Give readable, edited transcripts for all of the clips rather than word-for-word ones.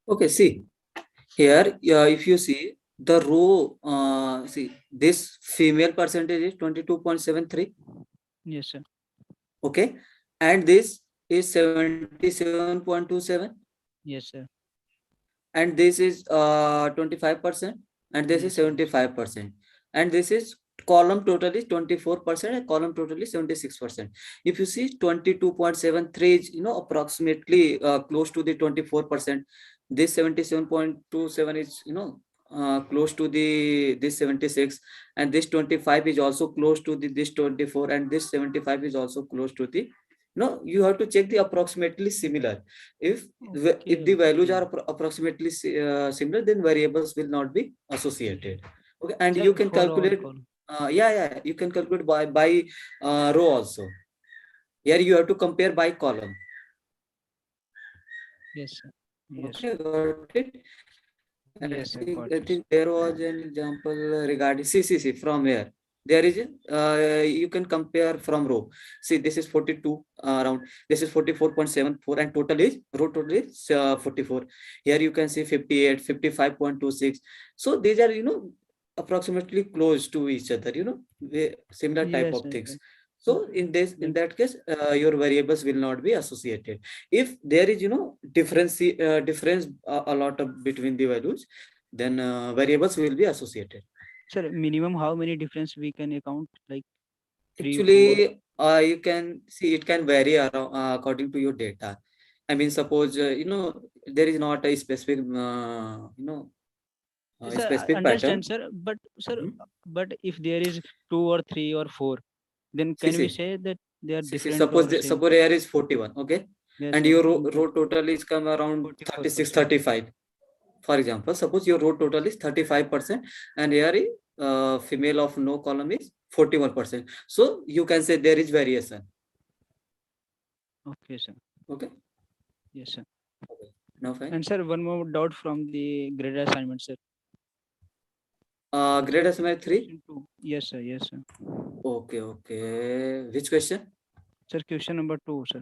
Okay, see here, if you see the row, see this female percentage is 22.73. Yes, sir. Okay, and this is 77.27, Yes, sir. and this is 25%, and this is Yes, sir. 75%, and this is column total is 24%, and column total is 76%. If you see 22.73 is approximately close to the 24%. This 77.27 is close to the this 76, and this 25 is also close to the this 24, and this 75 is also close to the you have to check the approximately similar. If if the values are approximately similar, then variables will not be associated. Okay, and Sir, you can for all calculate column. yeah, you can calculate by row also. Here you have to compare by column. Yes, sir. Yes, Okay, sir. got it. Yes, sir. Got I it. think there was an example regarding see from here. There is you can compare from row. See, this is 42 around. This is 44.74, and total is row total is 44. Here you can see 58, 55.26. So these are approximately close to each other. Similar type Yes, of sir. things. So in Like, that case, your variables will not be associated. If there is difference a lot of between the values, then variables will be associated. sir, minimum how many difference we can account? Like 3, 4? Actually, you can see it can vary around, according to your data. I mean, suppose there is not a specific Sir, I specific understand, pattern. sir. But sir, Mhm. but if there is 2 or 3 or 4, then See, can we see, say that they are see, different suppose or same? suppose here is 41, okay, Yes, and sir. your But row total is come around 36, 44%. 35. For example, suppose your row total is 35%, and here is female of no column is 41%. So you can say there is variation. Okay, sir. Okay. Yes, sir. Okay. Now fine. And sir, one more doubt from the graded assignment, sir. Grade assignment 3. Question 2. Yes, sir. Yes, sir. Okay, okay. Which question? Sir, question number 2, sir.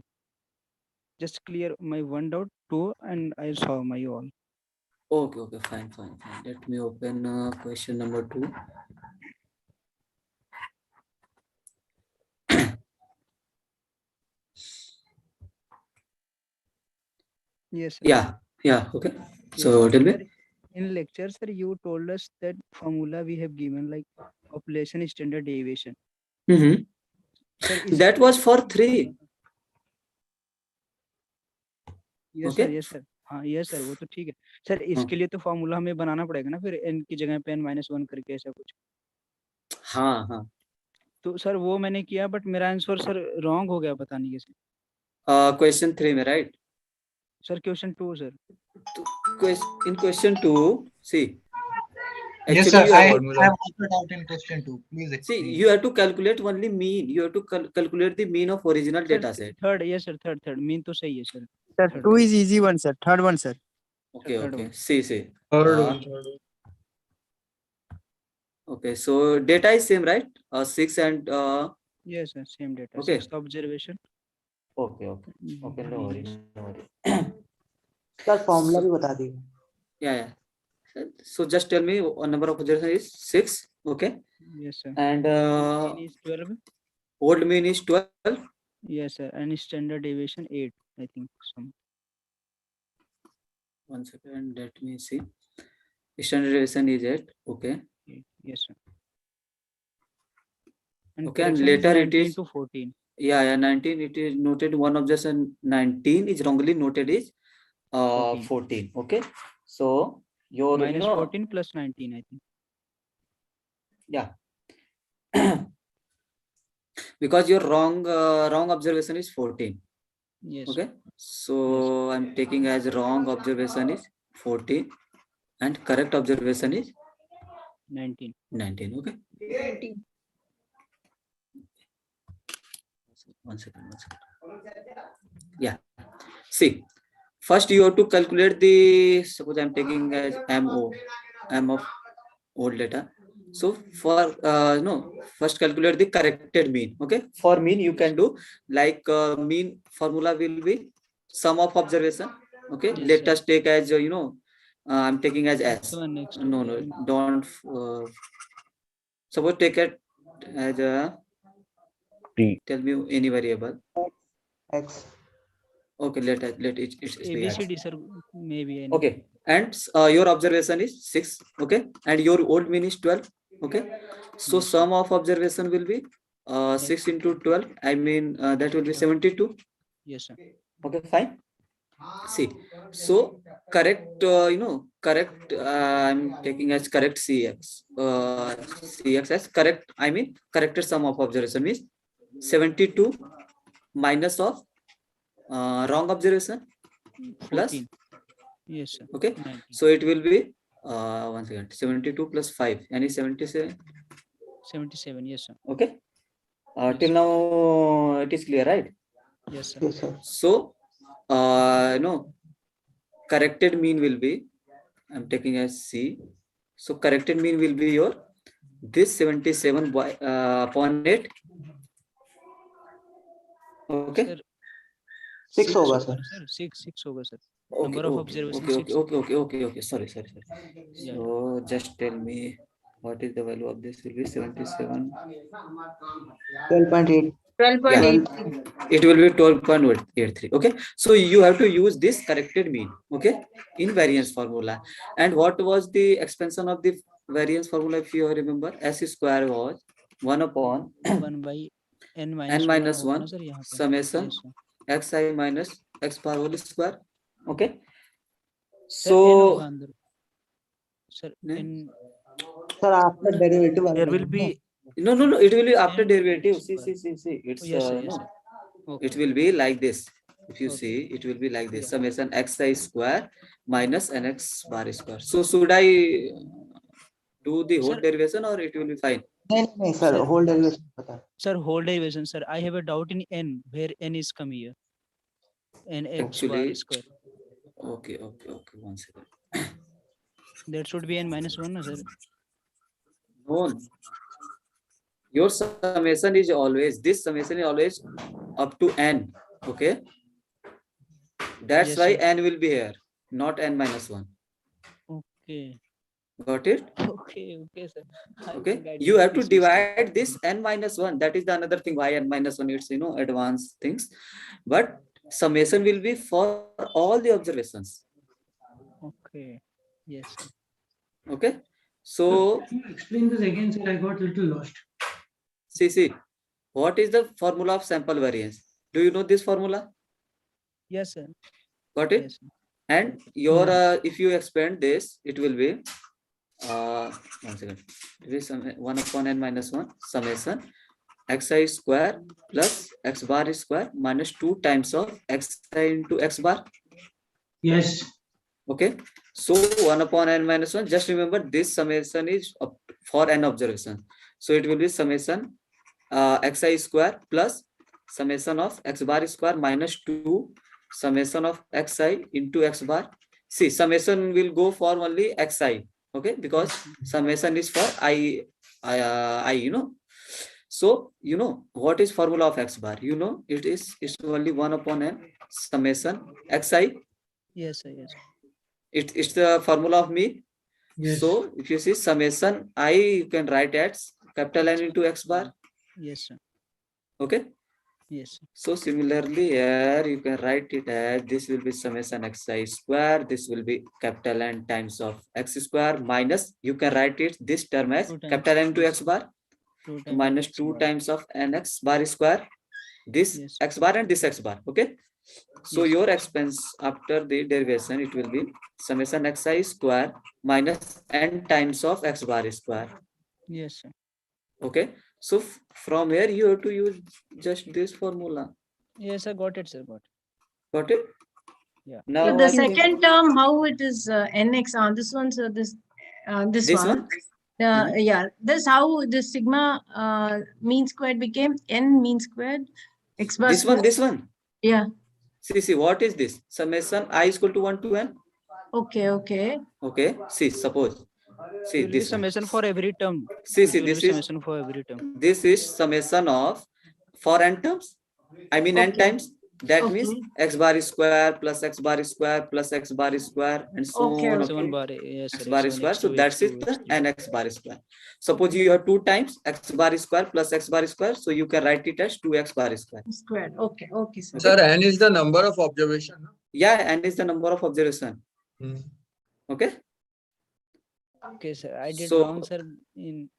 Just clear my one doubt, 2, and I solve my all. Okay, okay, fine, fine, fine. Let me open question number 2. Yes, sir. Yeah, yeah, okay. Yes, So sir. tell me. Sir, in lecture, sir, you told us that formula we have given like population standard deviation. Mm-hmm. Sir That इसके लिए was तो for formula 3. Banana yes sir Okay. Yes sir हाँ yes sir वो तो ठीक है sir हाँ, इसके लिए तो फॉर्मूला हमें बनाना पड़ेगा ना फिर n की जगह पे n-1 करके ऐसा कुछ हाँ, हाँ. तो सर वो मैंने किया बट मेरा आंसर सर रॉन्ग हो गया पता नहीं कैसे Question 3 में, right? Sir question 2 sir In question 2, see, Yes, actually sir. you I have to have also doubt in question 2. Please see, explain. you have to calculate only mean. You have to calculate the mean of original sir data set. Third yes sir third mean तो सही है sir Sir, third 2 is easy one, sir. Third one, sir. Okay, third okay. One See. Third Uh, one. okay, so data is same, right? 6 and yes sir same data okay. 6th observation Okay, okay. Okay, no worry, no worry. Sir, formula So, भी बता दीजिए. yeah. So just tell me number of observation is 6, okay? Yes sir And mean is 12 old mean is 12. Yes sir and standard deviation 8 I think some 1 second, let me see. Standard deviation is 8, okay. yes sir and Okay, and correction is later it 19 is to 14 yeah 19. It is noted one observation 19 is wrongly noted is 14. Okay, so your minus 14 plus 19 I think yeah because your wrong observation is 14. yes Okay, so yes I'm taking as wrong observation is 14 and correct observation is 19 19. Okay, 18. one second. Yeah, see, first you have to calculate the, suppose I'm taking as m of old data. So for no, first calculate the corrected mean. Okay, for mean you can do like mean formula will be sum of observation Okay, Yes, let sir. us take as I'm taking as S. X1, X2. No, don't. Suppose take it as a. T. Tell me any variable. X. Okay, let it be X. ABCD, sir, maybe any. Okay, and your observation is 6. Okay, and your old mean is 12. Okay, so Yes, sir. sum of observation will be 6 into 12. I mean that will be 72. Yes, sir. Okay, fine. See, so correct, correct. I'm taking as correct CX. CX as correct. I mean corrected sum of observation means 72 minus of wrong observation plus. 14. Yes, sir. Okay, 19. so it will be one second, 72 plus 5 and 77. 77. Yes, sir. Okay, Yes, till sir. now it is clear, right? Yes, sir. Yes, sir. So corrected mean will be, I'm taking as C. So corrected mean will be your this 77 upon 8. Okay. Sir, 6 6 होगा, over, sir. sir. 6 over, sir. Okay, Number of okay, observations, okay, 6. okay. Sorry. Yeah. So just tell me what is the value of this will be 77. 12.8. 12.8. It will be 12.83. Okay, so you have to use this corrected mean, okay, in variance formula. And what was the expansion of the variance formula? If you remember, S square was 1 upon 1 by n n minus 1 minus होगा 1 ना sir यहाँ पे? summation Yes, sir. xi minus x bar whole square. Okay, Sir, n so होगा अंदर. Sir, Ne? n Sir, after derivative, there will be no, it will be after n derivative. x See, square. it's Oh, yes, sir. Yes, no, sir. it Okay. will be like this. If you Okay. see, it will be like this, Yeah. summation xi square minus nx bar square. So should I do the whole Sir, derivation or it will be fine? नहीं sir, Sir. whole derivation पता. sir, whole derivation, sir. I have a doubt in n, where n is come here. N x bar Actually, square. okay, 1 second. That should be n minus 1, no, sir. No, your summation is always, this summation is always up to n. Okay, that's Yes, why sir. n will be here, not n minus 1. Okay. Got it? Okay, sir. I Okay, think I you did have to this mistake. divide this n minus 1. That is the another thing why n minus 1, it's advanced things, but summation will be for all the observations. Okay. Yes, sir. Okay, so Can you explain this again, sir? I got a little lost. see, what is the formula of sample variance? Do you know this formula? Yes, sir. Got it? Yes, sir. And your if you expand this, it will be 1 second. It is 1 upon n minus 1 summation xi square plus x bar square minus 2 times of xi into x bar. Yes. Okay, so 1 upon n minus 1. Just remember this summation is for n observation. So it will be summation xi square plus summation of x bar square minus 2 summation of xi into x bar. See, summation will go for only xi. Okay, because summation is for I. So what is formula of x bar? It's only 1 upon n summation xi. Yes, sir. Yes. It's the formula of me. Yes. So if you see summation I, you can write as capital N into x bar. Yes, sir. Okay. Yes. So similarly here you can write it as this will be summation xi square. This will be capital N times of x square minus, you can write it this term as 2 times capital N into yes, x bar 2 times minus x 2 bar. times of nx bar square. This Yes. x bar and this x bar. Okay. So Yes. your expense after the derivation, it will be summation xi square minus n times of x bar square. Yes, sir. Okay, so from here you have to use just this formula. Yes, I got it, sir. Got it? Yeah. Now So the I think second term, how it is nx on this one, so this this one. Mhm. Yeah, this how the sigma mean squared became n mean squared x bar this squared. this one. Yeah. See, what is this? Summation I is equal to 1 to n. Okay. Okay, see, suppose. See It will be this one. summation for every term. See, It will this be is summation for every term. this is summation of for n terms. I mean n Okay. times. That means Okay. x bar square plus x bar square plus x bar square and so Okay, on. okay. X1 bar, yes, X sir, bar X1, square. So X2, that's X2, it, the X3. n x bar square. Suppose you have 2 times x bar square plus x bar square, so you can write it as 2x bar square. Squared. Okay, okay, sir. Okay. Sir, n is the number of observation. No? Yeah, n is the number of observation. Hmm. Okay. Okay, sir. I did So wrong, sir. In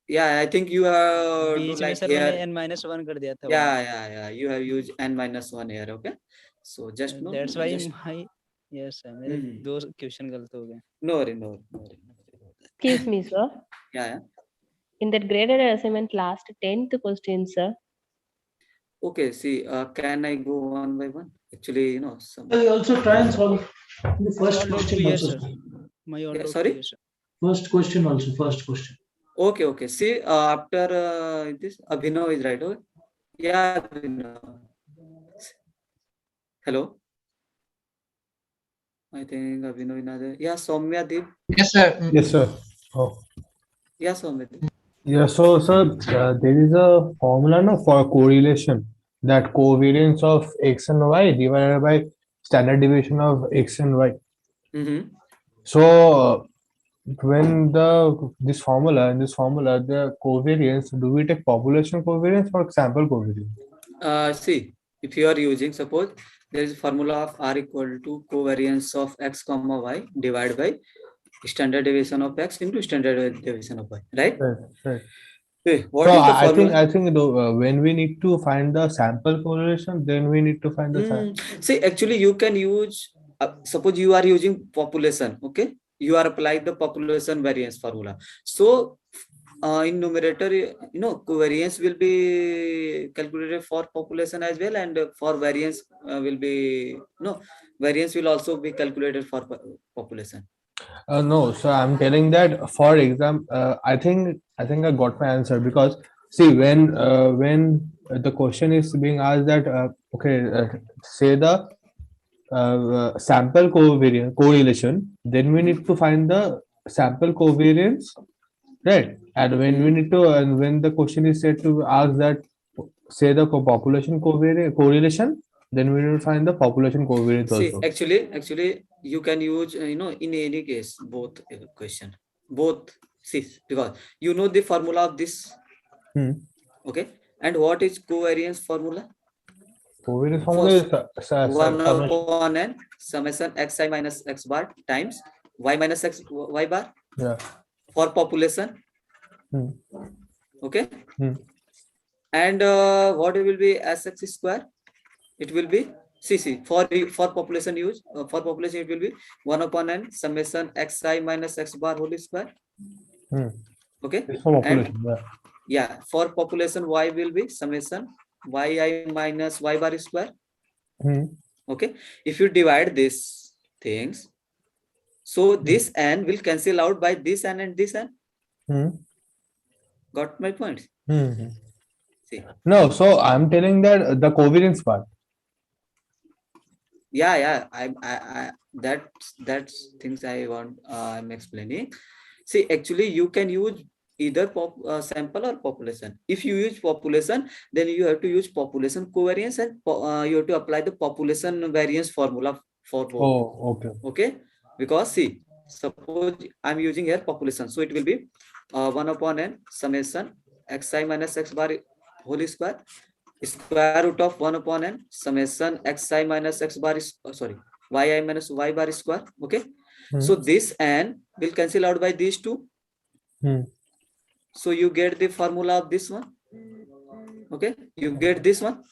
yeah, I think you have do बीच में like sir मैंने here. n-1 कर दिया था. Yeah. You have used n-1 here. Okay. So just no. That's why Just, my yes sir. मेरे Hmm. 2 question गलत हो गए. no worry, no worry, no worry. Excuse me, sir. Yeah. In that graded assignment last 10th question, sir. Okay. See, can I go one by one? Actually, you know, some. I also try and solve the first All question clear, also. sir. My all Yeah, doubt sorry? clear, sir. First question also, first question. Okay. See, after this, Abhinav is right. Okay. Yeah, Abhinav. Hello. I think Abhinav is not there. Yeah, Soumya Deep. Yes, sir. Yes, sir. Oh. Yeah, Soumya Deep. Yeah, so sir, there is a formula no, for correlation that covariance of x and y divided by standard deviation of x and y. Mm-hmm. So when this formula the covariance, do we take population covariance or sample covariance? See, if you are using, suppose there is a formula of R equal to covariance of x comma y divided by standard deviation of x into standard deviation of y, right? Right. Okay, what So is the I think formula? when we need to find the sample correlation, then we need to find the See, actually, you can use, suppose you are using population, okay? You are applying the population variance formula. So, in numerator, covariance will be calculated for population as well, and for variance will be, variance will also be calculated for population. No, so I'm telling that for example, I think I got my answer because see when the question is being asked that say the sample covariance correlation, then we need to find the sample covariance, right? And when we need to and when the question is said to ask that say the population correlation, then we will find the population covariance See, also. actually, you can use, in any case, both question, both. See, because you know the formula of this, okay? And what is covariance formula? Covariance formula is 1 summation. upon n summation xi minus x bar times y minus x y bar. Yeah. For population. Okay. And what will be sx square? It will be for population use, for population it will be 1 upon n summation xi minus x bar whole square. Okay. It's for population. Yeah, for population y will be summation yi minus y bar square. Okay. If you divide these things, so this n will cancel out by this n and this n. Got my point? See. No, so I'm telling that the covariance part. Yeah. I that's things I want. I'm explaining. See, actually, you can use either sample or population. If you use population, then you have to use population covariance and you have to apply the population variance formula for both. Oh, okay. Okay, because see, suppose I'm using here population, so it will be 1 upon n summation xi minus x bar whole square root of 1 upon n summation xi minus x bar yi minus y bar square. Okay. So this n will cancel out by these two. So you get the formula of this one. Okay, you get this one.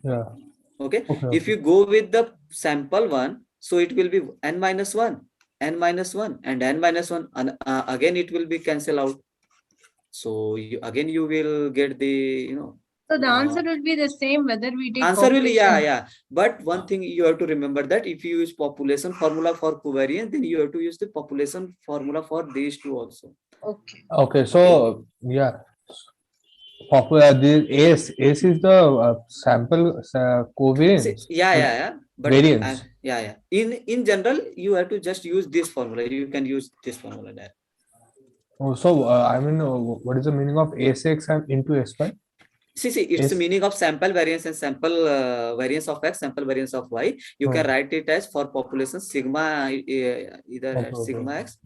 Yeah. Okay. If you go with the sample one, so it will be n minus 1 and n minus 1, and again it will be cancel out. So again you will get the So the answer will be the same whether we take answer will population. yeah. But one thing you have to remember that if you use population formula for covariance, then you have to use the population formula for these two also. Okay. So yeah, the ACE is the sample covariance. Yeah. But variance. In general, you have to just use this formula. You can use this formula there. Oh, so I mean, what is the meaning of ASX and into SY? See, it's Yes. the meaning of sample variance and sample variance of x, sample variance of y. You can write it as for population sigma either Okay, at okay. sigma x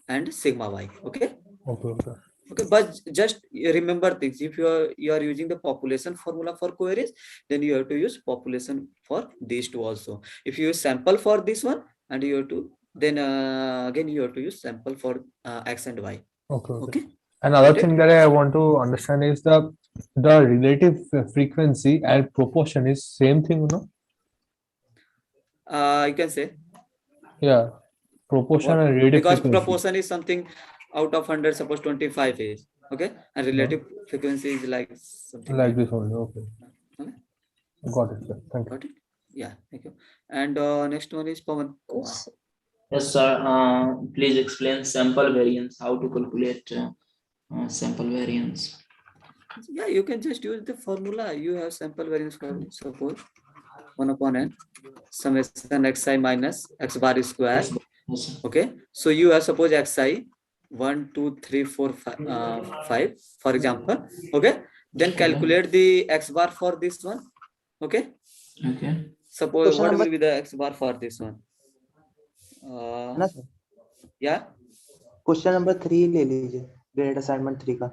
and sigma y. Okay. Okay. Okay, but just remember things. If you are using the population formula for covariance, then you have to use population for these two also. If you use sample for this one, and you have to then again you have to use sample for x and y. Okay. Okay. Another Got it? thing that I want to understand is the relative frequency and proportion is same thing, you know? You can say Yeah, proportion what, and relative because frequency. proportion is something out of 100, suppose 25 is okay, and relative frequency is like something Like this only. Okay. Okay. Got it, sir. Thank you. Got it? Yeah, thank you. And next one is Pawan Kumar. Yes, sir. Please explain sample variance, how to calculate sample variance. Yeah, you can just use the formula. You have sample variance for suppose 1 upon n summation xi minus x bar square. Yes, sir. Okay, so you have suppose xi 1, 2, 3, 4, 5 for example. Okay, then calculate the x bar for this one. Okay. Okay. Suppose Question what number- will be the x bar for this one? है ना sir? Yeah. Question number 3 ले लीजिए, grade assignment 3 का.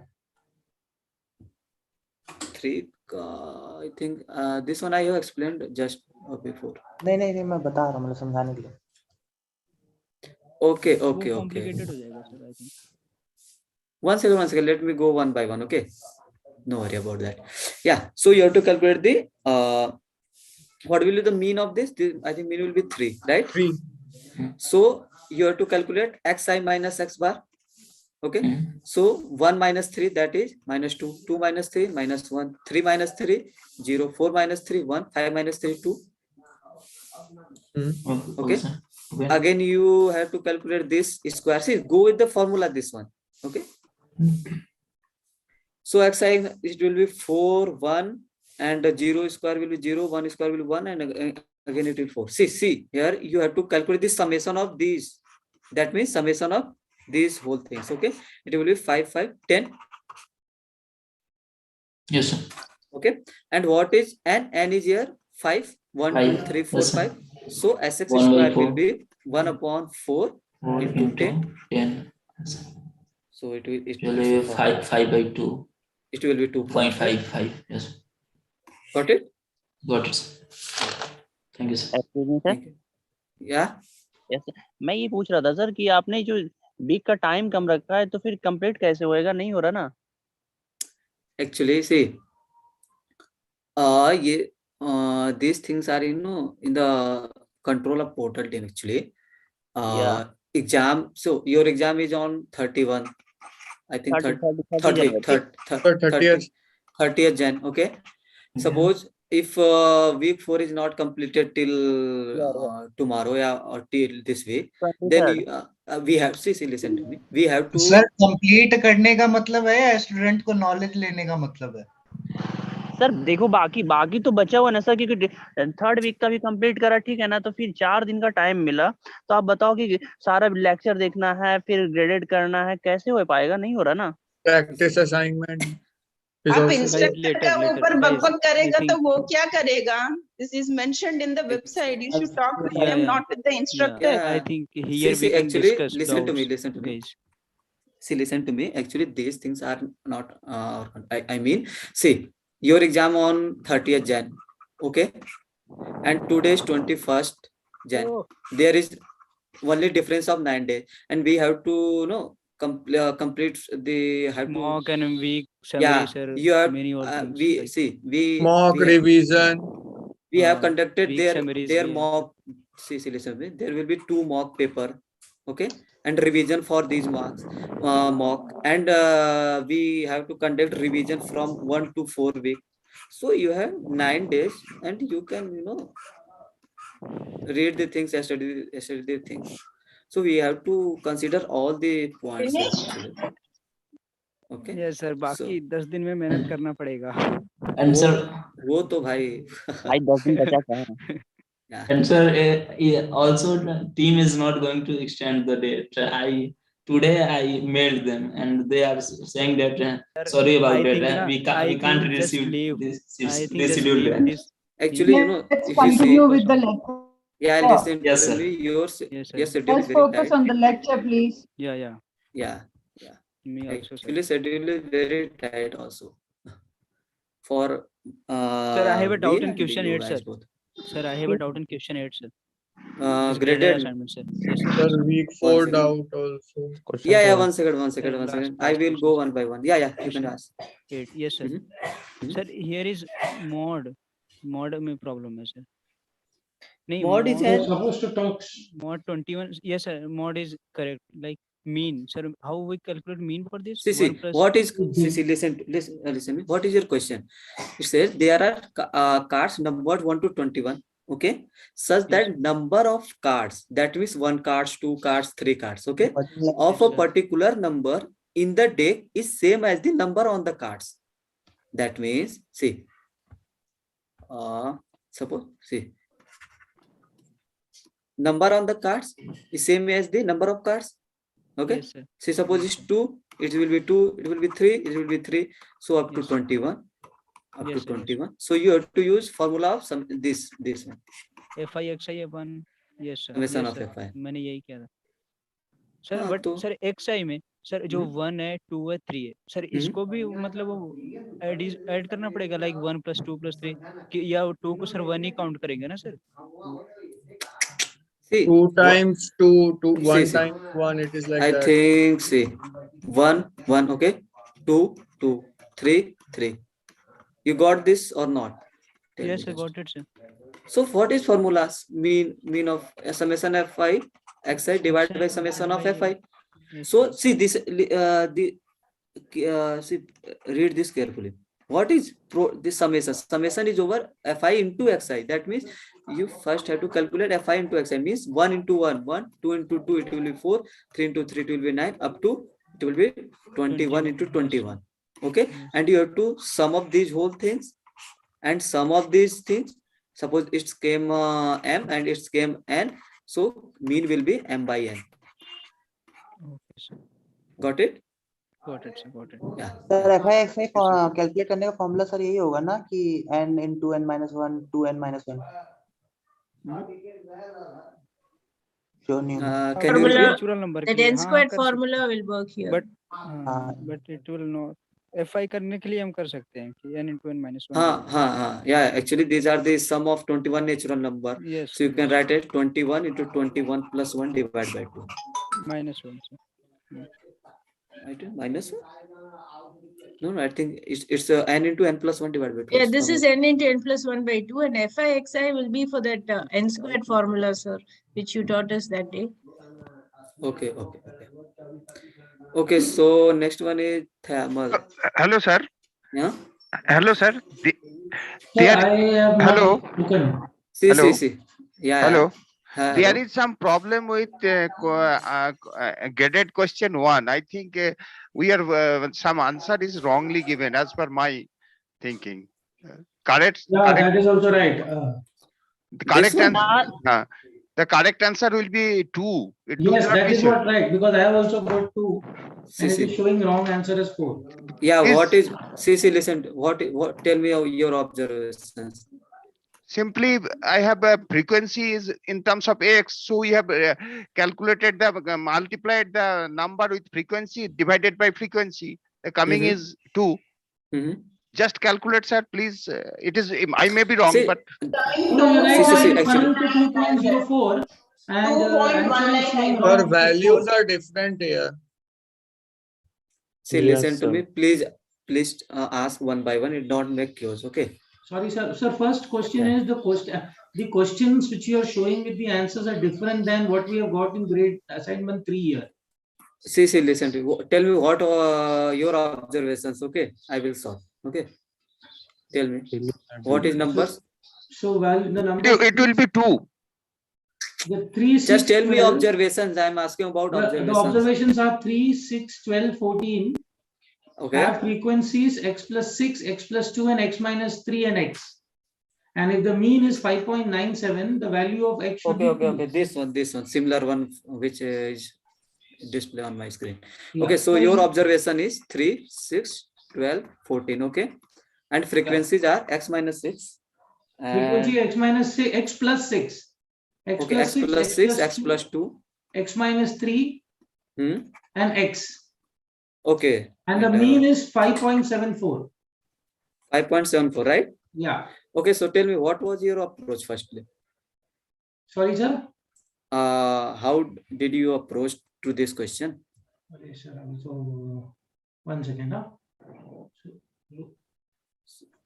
3 I think this one I have explained just before. नहीं मैं बता रहा हूँ, मतलब समझाने के लिए. Okay. वो complicated हो जाएगा sir, I think. One second. Let me go one by one. Okay. No worry about that. Yeah. So you have to calculate the what will be the mean of this? I think mean will be 3, right? 3. So you have to calculate xi minus x bar. Okay. So 1 minus 3, that is minus 2. 2 minus 3, minus 1. 3 minus 3, 0. 4 minus 3, 1. 5 minus 3, 2. Okay. Again, you have to calculate this square. See, go with the formula, this one. Okay. So xi, it will be 4, 1, and 0 square will be 0, 1 square will be 1, and again it will 4. See, here you have to calculate the summation of these. That means summation of these whole things. Okay. It will be 5, 5, 10. Yes, sir. Okay. And what is n? N is here 5, 1, 2, 5. 3, 4, Yes, sir. 5. So Sx 1 by square 4. will be 1 upon 4 into 10. 10. Yes, sir. So it will be 5 by 2. It will be 2.55. Yes. Got it? Got it, sir. Thank you, sir. Excuse me sir. Thank you. Yeah. Yes sir, मैं ये पूछ रहा था sir कि आपने जो week का time कम रखा है तो फिर कंप्लीट कैसे होएगा? नहीं हो रहा ना. Actually, see, these things are in the control of portal team actually. Yeah. Exam. So your exam is on 31. I think 30th Jan. Okay. Suppose if week 4 is not completed till tomorrow or till this week, then we have listen to me. We have to. Sir complete करने का मतलब है या student को knowledge लेने का मतलब है? सर देखो बाकी तो बचा हुआ ना सर, क्योंकि थर्ड वीक का भी कंप्लीट करा, ठीक है ना, तो फिर 4 दिन का टाइम मिला, तो आप बताओ कि सारा लेक्चर देखना है, फिर ग्रेडेड करना है, कैसे हो पाएगा? नहीं हो रहा ना. Practice assignment. आप इंस्ट्रक्टर का ऊपर बकबक करेगा तो वो क्या करेगा? This is mentioned in the website. You should talk with them, not with the instructor. I think here we can actually discuss listen to me. doubts, Listen to me. guys. See, listen to me. Actually, these things are not. I mean, see, your exam on 30th Jan. Okay, and today is 21st Jan. There is only difference of 9 days, and we have to complete the Mock and week summary, yeah, sir. you have many more things. we Mock revision. We have conducted week summaries their we have. mock. See, listen to me. There will be 2 mock paper. Okay, and revision for these marks mock, and we have to conduct revision from 1 to 4 weeks. So you have 9 days, and you can read the things, study the things. So we have to consider all the points here, actually. Okay. Yes sir, बाकी 10 दिन में मेहनत करना पड़ेगा. And sir, वो तो भाई 10 दिन बचा है. and sir, also the team is not going to extend the date. I today I mailed them, and they are saying that sorry about that. We can't receive this schedule. Actually, you know, Let's if you see, continue with the lecture. yeah, listen Yes, to sir. me. Your Yes, your sir. schedule is Let's very focus tight. on the lecture, please. Yeah. Yeah. Me also, sir. Actually, schedule is very tight also for Sir, I have a doubt me in and question you 8, guys sir. both. Sir, I have a doubt in question 8, sir. This graded Graded. assignment, sir. Yes, sir. Sir, week One 4 second. doubt also. Yeah. One second. Last I will question, go sir. one by one. Yeah. You can Question ask. 8. Yes, sir. Sir, here is mod. Mod में problem है, sir. नहीं, Mod is You're an supposed to talk. mod 21. Yes, sir. Mod is correct. Like mean, sir. How we calculate mean for this? see. 1 plus. What is listen me. What is your question? It says there are cards numbered 1 to 21. Okay, such that number of cards, that means 1 cards, 2 cards, 3 cards, okay, of a particular number in the deck is same as the number on the cards. That means, see, suppose, see, number on the cards is same as the number of cards. Okay. Yes, sir. See, suppose it's 2, it will be 2, it will be 3, it will be 3. So up to 21. Up to 21. So you have to use formula of some this one. FI XI upon. Yes, sir. Summation Yes, of sir. FI. मैंने यही किया था. Sir हाँ, but तो sir XI में sir जो 1 है 2 है 3 है सर इसको भी मतलब वो ऐड करना पड़ेगा लाइक 1 + 2 + 3 कि या 2 को सर 1 ही काउंट करेंगे ना sir. See, 2 times 2 to 1 see. times 1, it is like I that. think, see, 1, 1, okay, 2, 2, 3, 3. You got this or not? Tell Yes, me I got it, sir. So what is formulas? Mean of summation Fi xi divided by summation of Fi. So see this, see, read this carefully. What is this summation? Summation is over Fi into xi. That means you first have to calculate Fi into xi. Means 1 into 1, 1, 2 into 2, it will be 4, 3 into 3, it will be 9, up to it will be 21 into 21. Okay, and you have to sum up these whole things, and sum of these things. Suppose it came m and it came n, so mean will be m by n. Okay, sir. Got it? Got it, sir. Got it. Yeah. Sir FI calculate करने का formula sir यही होगा ना कि n into n minus 1 2n minus 1. Sure, can you repeat? Natural number That n squared formula will work here. But it will not. FI करने के लिए हम कर सकते हैं कि n into n minus 1. हाँ. Yeah, actually these are the sum of 21 natural number. Yes. So you can write it 21 into 21 plus 1 divided by 2. -1, sir. Right? -1? No, I think it's n into n plus 1 divided by 2. Yeah, this is n into n plus 1 by 2, and Fi xi will be for that n squared formula, sir, which you taught us that day. Okay, so next one is thermal. Hello, sir. Yeah. Hello, sir. Hello. See. Yeah. Hello. Hello. There is some problem with graded question 1. I think we are some answer is wrongly given as per my thinking. Correct? Yeah, correct. that is also right. The correct answer will be 2. Yes, that is what right, because I have also got 2 and it is showing wrong answer as 4. Yeah, what is listen, what tell me your observations. Simply I have a frequency is in terms of x, so we have calculated the multiplied the number with frequency divided by frequency. The coming is 2. Just calculate, sir, please. It is, I may be wrong, but No, you're right. Coming to 2.04 and answer is showing wrong. Our values are different here. See, listen to me, please ask one by one. It don't make chaos. Okay. Sorry, sir. Sir, first question is the questions which you are showing with the answers are different than what we have got in grade assignment 3 here. See, listen to me. Tell me what your observations. Okay, I will solve. Okay. Tell me what is numbers. So value the number. It will be 2. The 3, 6, just tell 12, me observations. I am asking about observations. The observations are 3, 6, 12, 14. Okay. Have frequencies x plus 6, x plus 2, and x minus 3 and x. And if the mean is 5.97, the value of x should be 2. Okay. This one, similar one, which is display on my screen. Yeah. Okay, so your observation is 3, 6, 12, 14. Okay, and frequencies are x minus 6. Frequency x minus 6, x plus 6. X Okay, plus x 6, plus x 6, plus x plus 2. X minus 3 and x. Okay. And the mean is 5.74. 5.74, right? Yeah. Okay, so tell me, what was your approach firstly? Sorry, sir? How did you approach to this question? Okay, sir. So, 1 second. Huh?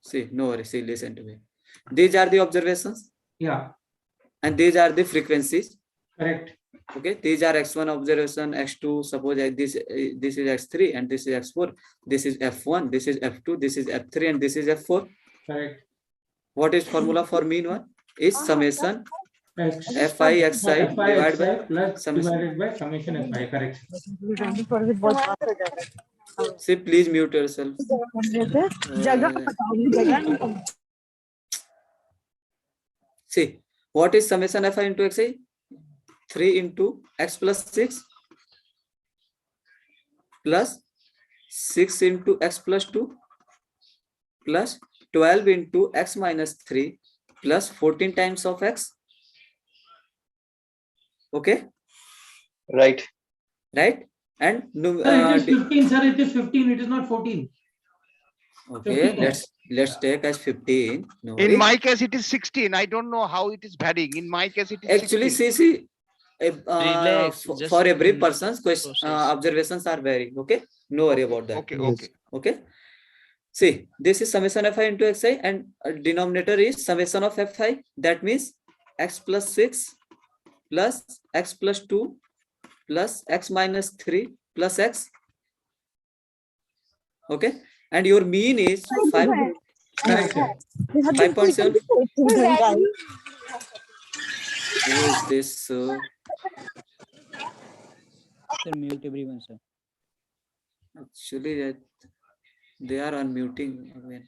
See, no worries, see, listen to me. These are the observations. Yeah. And these are the frequencies. Correct. Okay, these are x1 observation, x2, suppose this is x3 and this is x4, this is f1, this is f2, this is f3 and this is f4. Correct. What is formula for mean one? Is summation fi xi divided by summation fi. Correct. See, please mute yourself. See, what is summation fi into xi? 3 into x plus 6 plus 6 into x plus 2 plus 12 into x minus 3 plus 14 times of x. Okay. Right. Right. And Sir, it is 15, sir. It is 15. It is not 14. Okay, 15. let's take as 15. No In worry. my case, it is 16. I don't know how it is varying. In my case, it is Actually, 16. see, Relax, just for every let person's question, observations are varying. Okay, no worry about that. Okay. Okay. See, this is summation fi into xi and denominator is summation of fi. That means x plus 6 plus x plus 2 plus x minus 3 plus x. Okay, and your mean is 5.7. Who is this? Sir, mute everyone, sir. Actually, they are unmuting again.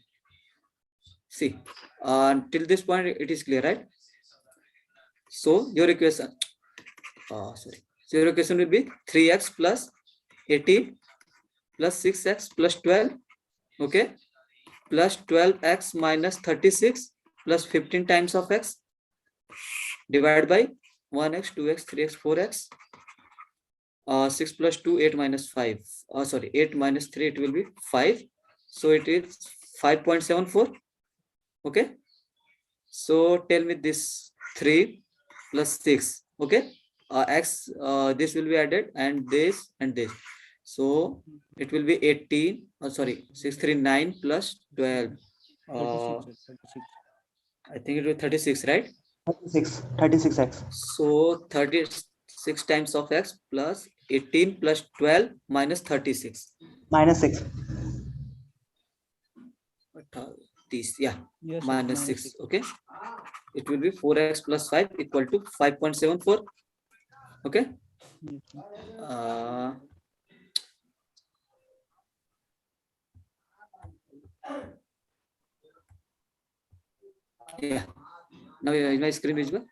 See, till this point it is clear, right? So your equation, sorry. So your equation will be 3x plus 18 plus 6x plus 12, okay, plus 12x minus 36 plus 15 times of x divided by 1x, 2x, 3x, 4x. 6 plus 2, 8 minus 5. Sorry, 8 minus 3, it will be 5. So it is 5.74. Okay. So tell me this 3 plus 6. Okay. X, this will be added and this and this. So it will be 18. Sorry, 639 plus 12. 36. I think it will be 36, right? 36x. So 36 times of x plus 18 plus 12 minus 36. Minus 6. Yeah, yes, minus 6. Okay, it will be 4x plus 5 equal to 5.74. Okay. Yeah, now my screen visible.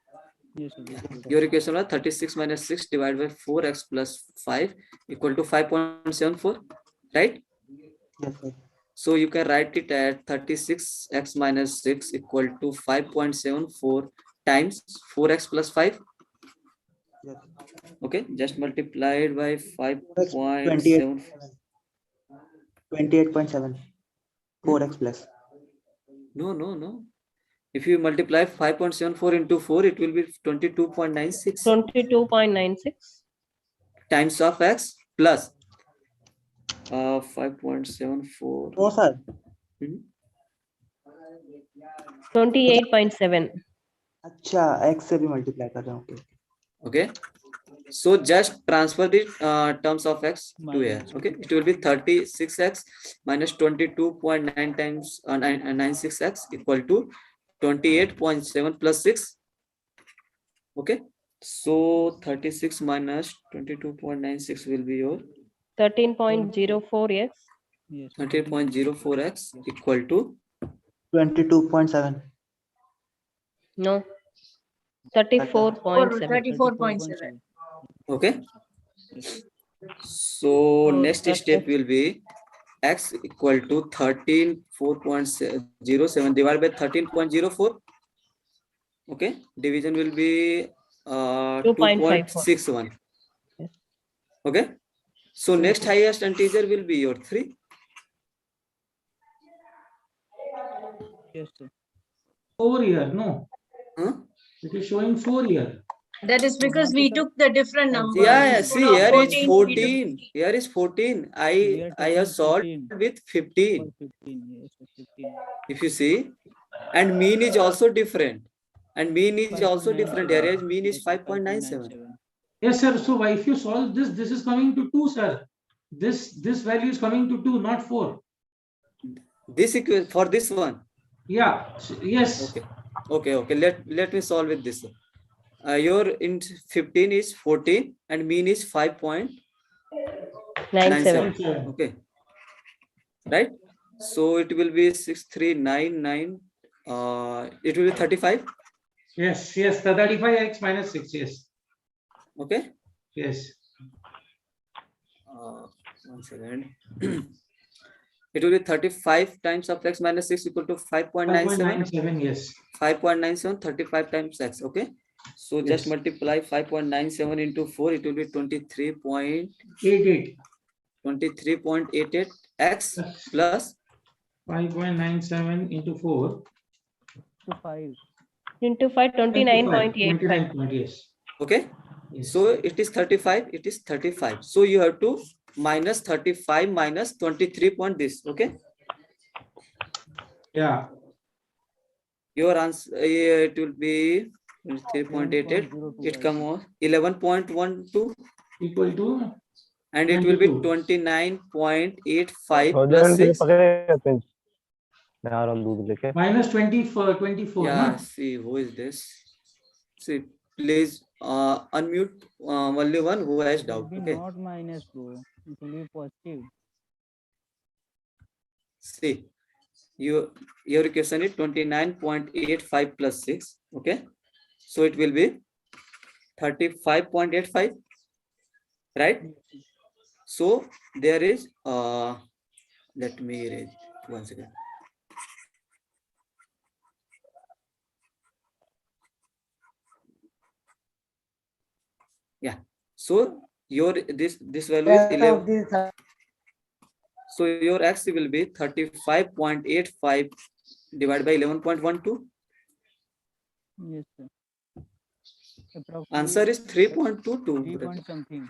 Yes, yeah. Your equation was 36 minus 6 divided by 4x plus 5 equal to 5.74, right? Yes, sir. So you can write it at 36x minus 6 equal to 5.74 times 4x plus 5. Yes. Okay, just multiplied by 5.7. 28.7. 4x plus. No. If you multiply 5.74 into 4, it will be 22.96. 22.96 times of x plus 5.74. No, sir. 28.7. अच्छा x से भी multiply कर रहा हूँ. Okay. So just transfer the terms of x to here. Okay, it will be 36x minus 22.9 times 96x equal to 28.7 plus 6. Okay, so 36 minus 22.96 will be your 13.04x. Yes. 13.04x equal to 22.7. No. 34.7. 34.7. Okay. So next step will be x equal to 13.4.07 divided by 13.04. Okay, division will be 2.61. Yes. Okay, so next highest integer will be your 3. Yes, sir. 4 here, no? Huh? It is showing 4 here. That is because we took the different numbers. Yeah, Instead see, of here is 14, we 14. Here is 14. I have solved 14. with 15. 15. Yes, sir, 15. If you see, and mean is also different. And mean is also different. Here is mean is 5.97. Yes, sir. So why if you solve this, this is coming to 2, sir. This value is coming to 2, not 4. This equation for this one. Yeah. Yes. Okay. Let me solve with this. Your in 15 is 14 and mean is 5.97. Okay. Right? So it will be 6399. It will be 35. Yes. The 35x minus 6. Yes. Okay. Yes. 1 second. It will be 35 times of x minus 6 equal to 5.97. 5.97. Yes. 5.97, 35 times x. Okay. So just multiply 5.97 into 4. It will be 23.88. 23.88 x plus 5.97 into 4. To 5. Into 5, 29.85. Yes. Okay. Yes. So it is 35. It is 35. So you have to minus 35 minus 23 point this. Okay. Yeah. Your answer it will be 3.88. It come on 11.12 equal to, and it will be 29.85 plus 6. Minus 24. Yeah. No? See who is this? See, please unmute only one who has doubt. Okay. Not minus, bro. It will be positive. See, your equation is 29.85 plus 6. Okay. So it will be 35.85. Right? So there is let me erase it once again. Yeah. So your this value is 11. So your x will be 35.85 divided by 11.12. Yes, sir. Answer is 3.22. 3 point something.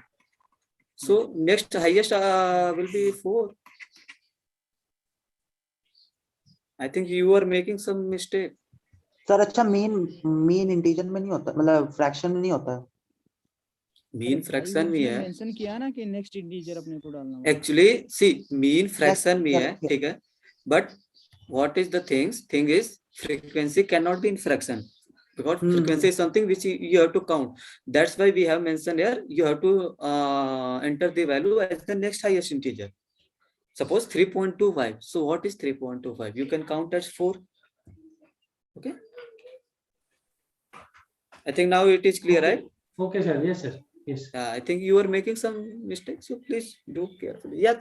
So next highest will be 4. I think you are making some mistake. Sir अच्छा mean integer में नहीं होता, मतलब fraction में नहीं होता है. Mean fraction में है. मेंशन किया ना कि नेक्स्ट इंटीजर अपने को डालना. Actually, see, मीन फ्रैक्शन में है, ठीक है. But what is the thing is frequency cannot be in fraction because frequency is something which you have to count. That's why we have mentioned here you have to enter the value as the next highest integer. Suppose 3.25. So what is 3.25? You can count as 4. Okay. I think now it is clear, right? Okay, sir. Yes, sir. Yes. I think you are making some mistakes, so please do carefully. Yeah,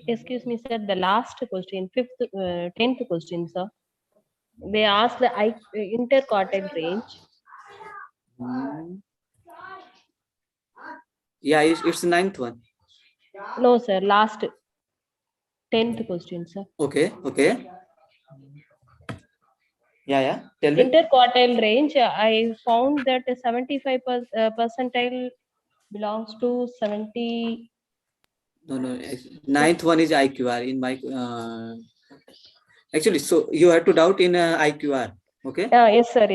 Excuse me, sir. The last question, 10th question, sir. They asked the interquartile range. Yeah, it's the 9th one. No, sir. Last 10th question, sir. Okay. Yeah. Tell me. Interquartile range. I found that 75 percentile belongs to 70. No. 9th one is IQR in my. Actually, so you have to doubt in IQR. Okay. Yes, sir.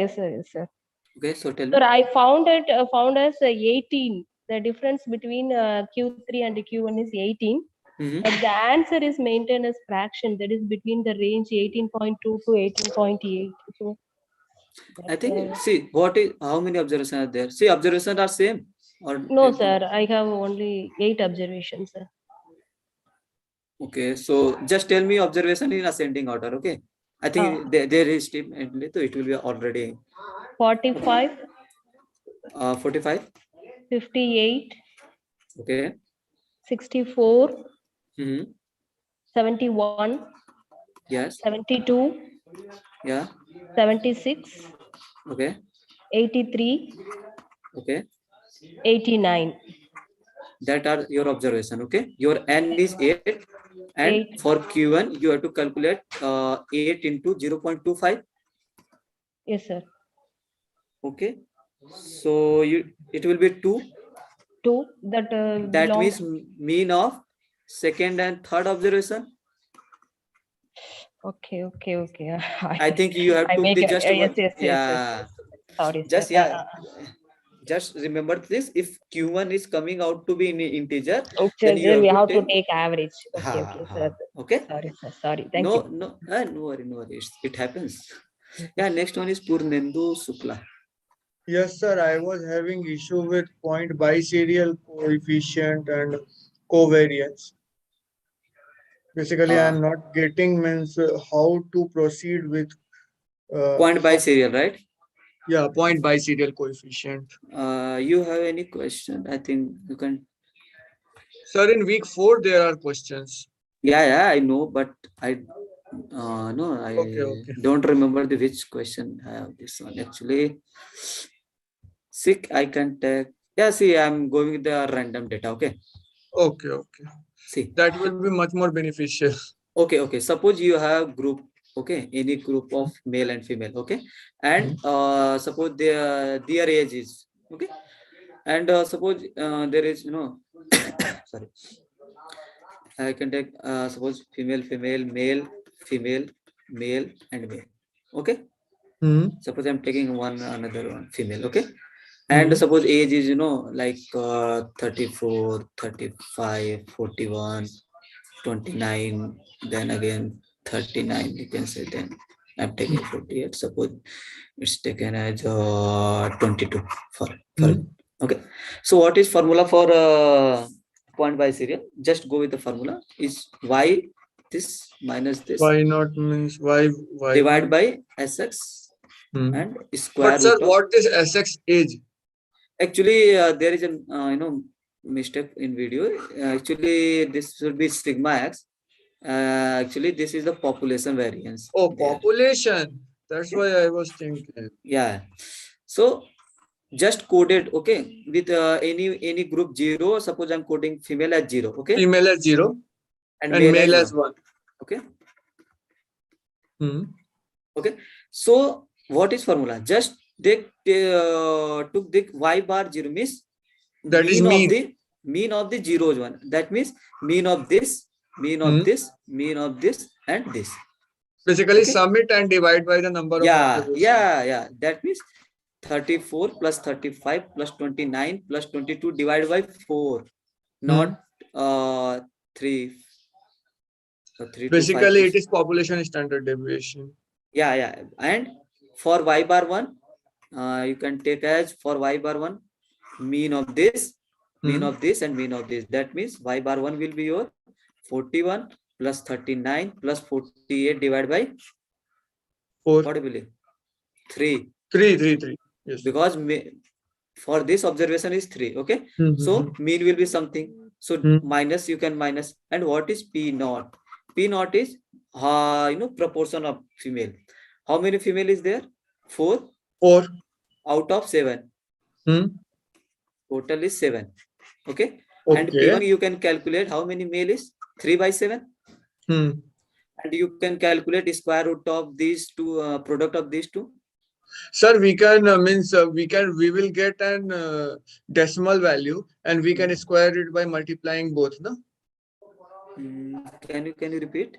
Okay, so tell me. Sir, I found as 18. The difference between Q3 and Q1 is 18. But the answer is maintained as fraction, that is between the range 18.2 to 18.8. So I think see how many observations are there? See, observations are same or no, sir. I have only 8 observations, sir. Okay, so just tell me observation in ascending order. Okay, I think there is statement, so it will be already 45. 45. 58. Okay. 64, Mm-hmm. 71, Yes. 72, Yeah. 76, Okay. 83, Okay. 89. That are your observation. Okay. Your n is 8, and 8. for Q1 you have to calculate 8 into 0.25. Yes, sir. Okay. So it will be 2. 2. That That belongs. means mean of second and third observation. Okay. I think you have I took make the it. just Yes. one. Yeah. Sorry, sir. Just yeah. Just remember this. If Q1 is coming out to be in integer, then you We have have to to take average. Okay, sir. Okay. Sorry, sir. Sorry. Thank No, you. no, no worry, no worry. It happens. Yeah. Next one is Purnendu Sukla. Yes, sir. I was having issue with point biserial coefficient and covariance. Basically, I am not getting means how to proceed with Point biserial, right? Yeah, point biserial coefficient. You have any question? I think you can. Sir, in week 4 there are questions. Yeah, I know, but I no, I don't remember the which question I have this one actually. Sick, I can take. Yeah, see, I'm going with the random data. Okay. Okay. See, that will be much more beneficial. Okay. Suppose you have group. Okay, any group of male and female. Okay, and suppose their age is okay, and suppose there is sorry. I can take suppose female, male, female, male, and male. Okay. Suppose I'm taking another one female. Okay. And suppose age is like 34, 35, 41, 29, then again 39. You can say then I'm taking 48. Suppose it's taken as 22 for okay. So what is formula for point biserial? Just go with the formula. Is y this minus this. Why not means why divide not? by sx and square But sir, root of. what is sx age? Actually, there is a mistake in video. Actually, this should be sigma x. Actually, this is the population variance. Oh, population. That's why I was thinking. Yeah. So just coded okay with any group 0. Suppose I'm coding female as 0. Okay. Female as 0 and male as 1. Okay. Okay. So what is formula? Just they took the y bar 0 means that mean is mean of the zeros one. That means mean of this, mean of this, mean of this, and this. Basically, sum it and divide by the number of observations. Yeah. That means 34 plus 35 plus 29 plus 22 divided by 4, not 3. Basically, it is population standard deviation. Yeah. And for y bar 1, you can take as for y bar 1 mean of this, mean of this, and mean of this. That means y bar 1 will be your 41 plus 39 plus 48 divided by 4. What do you believe? 3. 3. Yes. Because for this observation is 3. Okay. So mean will be something. So minus, you can minus. And what is P naught? P naught is proportion of female. How many female is there? 4. Out of 7. Total is 7. Okay. And P1 you can calculate how many male is 3 by 7. And you can calculate square root of these two, product of these two. Sir, we can we will get an decimal value and we can square it by multiplying both, no? Can you repeat?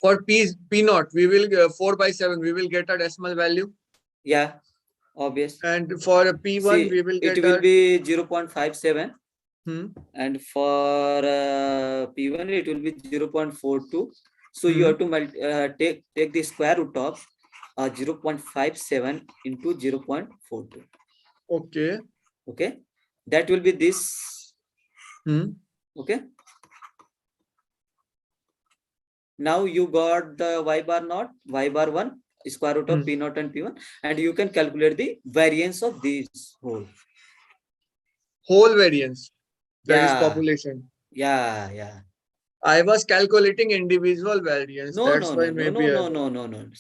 For P naught, we will 4 by 7. We will get a decimal value. Yeah, obvious. And for P1, we will get it will be 0.57. And for P1 it will be 0.42. So you have to take the square root of 0.57 into 0.42. Okay. That will be this. Okay. Now you got the y bar naught, y bar 1, square root of P naught and P1, and you can calculate the variance of these whole variance. That is Yeah. population. Yeah. I was calculating individual variance. No. That's why maybe.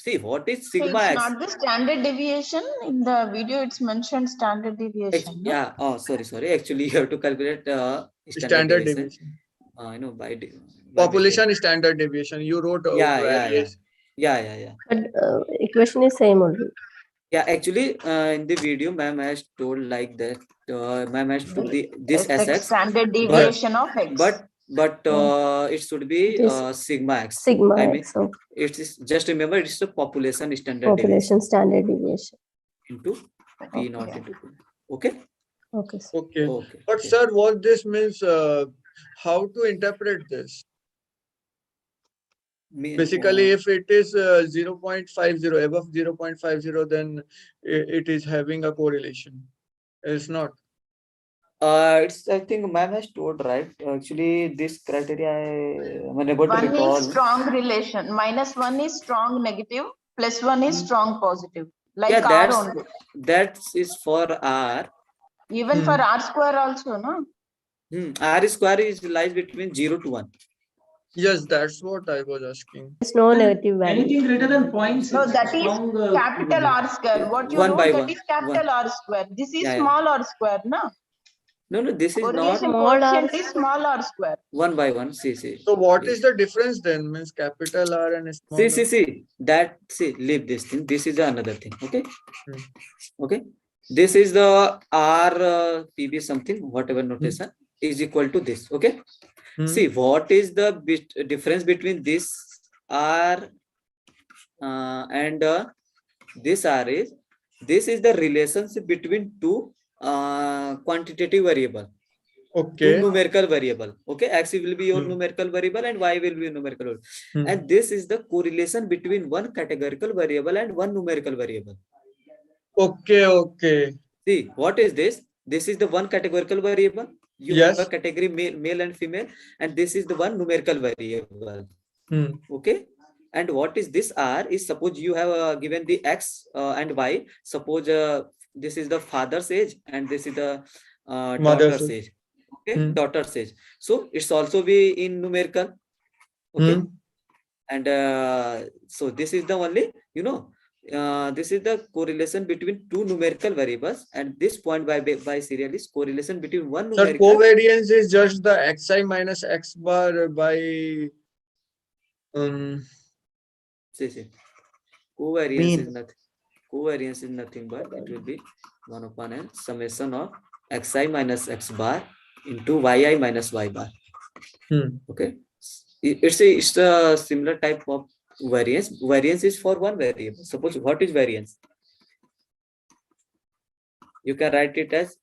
See, what is So sigma it's x? not the standard deviation. In the video, it's mentioned standard deviation. No? Yeah. Oh, sorry. Actually, you have to calculate Standard deviation. deviation. By Population mistake. standard deviation. You wrote Yeah. But equation is same only. Yeah, actually, in the video, ma'am has told like that. Ma'am has took this as x, standard deviation of x. But it should be sigma x. Sigma I mean, x. So it is just remember it's the population standard population standard deviation into p not into p. Okay. Okay. Okay. But sir, what this means? How to interpret this? Basically, if it is 0.50 above 0.50, then it is having a correlation. It's not. It's I think ma'am has told right. Actually, this criteria I'm unable to One recall. is strong relation. -1 is strong negative. +1 is strong positive. Like Yeah, R only. that is for R. Even for R square also, no? R square is lies between 0 to 1. Yes, that's what I was asking. It's no negative value. Anything greater than 0.6. No, that is capital R square. What you 1 wrote, by that 1. is capital R square. This is Yeah. small R square, no? No, this is Correlation not. coefficient is small R square. 1 by 1. See. So what is the difference then? Means capital R and small R? See. Leave this thing. This is another thing. Okay. Okay. This is the R PB something, whatever notation is equal to this. Okay. See, what is the difference between this R and this R is, this is the relationship between two quantitative variable. Okay. Two numerical variable. Okay. X will be your numerical variable and Y will be numerical variable. And this is the correlation between one categorical variable and one numerical variable. Okay. See, what is this? This is the one categorical variable. You have a category male and female, and this is the one numerical variable. Okay. And what is this R is, suppose you have given the X and Y. Suppose this is the father's age and this is the daughter's age. Okay, daughter's age. So it's also be in numerical. Okay. And so this is the only, this is the correlation between two numerical variables, and this point by serial is correlation between one numerical. So covariance is just the xi minus x bar by See. Covariance is nothing but it will be 1 upon n summation of xi minus x bar into yi minus y bar. Okay. It's a similar type of variance. Variance is for one variable. Suppose what is variance? You can write it as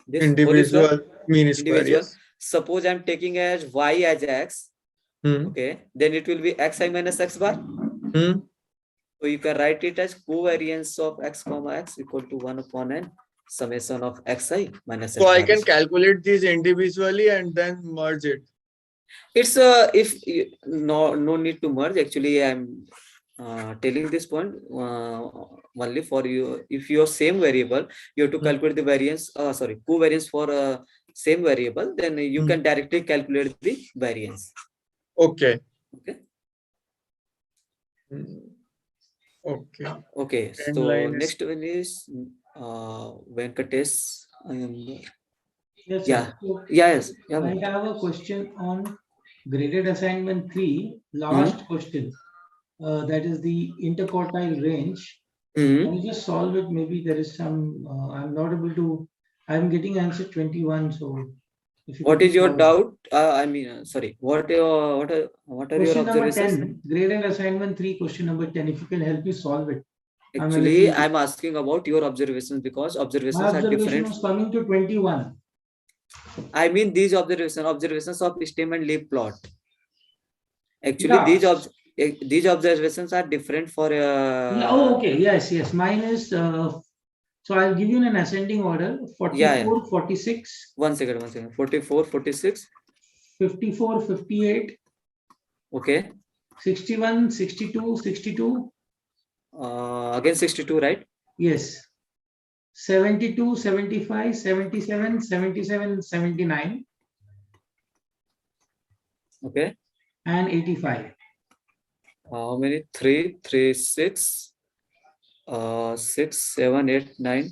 this individual mean square. Suppose I'm taking as y as x. Okay, then it will be xi minus x bar. So you can write it as covariance of x comma x equal to 1 upon n summation of xi minus x So bar. I can calculate these individually and then merge it. It's if no need to merge. Actually, I'm telling this point only for you. If your same variable, you have to calculate the variance. Covariance for same variable, then you can directly calculate the variance. Okay. So next one is Venkatesh. Yes. Yes. I have a question on graded assignment 3, last question. That is the interquartile range. Can you just solve it? Maybe there is some, I'm not able to, I'm getting answer 21. So if you what is your doubt? Sorry, what are your question number observations? 10, graded assignment 3, question number 10. If you can help me solve it. Actually, I'm asking about your observations because observations My observation are different. was coming to 21. I mean these observations of stem and leaf plot. Actually, these observations are different for. Okay. Yes. Mine is. So I'll give you in an ascending order. 44, 46. One second. 44, 46. 54, 58. Okay. 61, 62, 62. Again 62, right? Yes. 72, 75, 77, 77, 79. Okay. And 85. How many? 3, 3, 6, 6, 7, 8, 9,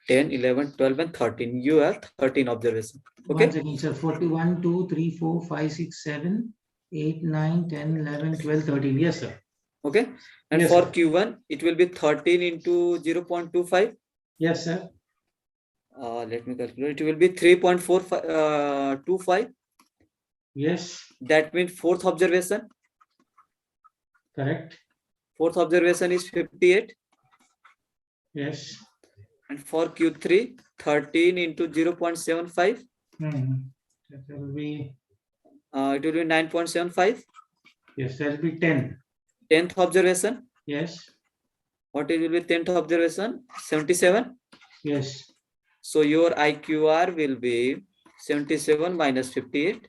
10, 11, 12, and 13. You have 13 observations. Okay. 1 second, sir. 41, 2, 3, 4, 5, 6, 7, 8, 9, 10, 11, 12, 13. Yes, sir. Okay. And yes, for sir. Q1, it will be 13 into 0.25. Yes, sir. Let me calculate. It will be 3.425. Yes. That means fourth observation. Correct. Fourth observation is 58. Yes. And for Q3, 13 into 0.75. That will be. It will be 9.75. Yes, that will be 10. 10th observation. Yes. What will be 10th observation? 77. Yes. So your IQR will be 77 minus 58.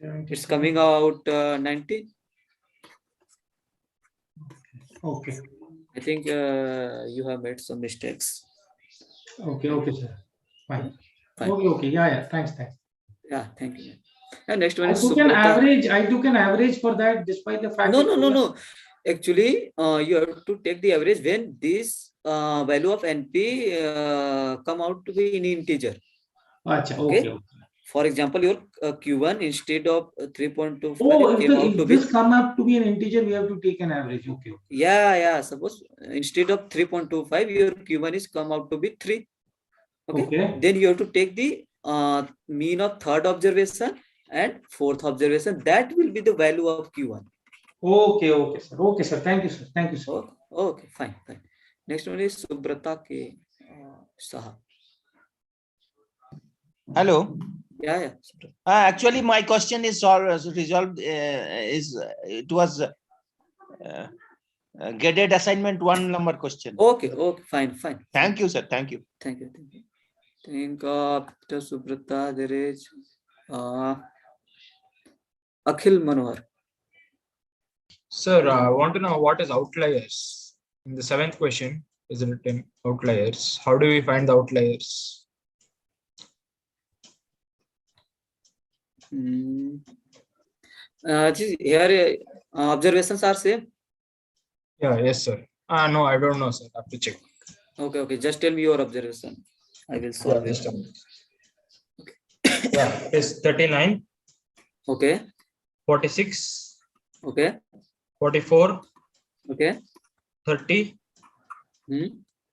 77. It's coming out 90. Okay. I think you have made some mistakes. Okay, okay, sir. Fine. Fine. Okay, okay. Yeah. Thanks. Yeah, thank you. And next one I is took an Subrata. average. I took an average for that, despite the fact. No. Actually, you have to take the average when this value of NP come out to be in integer. Achha, okay. For example, your Q1 instead of 3.25 Oh, if this come up to be an integer, we have to take an average. Okay. Yeah. Suppose instead of 3.25, your Q1 is come out to be 3. Okay. Then you have to take the mean of third observation and fourth observation. That will be the value of Q1. Okay, sir. Okay, sir. Thank you, sir. Thank you, sir. Okay, fine. Next one is Subrata K. Saha. Hello. Yeah. Actually, my question is resolved. It was graded assignment 1 number question. Okay, fine. Thank you, sir. Thank you. Think after Subrata, there is Akhil Manohar. Sir, I want to know what is outliers. In the 7th question is written outliers. How do we find the outliers? Here observations are same. Yes, sir. No, I don't know, sir. I have to check. Okay. Just tell me your observation. I will solve it. Okay. It's 39. Okay. 46. Okay. 44. Okay. 30.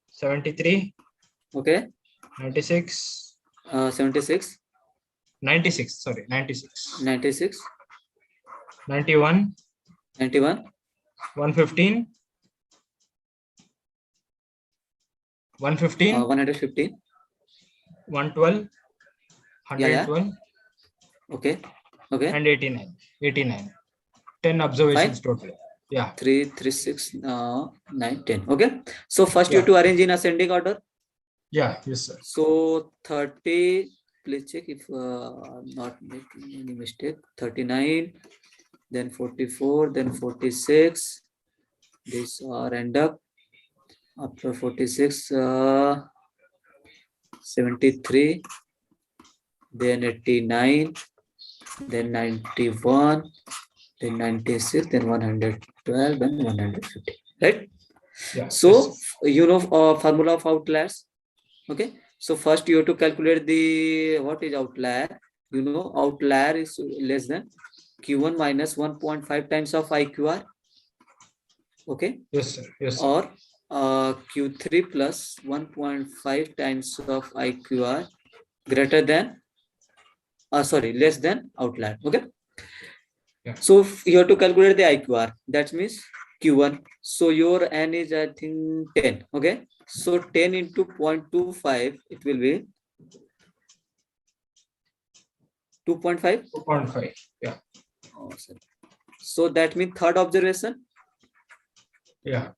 73. Okay. 96. 76. 96. Sorry, 96. 96. 91. 115. 115. 115. 112. 112. Okay. And 89. 10 observations total. Yeah. 3, 3, 6, 9, 10. Okay. So first you have to arrange in ascending order. Yeah. Yes, sir. So 30. Please check if I'm not making any mistake. 39. Then 44. Then 46. These are end up. After 46, 73. Then 89. Then 91. Then 96, then 112, then 150, right? Yeah. So you know formula of outliers. Okay. So first you have to calculate the what is outlier. You know outlier is less than Q1 minus 1.5 times of IQR. Okay. Yes, sir. Yes, sir. Or Q3 plus 1.5 times of IQR greater than less than outlier. Okay. Yeah. So you have to calculate the IQR. That means Q1. So your N is I think 10. Okay. So 10 into 0.25, it will be 2.5. 2.5. Yeah. So that means third observation. Yeah.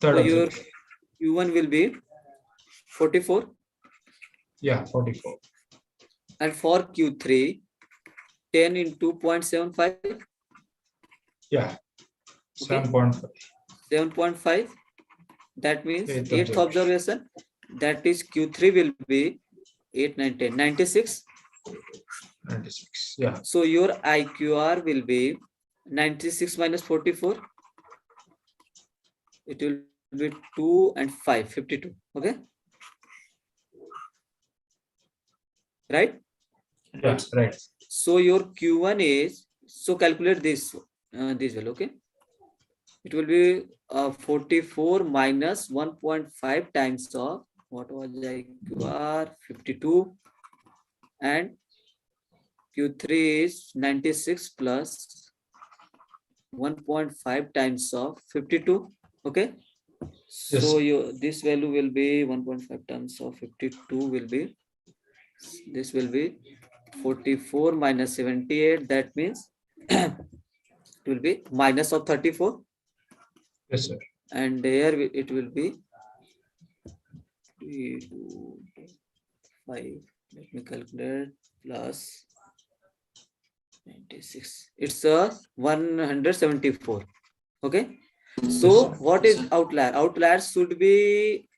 So your Q1 will be 44. Yeah, 44. And for Q3, 10 into 0.75. Yeah. 7.5. 7.5. That means Eighth eighth observation, that is Q3 will be 8, 9, 10, 96. 96. Yeah. So your IQR will be 96 minus 44. It will be 2 and 5, 52. Okay. Right? Yeah, right. So your Q1 is, so calculate this value, okay? It will be 44 minus 1.5 times of, what was IQR, 52, and Q3 is 96 plus 1.5 times of 52. Okay. So this value will be 1.5 times of 52 will be, this will be 44 minus 78. That means it will be minus of 34. Yes, sir. And here it will be 3, 2, 5. Let me calculate, plus 96. It's a 174. Okay. So what is outlier? Outlier should be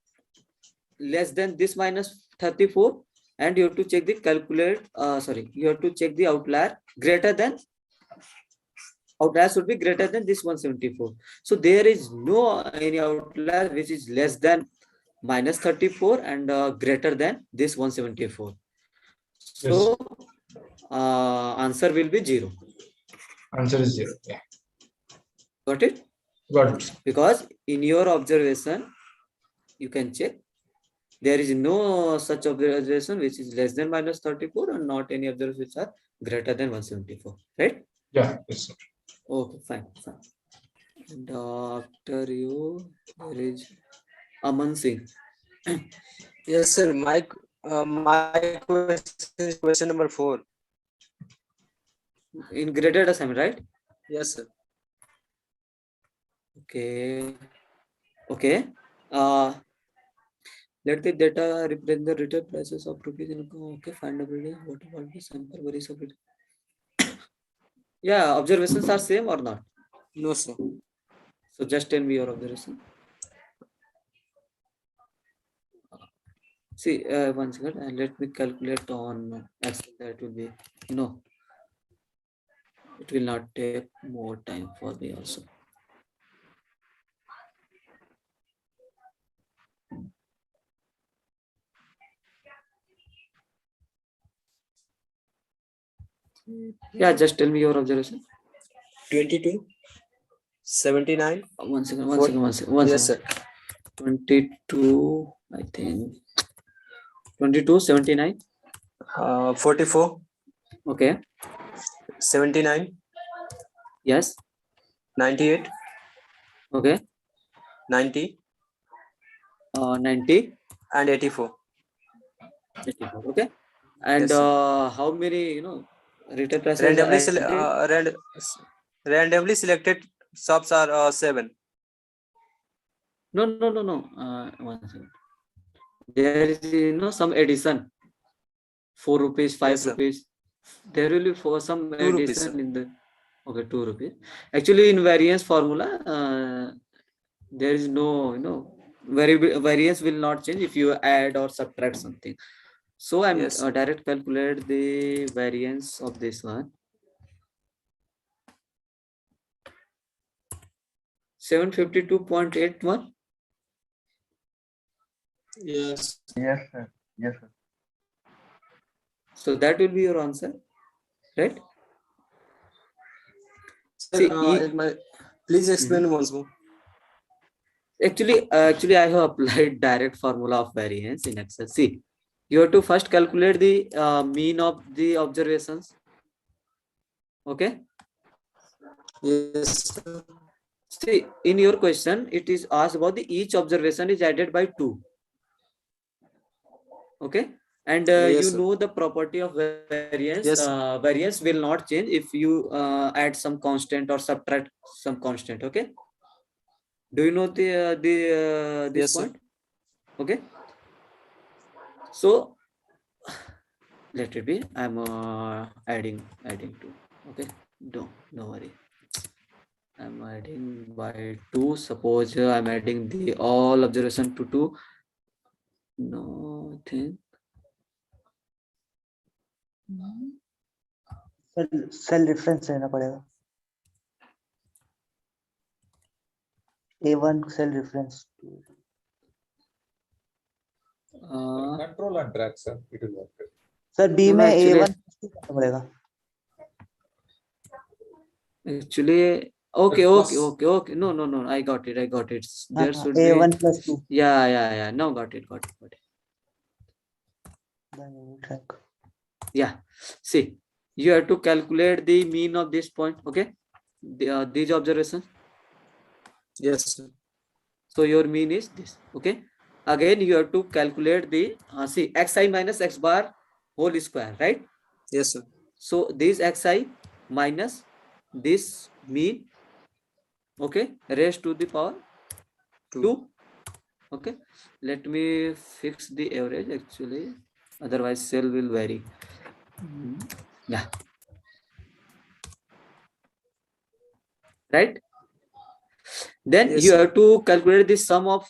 less than this minus 34, and you have to check the you have to check the outlier greater than, outlier should be greater than this 174. So there is no any outlier which is less than minus 34 and greater than this 174. So answer will be 0. Answer is 0. Yeah. Got it? Got it. Because in your observation, you can check, there is no such observation which is less than minus 34 and not any observations which are greater than 174. Right? Yeah. Yes, sir. Okay, fine. And after you, there is Aman Singh. Yes, sir. My question is question number 4. In graded assignment, right? Yes, sir. Okay. Let the data represent the retail prices of rupees in, okay, find every day. What about the sample varies of it? Yeah, observations are same or not? No, sir. So just tell me your observation. See, one second, and let me calculate on Excel. That will be, it will not take more time for me also. Yeah, just tell me your observation. 22, 79. One second. Yes, sir. 22, I think. 22, 79. 44. Okay. 79. Yes. 98. Okay. 90. 90. And 84. 84. Okay. And Yes, how many, retail prices? Randomly selected shops are 7. No. One second. There is, some addition. 4 rupees, 5 rupees. There will be for some addition in the. Okay, 2 rupees. Actually, in variance formula, there is no, variance will not change if you add or subtract something. So I'm direct calculate the variance of this one. 752.81. Yes. Yes, sir. Yes, sir. So that will be your answer, right? Sir, please explain once more. Actually, I have applied direct formula of variance in Excel. See, you have to first calculate the mean of the observations. Okay. Yes, sir. See, in your question, it is asked about the each observation is added by 2. Okay. And Yes, you sir. know the property of variance. Yes. Variance will not change if you add some constant or subtract some constant. Okay. Do you know this Yes, point? Sir. Okay. So let it be. I'm adding 2. Okay. No worry. I'm adding by 2. Suppose I'm adding the all observation to 2. No, I think. Cell reference लेना पड़ेगा A1 cell reference control and drag, sir. It will work. Sir B No, में actually- A1 करना पड़ेगा Actually, okay. No. I got it. There should be A1 plus 2. Yeah. Now got it. Yeah. See, you have to calculate the mean of this point. Okay, these observations. Yes, sir. So your mean is this. Okay. Again, you have to calculate the see xi minus x bar whole square, right? Yes, sir. So this xi minus this mean, okay, raised to the power 2. Okay, let me fix the average actually, otherwise cell will vary. Yeah, right. Then Yes, you sir. have to calculate the sum of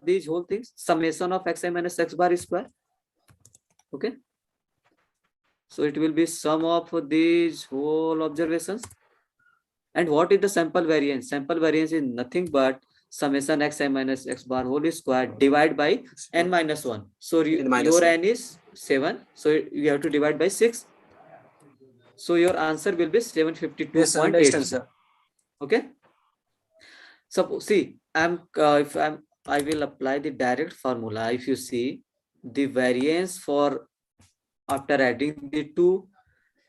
these whole things, summation of xi minus x bar square. Okay, so it will be sum of these whole observations. And what is the sample variance? Sample variance is nothing but summation xi minus x bar whole square divided by n minus 1. So your n is 7. So you have to divide by 6. So your answer will be 752.8. Yes, understand, sir. Okay. Suppose see, I will apply the direct formula. If you see the variance for after adding the 2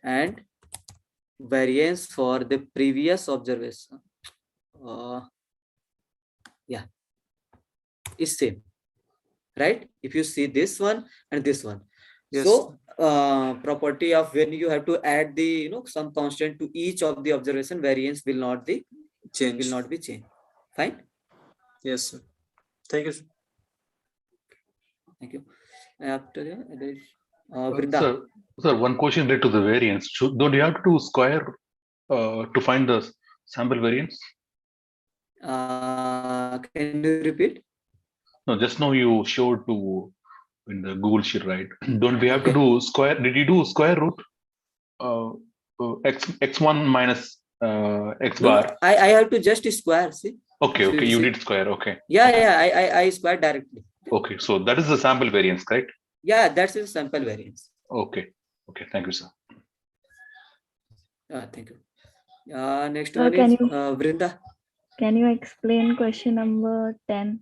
and variance for the previous observation, yeah, is same, right? If you see this one and this one. Yes. So property of when you have to add the some constant to each of the observation, variance will not be changed. Fine. Yes, sir. Thank you, sir. Thank you. After that, there is Vrinda. Sir, one question related to the variance. Don't you have to do square to find the sample variance? Can you repeat? No, just now you showed to in the Google sheet, right? Don't we have to do square? Did you do square root x1 minus x No, bar? I have to just square. See. Okay, So you see. did square. Okay. Yeah. I square directly. Okay, so that is the sample variance, right? Yeah, that's the sample variance. Okay. Thank you, sir. Thank you. Next Sir, one can is you- Vrinda. Can you explain question number 10?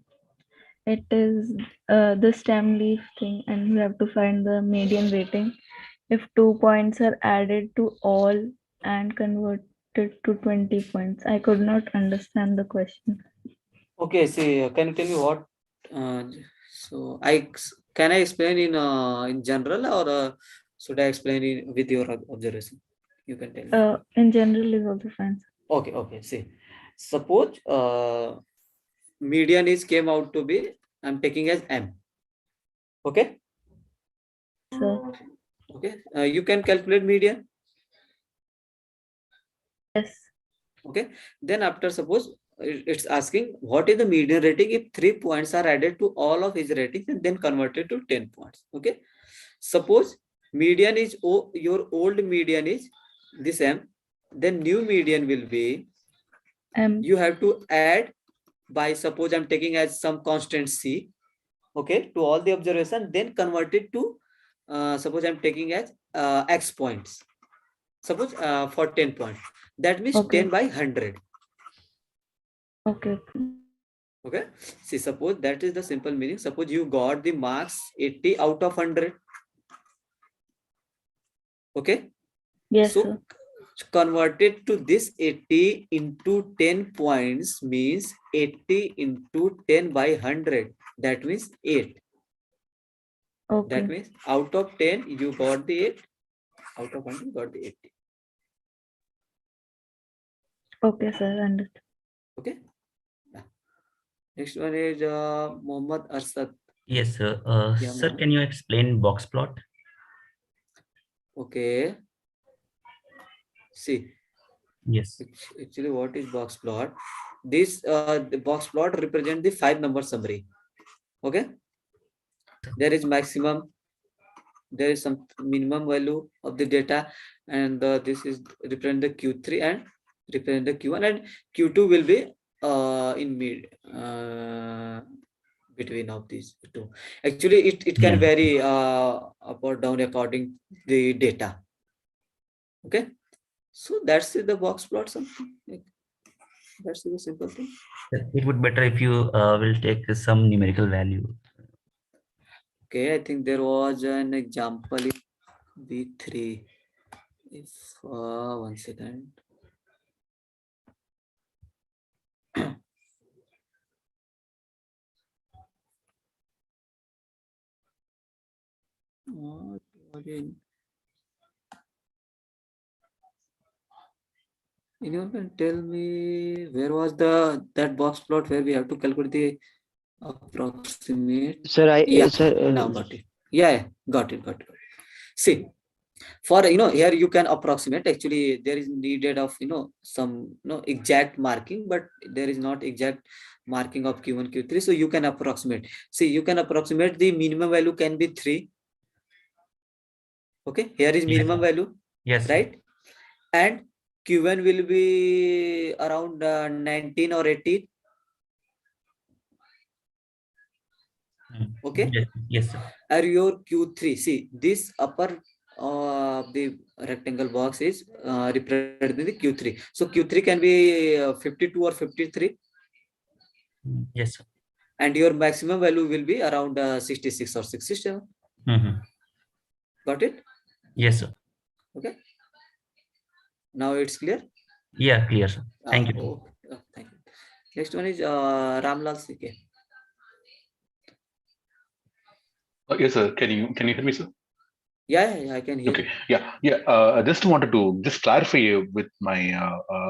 It is the stem leaf thing, and you have to find the median rating if 2 points are added to all and converted to 20 points. I could not understand the question. Okay, see, can you tell me what? So can I explain in general, or should I explain it with your observation? You can tell me. In general is also fine. Okay. See, suppose median is came out to be, I'm taking as m. Okay. Sir. Okay. You can calculate median. Yes. Okay. Then after suppose it's asking what is the median rating if 3 points are added to all of his ratings and then converted to 10 points. Okay. Suppose median is your old median is this m, then new median will be m. You have to add by, suppose I'm taking as some constant c, okay, to all the observation, then convert it to suppose I'm taking as x points, suppose for 10 points, that means 10 by 100. Okay. Okay, see, suppose that is the simple meaning. Suppose you got the marks 80 out of 100. Okay. Yes, so sir. Converted to this 80 into 10 points means 80 into 10 by 100. That means 8. Okay. That means out of 10 you got the 8. Out of 100 you got the 80. Okay, sir. Understood. Okay. Next one is Mohammad Arsad. Yes, sir. Yeah, Sir, Mohammed. can you explain box plot? Okay. See, Yes. Actually, what is box plot? This the box plot represent the 5-number summary. Okay. There is maximum, there is some minimum value of the data, and this is represent the Q3 and represent the Q1, and Q2 will be in mid between of these two. Actually, it can vary up or down according the data. Okay, so that's the box plot, something like that's the simple thing. It would better if you will take some numerical value. Okay, I think there was an example in B3. If 1 second. What was in? Anyone can tell me where was that box plot where we have to calculate the approximate? Sir, Now got it. Yeah, got it. See, for here you can approximate. Actually, there is needed of some exact marking, but there is not exact marking of Q1, Q3. So you can approximate. See, you can approximate the minimum value can be 3. Okay, here is minimum value. Yes. Right, and Q1 will be around 19 or 18. Okay. Yes, sir. Are your Q3? See, this upper the rectangle box is representing the Q3. So Q3 can be 52 or 53. Yes, sir. And your maximum value will be around 66 or 67. Got it? Yes, sir. Okay. Now it's clear? Yeah, clear, sir. Thank you. Okay. Thank you. Next one is Ramlal CK. Yes, sir. Can you hear me, sir? Yeah, I can hear. Okay. Yeah. I just wanted to clarify with my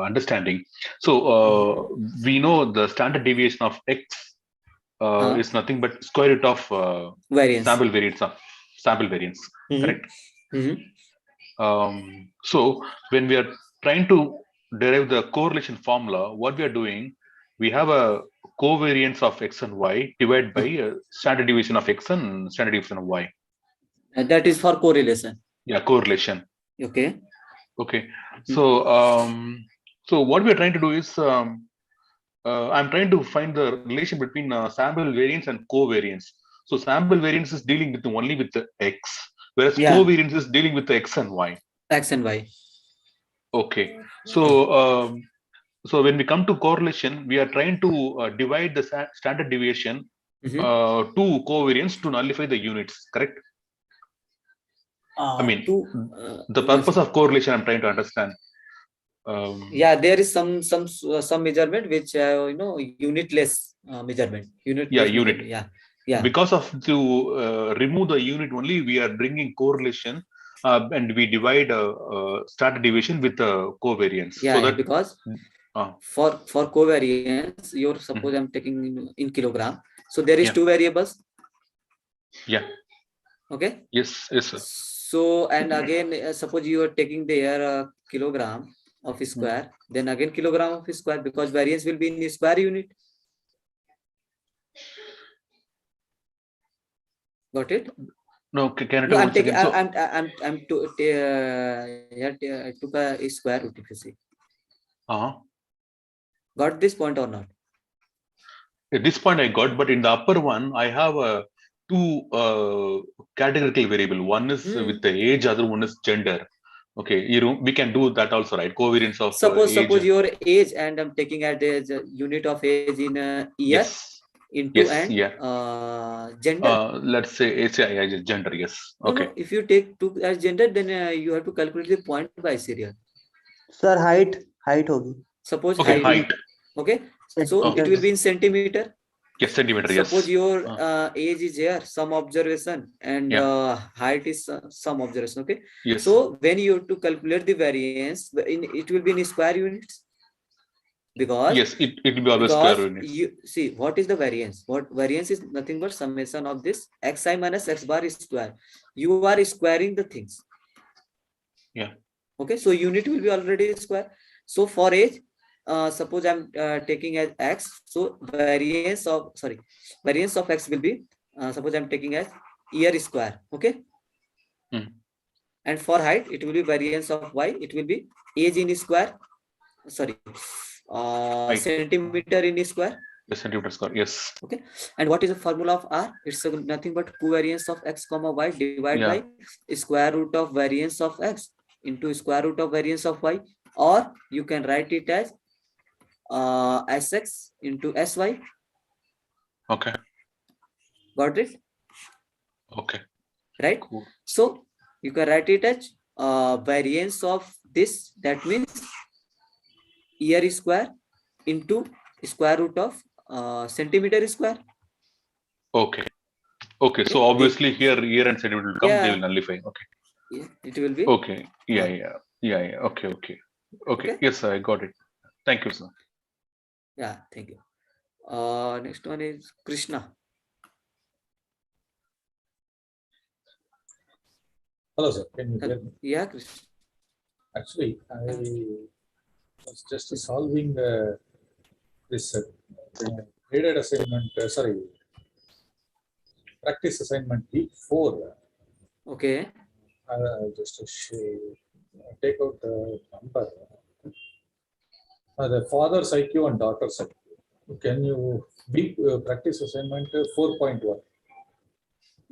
understanding. So we know the standard deviation of X is nothing but square root of variance. sample variance. Correct. So when we are trying to derive the correlation formula, what we are doing, we have a covariance of X and Y divided by standard deviation of X and standard deviation of Y. And that is for correlation. Yeah, correlation. Okay. So so what we are trying to do is I'm trying to find the relation between sample variance and covariance. So sample variance is dealing with only with the X, whereas covariance is dealing with the X and Y. X and Y. Okay. So so when we come to correlation, we are trying to divide the standard deviation to covariance to nullify the units. Correct? I mean, the purpose of correlation I'm trying to understand. Yeah, there is some measurement which unitless measurement. Unit. Measurement. Yeah. Because of to remove the unit only, we are bringing correlation and we divide standard deviation with covariance. Yeah, so that because for covariance, you're suppose I'm taking in kilogram. So there is 2 variables. Yeah. Okay. Yes, sir. So and again, suppose you are taking there kilogram of a square, then again kilogram of a square, because variance will be in square unit. Got it? No, can no, I'm taking. I'm to I took a square root, if you see. Got this point or not? At this point I got, but in the upper one I have a 2 categorical variable. One is with the age, other one is gender. Okay, we can do that also, right? Covariance of suppose age. Your age, and I'm taking as a unit of age in a year. Into gender. Let's say it's gender. Yes. Okay. No, if you take 2 as gender, then you have to calculate the point by serial. Sir, height hogi. Suppose height. Okay. So it will be in centimeter. Yes, centimeter. Suppose your age is here, some observation, and height is some observation. Okay. Yes. So when you have to calculate the variance, it will be in square units. Because yes, it will be always square units. You see, what is the variance? What variance is nothing but summation of this xi minus x bar is square. You are squaring the things. Yeah. Okay, so unit will be already square. So for age, suppose I'm taking as x, so variance of x will be, suppose I'm taking as year square, okay. And for height, it will be variance of y, it will be age in square, sorry, centimeter in square. Centimeter square, yes. Okay. And what is the formula of R? It's nothing but covariance of x comma y divided by square root of variance of x into square root of variance of y, or you can write it as sx into sy. Okay. Got it? Okay. Right. Cool. So you can write it as variance of this, that means year square into square root of centimeter square. Okay. Okay. So obviously here year and centimeter will come, they will nullify. Okay. Yeah, it will be. Okay. Yeah. Okay. Yes, sir, I got it. Thank you, sir. Yeah, thank you. Next one is Krishna. Hello, sir. Can you hear me? Yeah, Krishna. Actually, I was just solving this graded assignment, practice assignment week 4. Okay. Just to take out the number. The father's IQ and daughter's IQ. Can you be practice assignment 4.1?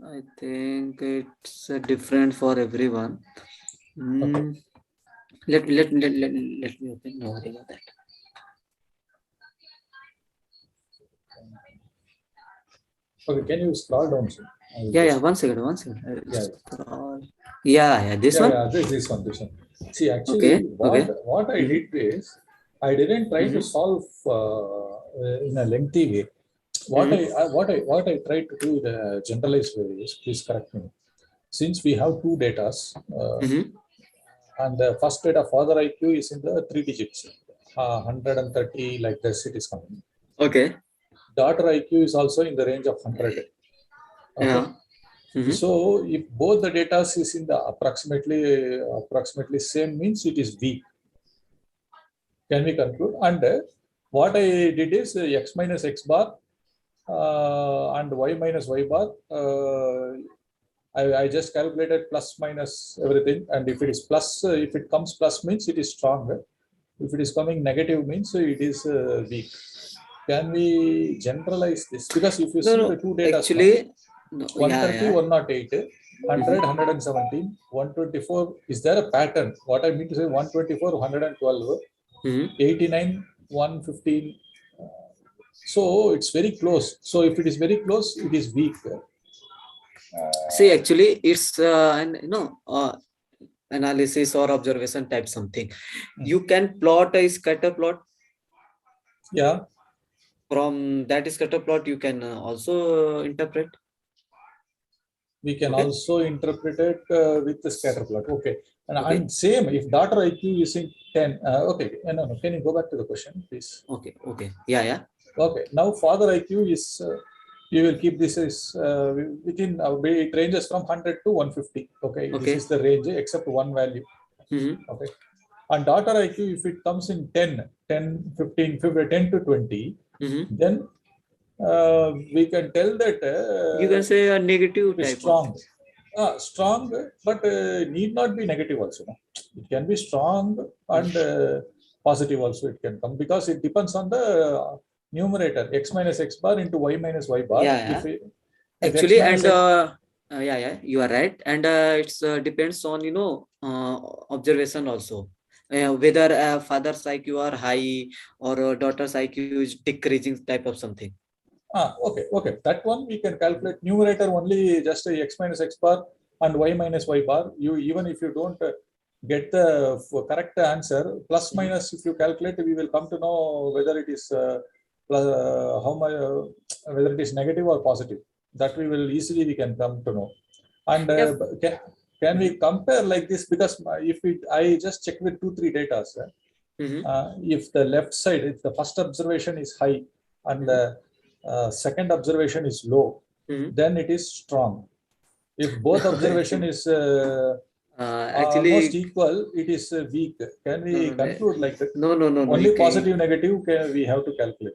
I think it's different for everyone. Okay. Let me open. No worry about that. Okay, can you scroll down, sir? Yeah. One second. Yeah. This one. Yeah, this one. See, actually, what I did is I didn't try to solve in a lengthy way. What I tried to do the generalized way is, please correct me. Since we have two datas, and the first data father IQ is in the 3 digits, 130 like this it is coming. Okay. Daughter IQ is also in the range of 100. Okay. Yeah. So if both the data is in the approximately same, means it is weak. Can we conclude? And what I did is x minus x bar and y minus y bar. I just calculated plus minus everything, and if it is plus, if it comes plus means it is strong. If it is coming negative means it is weak. Can we generalize this? Because if you see the two data, actually, 130, 108, 100, 117, 124. Is there a pattern? What I mean to say, 124, 112, 89, 115. So it's very close. So if it is very close, it is weak. See, actually, it's analysis or observation type something. You can plot a scatter plot. Yeah. From that scatter plot, you can also interpret. We can also interpret it with the scatter plot. Okay. And same, if daughter IQ is in 10. Okay. No. Can you go back to the question, please? Okay. Yeah. Okay. Now father IQ is, you will keep this as within, it ranges from 100 to 150. Okay. This is the range except one value. Okay. And daughter IQ, if it comes in 10, 15, 10 to 20, then we can tell that you can say a negative type. Strong, but need not be negative also. No? It can be strong and positive also. It can come because it depends on the numerator, x minus x bar into y minus y bar. Yeah. Actually, and you are right, and it's depends on observation also. Whether father's IQ are high or daughter's IQ is decreasing type of something. Okay. That one we can calculate. Numerator only just x minus x bar and y minus y bar. You even if you don't get the correct answer, plus minus if you calculate, we will come to know whether it is how much, whether it is negative or positive. That we will easily can come to know. And can we compare like this? Because if I just check with 2-3 data, if the left side, if the first observation is high and the second observation is low, then it is strong. If both observation is Actually, almost equal, it is weak. Can we conclude like that? No. Only positive, negative we have to calculate.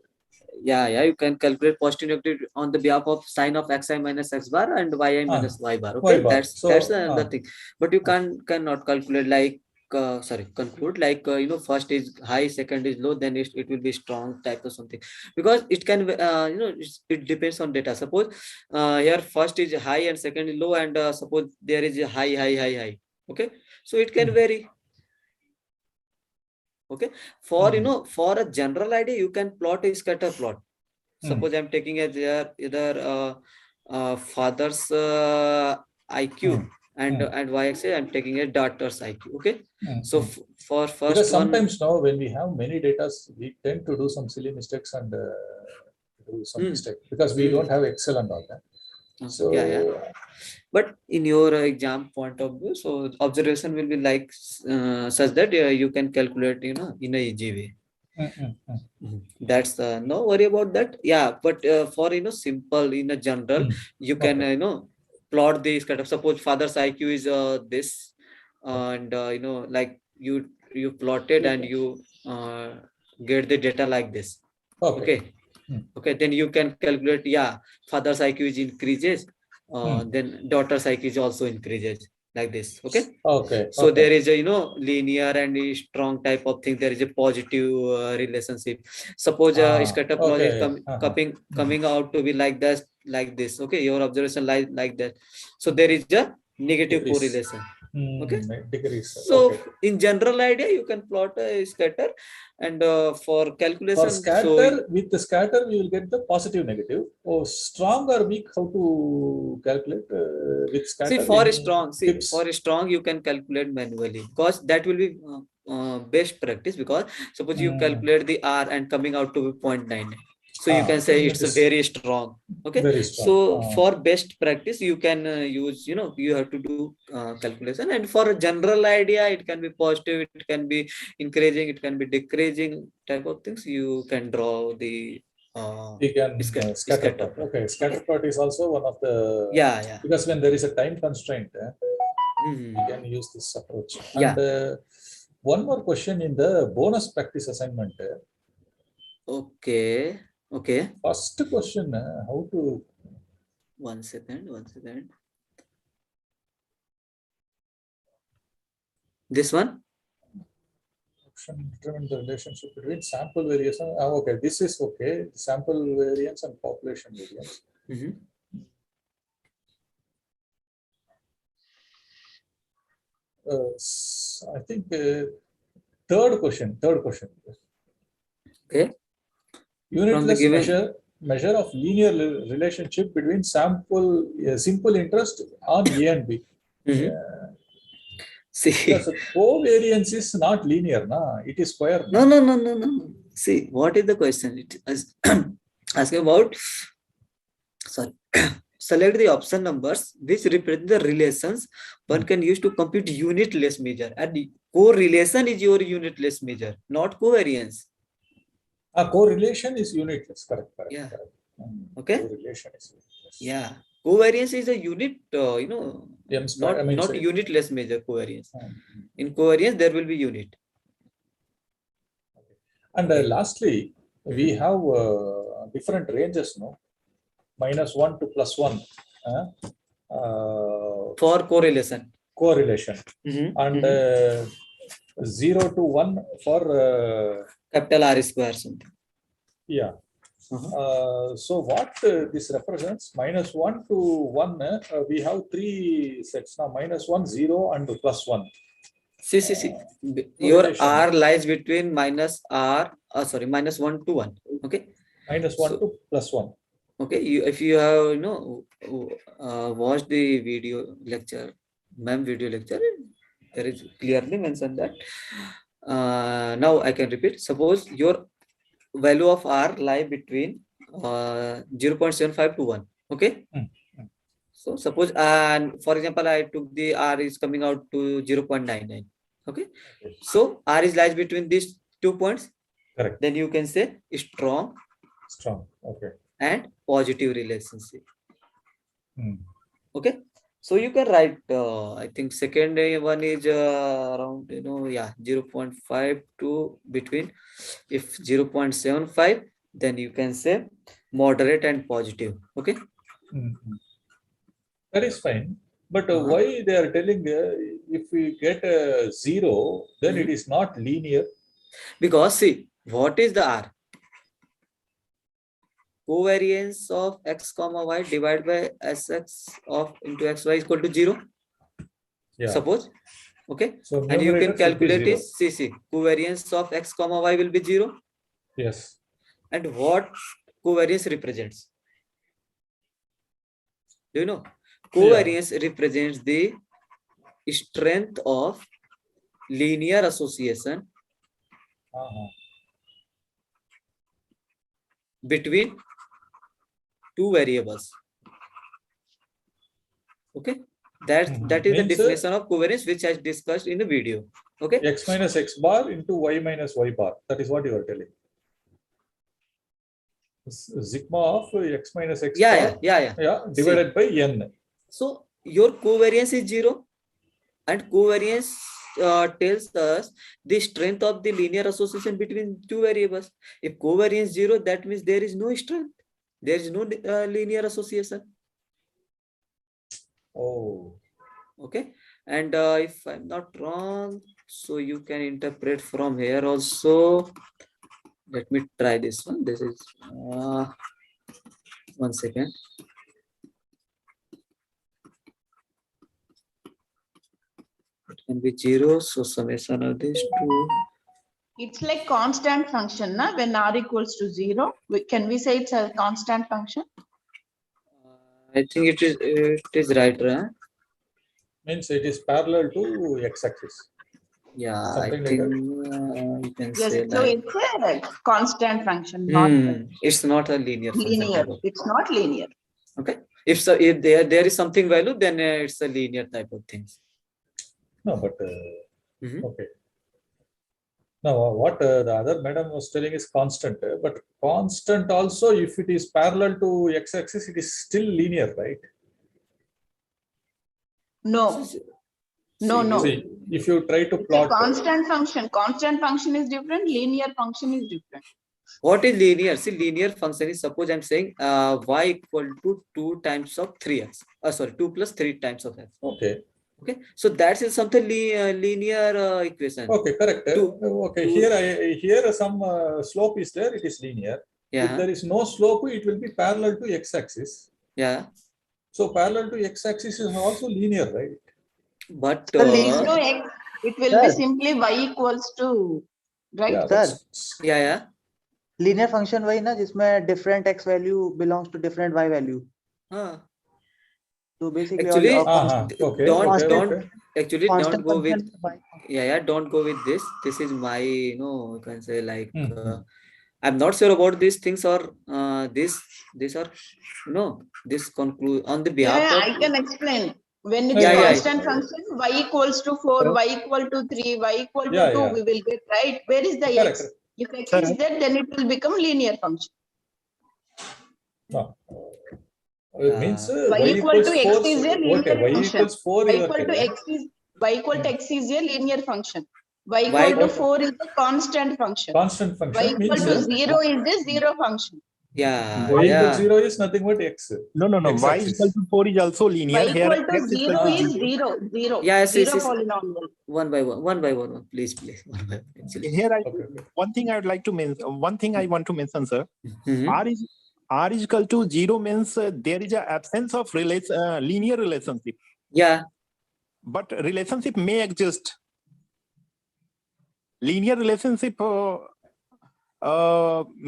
Yeah, you can calculate positive negative on the behalf of sign of xi minus x bar and yi minus y bar. Okay, Y bar. that's the thing. But you cannot calculate like conclude like first is high, second is low, then it will be strong type of something, because it can it depends on data. Suppose here first is high and second is low, and suppose there is a high. Okay, so it can vary. Okay, for for a general idea, you can plot a scatter plot. Suppose I'm taking as either father's IQ and y-axis I'm taking a daughter's IQ. Okay, so for first because one, sometimes now when we have many data, we tend to do some silly mistakes and do some mistake because we don't have Excel and all that. So but in your exam point of view, so observation will be like such that you can calculate in a easy way. That's no worry about that. Yeah, but for simple in a general, you can plot the scatter. Suppose father's IQ is this, and like you plot it and you get the data like this. Okay. Then you can calculate, yeah, father's IQ is increases, then daughter's IQ is also increases like this. Okay. So there is a linear and a strong type of thing. There is a positive relationship. Suppose scatter plot is coming out to be like this. Okay, your observation like that. So there is a negative correlation. Okay, so in general idea you can plot a scatter, and for calculation, for scatter, with the scatter we will get the positive negative. Strong or weak, how to calculate with scatter? For strong you can calculate manually, because that will be best practice. Because suppose you calculate the R and coming out to be 0.9, so you can say it's very strong. Okay, so for best practice you can use, you have to do calculation, and for a general idea it can be positive, it can be increasing, it can be decreasing type of things. You can draw the scatter plot. Okay, scatter plot is also one of the because when there is a time constraint, we can use this approach. And one more question in the bonus practice assignment. Okay. First question, how to... One second. This one? Determine the relationship between sample variation. Okay, this is okay. Sample variance and population variance. I think third question. Okay. Unitless measure of linear relationship between simple interest on A and B. See, because covariance is not linear, it is square. No. See, what is the question? It is asking about, select the option numbers which represent the relations one can use to compute unitless measure, and correlation is your unitless measure, not covariance. Correlation is unitless, correct. Yeah. Correct. Okay. Correlation is unitless. Yeah. Covariance is a unit, not unitless measure. Covariance. In covariance, there will be unit. And lastly, we have different ranges, no? -1 to +1 for correlation. And 0 to 1 for capital R square something. Yeah. So what this represents, -1 to 1, we have 3 sets now: -1, 0, and +1. See. Your R lies between -1 to 1. Okay. -1 to +1. Okay. If you have watched the video lecture, video lecture, there is clearly mentioned that. Now I can repeat. Suppose your value of R lie between 0.75 to 1. Okay. So suppose, and for example, I took the R is coming out to 0.99. Okay. So R is lies between these 2 points. Correct. Then you can say strong. Okay. And positive relationship. Okay. So you can write, I think second one is around, 0.5 to between. If 0.75, then you can say moderate and positive. Okay. That is fine. But why they are telling if we get a 0, then it is not linear? Because see, what is the R? Covariance of x comma y divided by sx of into xy is equal to 0. Yeah. Suppose. Okay. So And you numerator can should be calculate 0. is CC. Covariance of x comma y will be 0. Yes. And what covariance represents? Do you know? Covariance represents the strength of linear association between two variables. Okay. That is the Means, definition of covariance which I discussed in the video. Okay. X minus x bar into y minus y bar. That is what you are telling. Sigma of x minus x bar divided by n. So your covariance is 0, and covariance tells us the strength of the linear association between two variables. If covariance 0, that means there is no strength. There is no linear association. Oh. Okay. And if I'm not wrong, so you can interpret from here also. Let me try this one. This is 1 second. It can be 0, so summation of these two. It's like constant function, na? When r equals to 0, can we say it's a constant function? I think it is right, right? Means it is parallel to x-axis. Yeah, something I think like you can Yes, say so like. it's a constant function, not It's not a linear function. linear. It's not linear. Okay. If there is something value, then it's a linear type of things. No, but okay. Now, what the other madam was telling is constant, but constant also, if it is parallel to x-axis, it is still linear, right? No. No. See, if you try to It's plot a constant function. Constant function is different. Linear function is different. What is linear? See, linear function is, suppose I'm saying y equal to 2 times of 3x. Sorry, 2 plus 3 times of x. Okay. Okay. So that is something linear equation. Okay, correct. Okay, here some slope is there. It is linear. Yeah. If there is no slope, it will be parallel to x-axis. Yeah. So parallel to x-axis is also linear, right? But there is no x. It will be simply y equals to, right? Yeah. Linear function वही ना जिसमें different x value belongs to different y value. So basically actually okay, don't go with don't go with this. This is my you can say like I'm not sure about these things, or these are this conclude on the behalf of. I can explain. When it's constant function, y equals to 4, y equal to 3, y equal to 2, we will get, right? Where is the x? If x is there, then it will become linear function. No. It means y equal to x is a linear y function. equals 4 y equal to x is a linear function. Y equal to 4 is a constant function. Constant function y equal means to 0 is a zero function. Yeah. Y equals 0 is nothing but x. No. Y equal to 4 is also linear. Y equal to 0 is 0. Yes. Zero polynomial. One by one. Please. One by one. Here, one thing I would like to mention. One thing I want to mention, sir. R is equal to 0 means there is an absence of linear relationship. Yeah. But relationship may exist. Linear relationship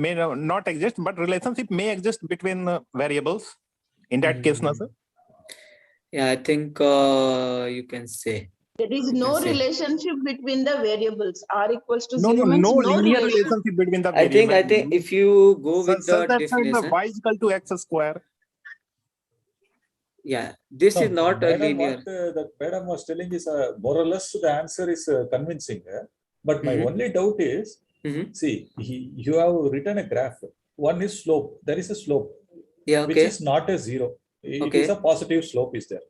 may not exist, but relationship may exist between variables. In that case, no, sir? Yeah, I think you can say. There is no relationship between the variables. R equals to No 0 means no no linear relation. relationship between the I variables. think if you go with the definition. Y is equal to x square. Yeah, this is not a linear. What the madam was telling is more or less the answer is convincing. But my only doubt is, see, you have written a graph. One is slope. There is a slope, which is not a 0. It is a positive slope is there,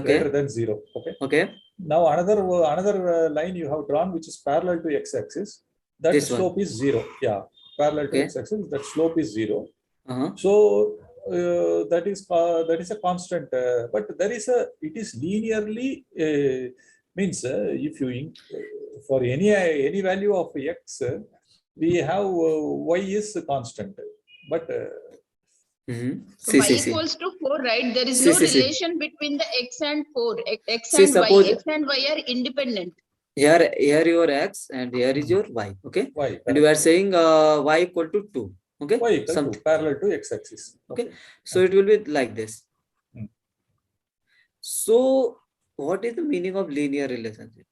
greater than 0. Okay. Now another line you have drawn which is parallel to x-axis. That This slope is 0. Yeah, parallel to x-axis. That slope is 0. So that is a constant, but it is linearly means if you for any value of x, we have y is constant, but So y equals to 4, right? There is no relation between the x and 4, x and y. X and y are independent. Here your x and here is your y. Okay. Y, and you are saying y equal to 2. Okay. Y equal to parallel to x-axis. Okay. So it will be like this. So what is the meaning of linear relationship?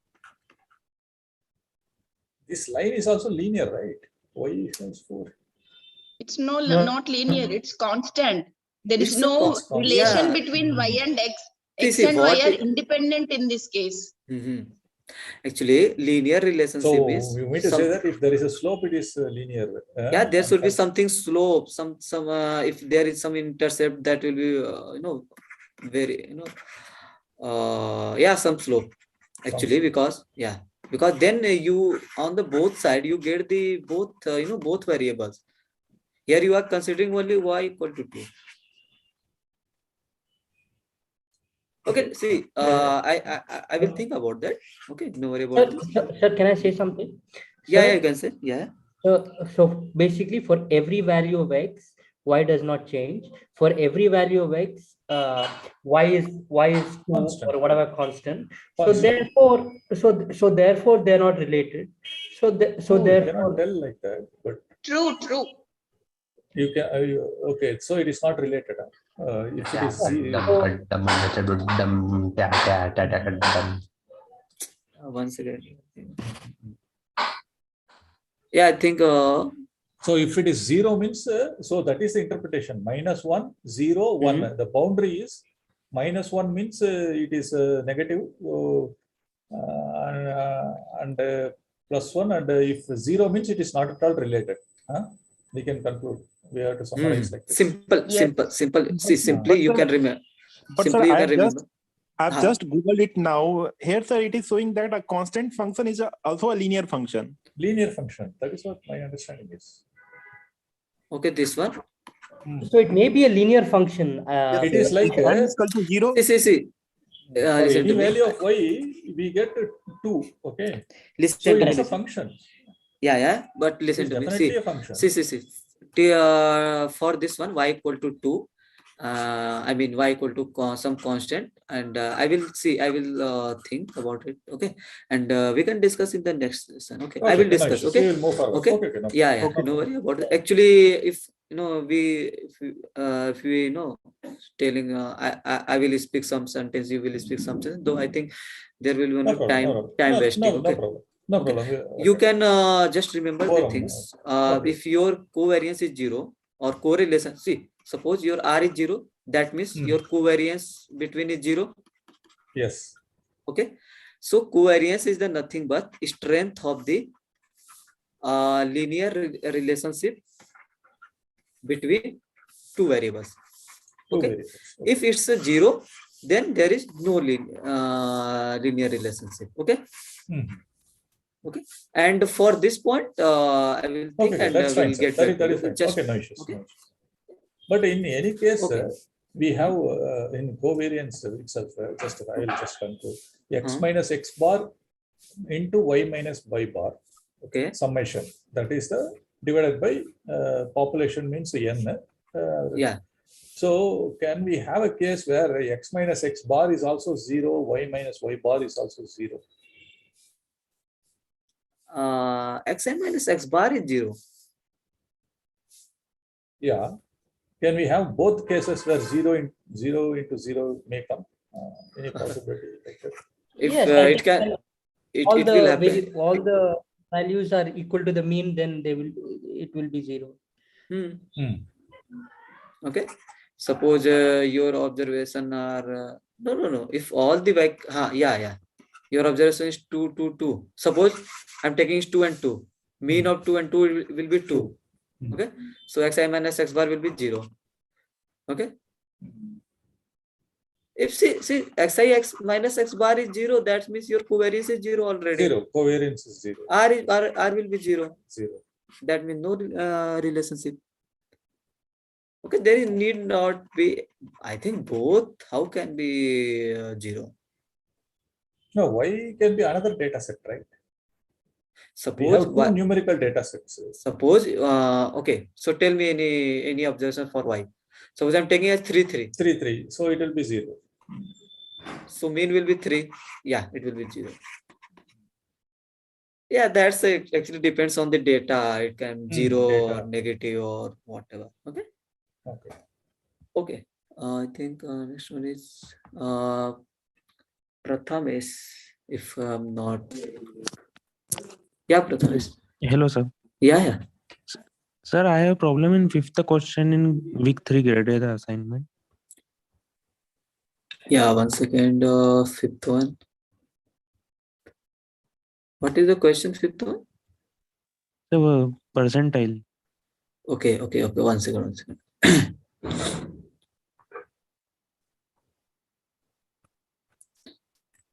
This line is also linear, right? Y equals 4. It's not linear. It's constant. There is no relation between y and x. X and y are independent in this case. Actually, linear relationship is. You mean to say that if there is a slope, it is linear. Yeah, there should be something slope. Some if there is some intercept, that will be very some slope. Actually, because then you on the both side you get the both both variables. Here you are considering only y equal to 2. Okay, see, I will think about that. Okay, no worry about this. Sir, can I say something? Yeah, you can say. Yeah. So basically, for every value of x, y does not change. For every value of x, y is 2 or whatever constant. So therefore they're not related. So therefore you cannot tell like that. But true. You can okay. So it is not related. If it is once again. Yeah, I think. So if it is 0 means so that is the interpretation. -1, 0, 1. The boundary is -1 means it is negative, and +1, and if 0 means it is not at all related. We can conclude. We have to summarize like this. Simple. See, simply you can remember. But simply sir, you can remember. I've just Googled it now. Here, sir, it is showing that a constant function is also a linear function. Linear function. That is what my understanding is. Okay, this one. So it may be a linear function. It is like y is equal to 0. See. For any value of y, we get 2. Okay. Listen so to it is me. a function. Yeah. But listen to me. Definitely a function. See. For this one, y equal to 2. I mean y equal to some constant, and I will think about it. Okay, and we can discuss in the next lesson. Okay, I will discuss. Okay. We will move forward. Okay. Okay. Yeah. No worry about it. Actually, if we telling I will speak some sentence, you will speak some sentence. Though I think there will be time wasting. Okay. No problem. You can just remember the things. If your covariance is 0 or correlation, see, suppose your R is 0, that means your covariance between is 0. Yes. Okay. So covariance is the nothing but strength of the linear relationship between two variables. Okay. If it's a 0, then there is no linear relationship. Okay. Okay, and for this point, I will think and that's will fine, get that back. is fine. Okay, no issues. But in any case, we have in covariance itself, I will just conclude, x minus x bar into y minus y bar. Okay. Summation. That is the divided by population means n. Yeah. So can we have a case where x minus x bar is also 0, y minus y bar is also 0? Xn minus x bar is 0. Yeah. Can we have both cases where 0 into 0 may come? Any possibility like that? If yes, it can, it will happen. All the values are equal to the mean, then it will be 0. Okay. Suppose your observation are no. If all the yeah. Your observation is 2, 2, 2. Suppose I'm taking is 2 and 2. Mean of 2 and 2 will be 2. Okay. So xi minus x bar will be 0. Okay. If see xi x minus x bar is 0, that means your covariance is 0 already. 0. Covariance is 0. R will be 0. 0. That means no relationship. Okay, there is need not be. I think both. How can be 0? No, y can be another data set, right? We Suppose have two numerical data sets. Suppose okay. So tell me any observation for y. Suppose I'm taking as 3 3. 3 3. So it will be 0. So mean will be 3. Yeah, it will be 0. Yeah, that's actually depends on the data. It can 0 or negative or whatever. Okay. Okay. Okay. I think next one is Prathamesh, if I'm not. Yeah, Prathamesh. Hello, sir. Yeah. Sir, I have a problem in 5th question in week 3 graded assignment. Yeah, 1 second. 5th one. What is the question, 5th one? The percentile. Okay. 1 second.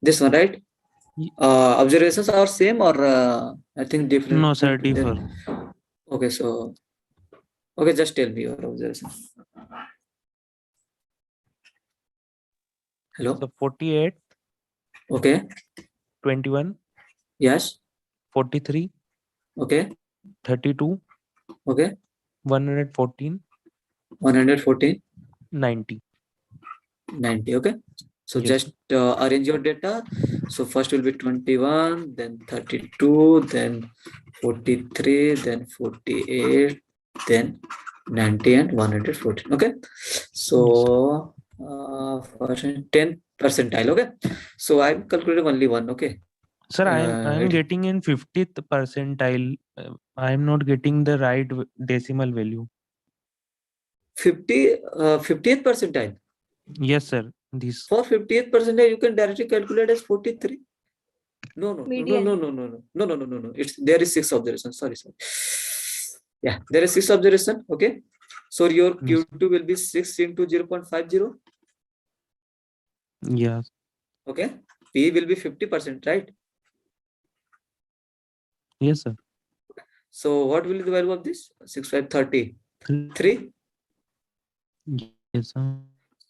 This one, right? Observations are same or I think different? No, sir, differ. Okay, so just tell me your observation. Hello. So 48. Okay. 21. Yes. 43. Okay. 32. Okay. 114. 114. 90. 90. Okay. So yes. Just arrange your data. So first will be 21, then 32, then 43, then 48, then 90 and 114. Okay. So first 10 percentile. Okay. So I'm calculating only one. Okay. Sir, I'm getting in 50th percentile. I'm not getting the right decimal value. 50th percentile. Yes, sir. This for 50th percentile you can directly calculate as 43. No. It's there is 6 observation. Sorry. Yeah, there is 6 observation. Okay. So your Q2 will be 6 into 0.50. Yes. Okay. P will be 50%, right? Yes, sir. So what will be the value of this? 6 5 30. 3. Yes, sir.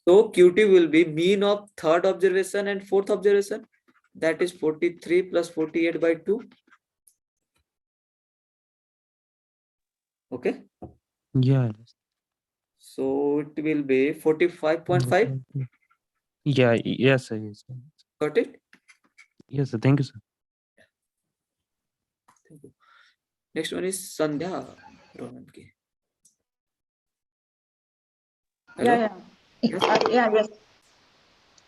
So Q2 will be mean of 3rd observation and 4th observation. That is 43 plus 48 by 2. Okay. Yeah. So it will be 45.5. Yeah. Yes, sir. Yes, sir. Got it? Yes, sir. Thank you, sir. Thank you. Next one is Sandhya. Hello? Yes.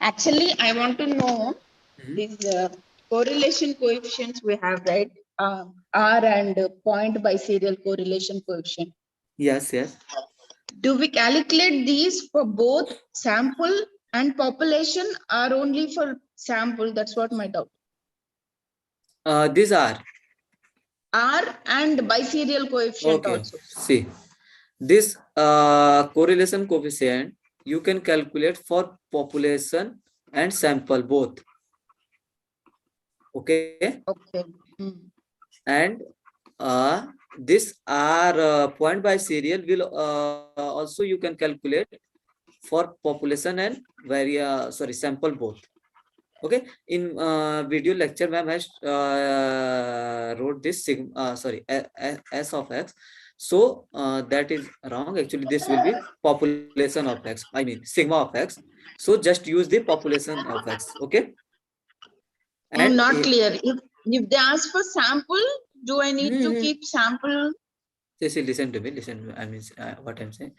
Actually, I want to know these correlation coefficients we have, right? R and point by serial correlation coefficient. Yes. Do we calculate these for both sample and population or only for sample? That's what my doubt. These are R and biserial coefficient also. See, this correlation coefficient you can calculate for population and sample both. Okay. And this R point by serial will also you can calculate for population and sample both. Okay. In video lecture, ma'am has wrote this S of x. So that is wrong. Actually, this will be population of x. I mean sigma of x. So just use the population of x. Okay. And not clear. If they ask for sample, do I need to keep sample? Listen to me. I mean what I'm saying.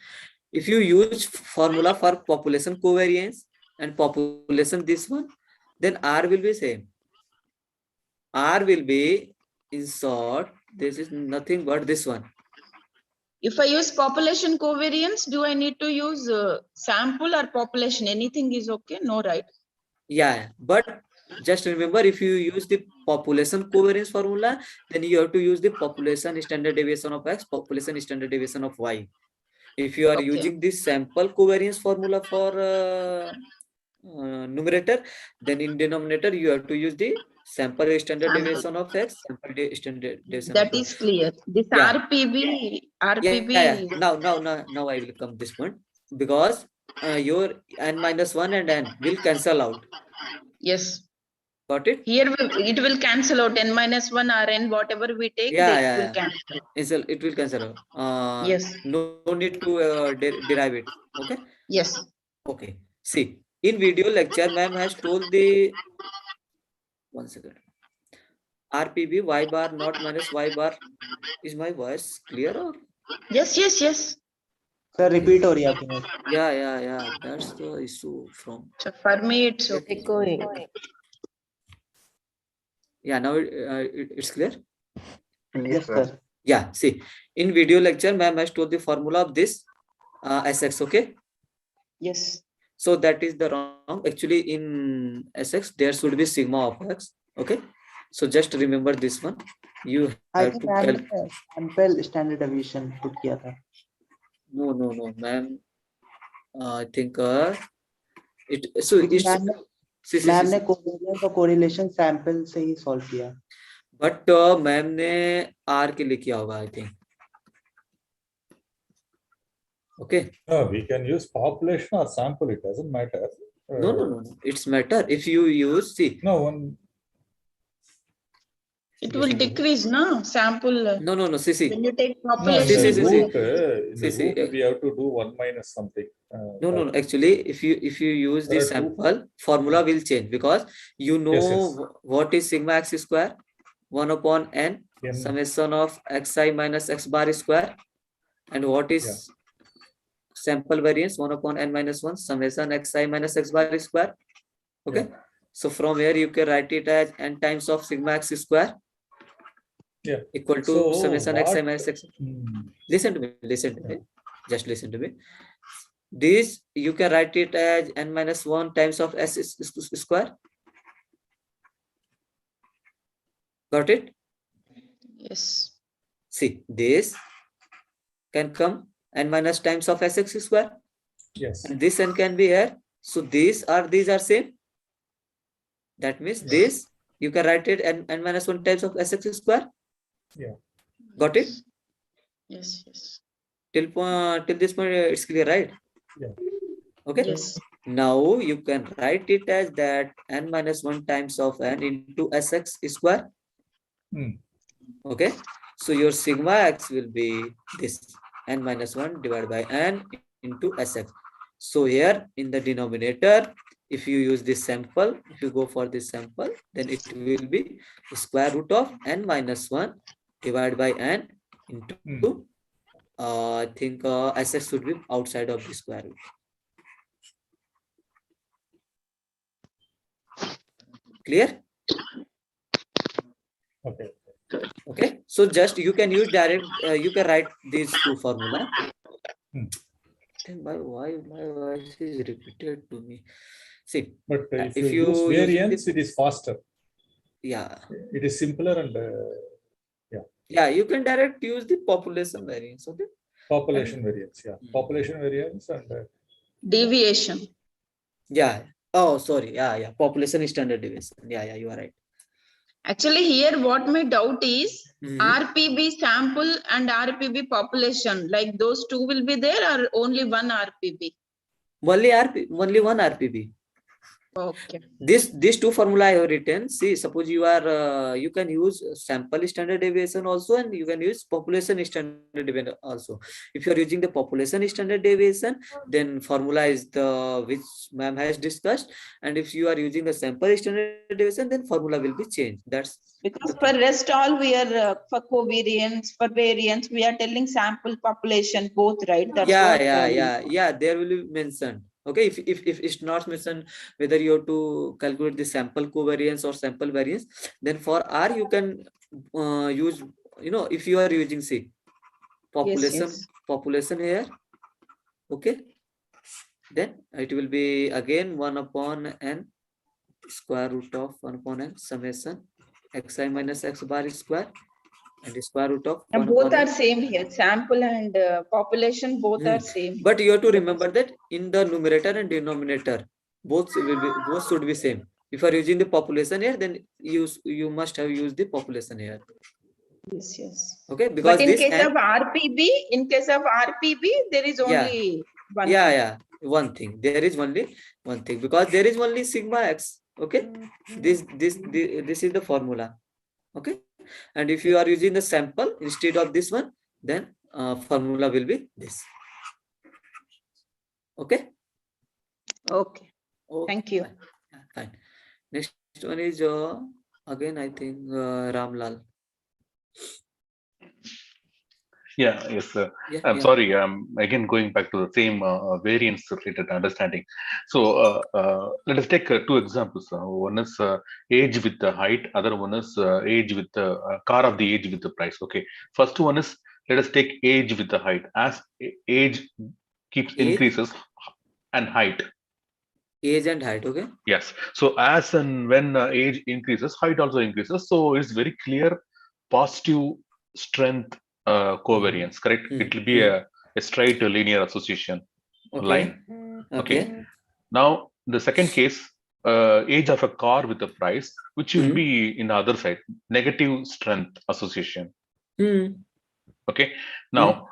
If you use formula for population covariance and population this one, then R will be same. R will be in short. This is nothing but this one. If I use population covariance, do I need to use sample or population? Anything is okay? No, right? Yeah, but just remember, if you use the population covariance formula, then you have to use the population standard deviation of x, population standard deviation of y. If you are using this sample covariance formula for numerator, then in denominator you have to use the sample standard deviation of x, sample standard deviation That of is clear. This yeah. RPB, Yeah. Now I will come this point, because your n minus 1 and n will cancel out. Yes. Got it? Here it will cancel out n minus 1 or n, whatever we take, will cancel. It will cancel out. Yes. No need to derive it. Okay? Yes. Okay. See, in video lecture, ma'am has told the, one second, RPB y bar not minus y bar. Is my voice clear or? Yes. Sir, repeat हो रही है आपकी voice. Yeah. That's the issue from. So for me, it's okay. Echoing. Yeah, now it's clear. Yes, sir. Yeah, see, in video lecture, ma'am has told the formula of this Sx, okay? Yes. So that is the wrong. Actually, in Sx, there should be sigma of x, okay? So just remember this one. You I have think to ma'am ने sample standard deviation put किया था. No, ma'am. I think it. So it's. Ma'am ने covariance और correlation sample से ही solve किया. But ma'am ने R के लिए किया होगा, I think. Okay. We can use population or sample. It doesn't matter. No. It's matter if you use It will decrease, no? Sample. No. See. When you take No, population. in the root, we have to do 1 minus something. No. Actually, if you use the sample, formula will change, because you know Yes. what is sigma x square, 1 upon n summation of xi minus x bar square, and what is sample variance, 1 upon n minus 1 summation xi minus x bar square. Okay. So from here you can write it as n times of sigma x square equal to summation xi minus x. Listen to me. Just listen to me. This you can write it as n minus 1 times of s square. Got it? Yes. See, this can come n minus times of sx square. Yes. And this n can be here. So these are same. That means this you can write it n minus 1 times of sx square. Yeah. Got it? Yes. Till this point it's clear, right? Yeah. Okay. Yes. Now you can write it as that n minus 1 times of n into sx square. Okay. So your sigma x will be this n minus 1 divided by n into sx. So here in the denominator, if you use this sample, if you go for this sample, then it will be square root of n minus 1 divided by n into I think sx should be outside of the square root. Clear? Okay. So just you can use direct. You can write these two formula. Then why my voice is repeated to me? See, but if you use variance, it is faster. Yeah. It is simpler and yeah. You can direct use the population variance. Okay. Population variance. Yeah. Population variance and deviation. Yeah. Oh, sorry. Yeah. Population standard deviation. Yeah. You are right. Actually, here what my doubt is RPB sample and RPB population, like those two will be there or only one RPB? Only one RPB. Okay. These two formula I have written. See, suppose you are you can use sample standard deviation also, and you can use population standard deviation also. If you are using the population standard deviation, then formula is the which ma'am has discussed, and if you are using the sample standard deviation, then formula will be changed. That's because for rest all we are for covariance, for variance we are telling sample population both, right? That's yeah. There will be mentioned. Okay, if it's not mentioned whether you have to calculate the sample covariance or sample variance, then for R you can use, if you are using say population here, okay, then it will be again 1 upon n square root of 1 upon n summation xi minus x bar square and the square root of and both are same here, sample and population both are same. But you have to remember that in the numerator and denominator, both should be same. If you are using the population here, then you must have used the population here. Yes, yes. Okay, because But in this case of RPB, there is only one thing. Yeah, one thing. There is only one thing, because there is only sigma x. Okay, this is the formula. Okay, and if you are using the sample instead of this one, then formula will be this. Okay. Okay. Thank you. Fine. Next one is again, I think Ramlal. Yeah, yes, sir. Yeah, I'm yeah. sorry. I'm again going back to the same variance related understanding. So let us take two examples. One is age with the height. Other one is age with the car of the age with the price. Okay. First one is, let us take age with the height. As age keeps increases and height. Age and height. Okay. Yes. So as and when age increases, height also increases. So it's very clear positive strength covariance, correct? It will be a straight linear association line. Okay. Now the second case, age of a car with a price, which will be in the other side, negative strength association. Okay. Now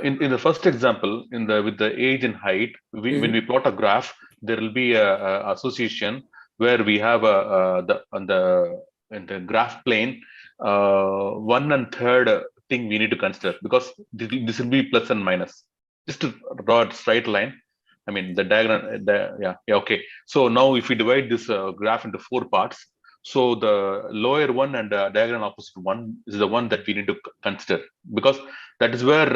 in the first example, with the age and height, when we plot a graph, there will be a association where we have in the graph plane, 1/3 thing we need to consider, because this will be plus and minus. Just to draw a straight line. I mean the diagram. Okay. So now if we divide this graph into 4 parts, so the lower one and the diagram opposite one is the one that we need to consider, because that is where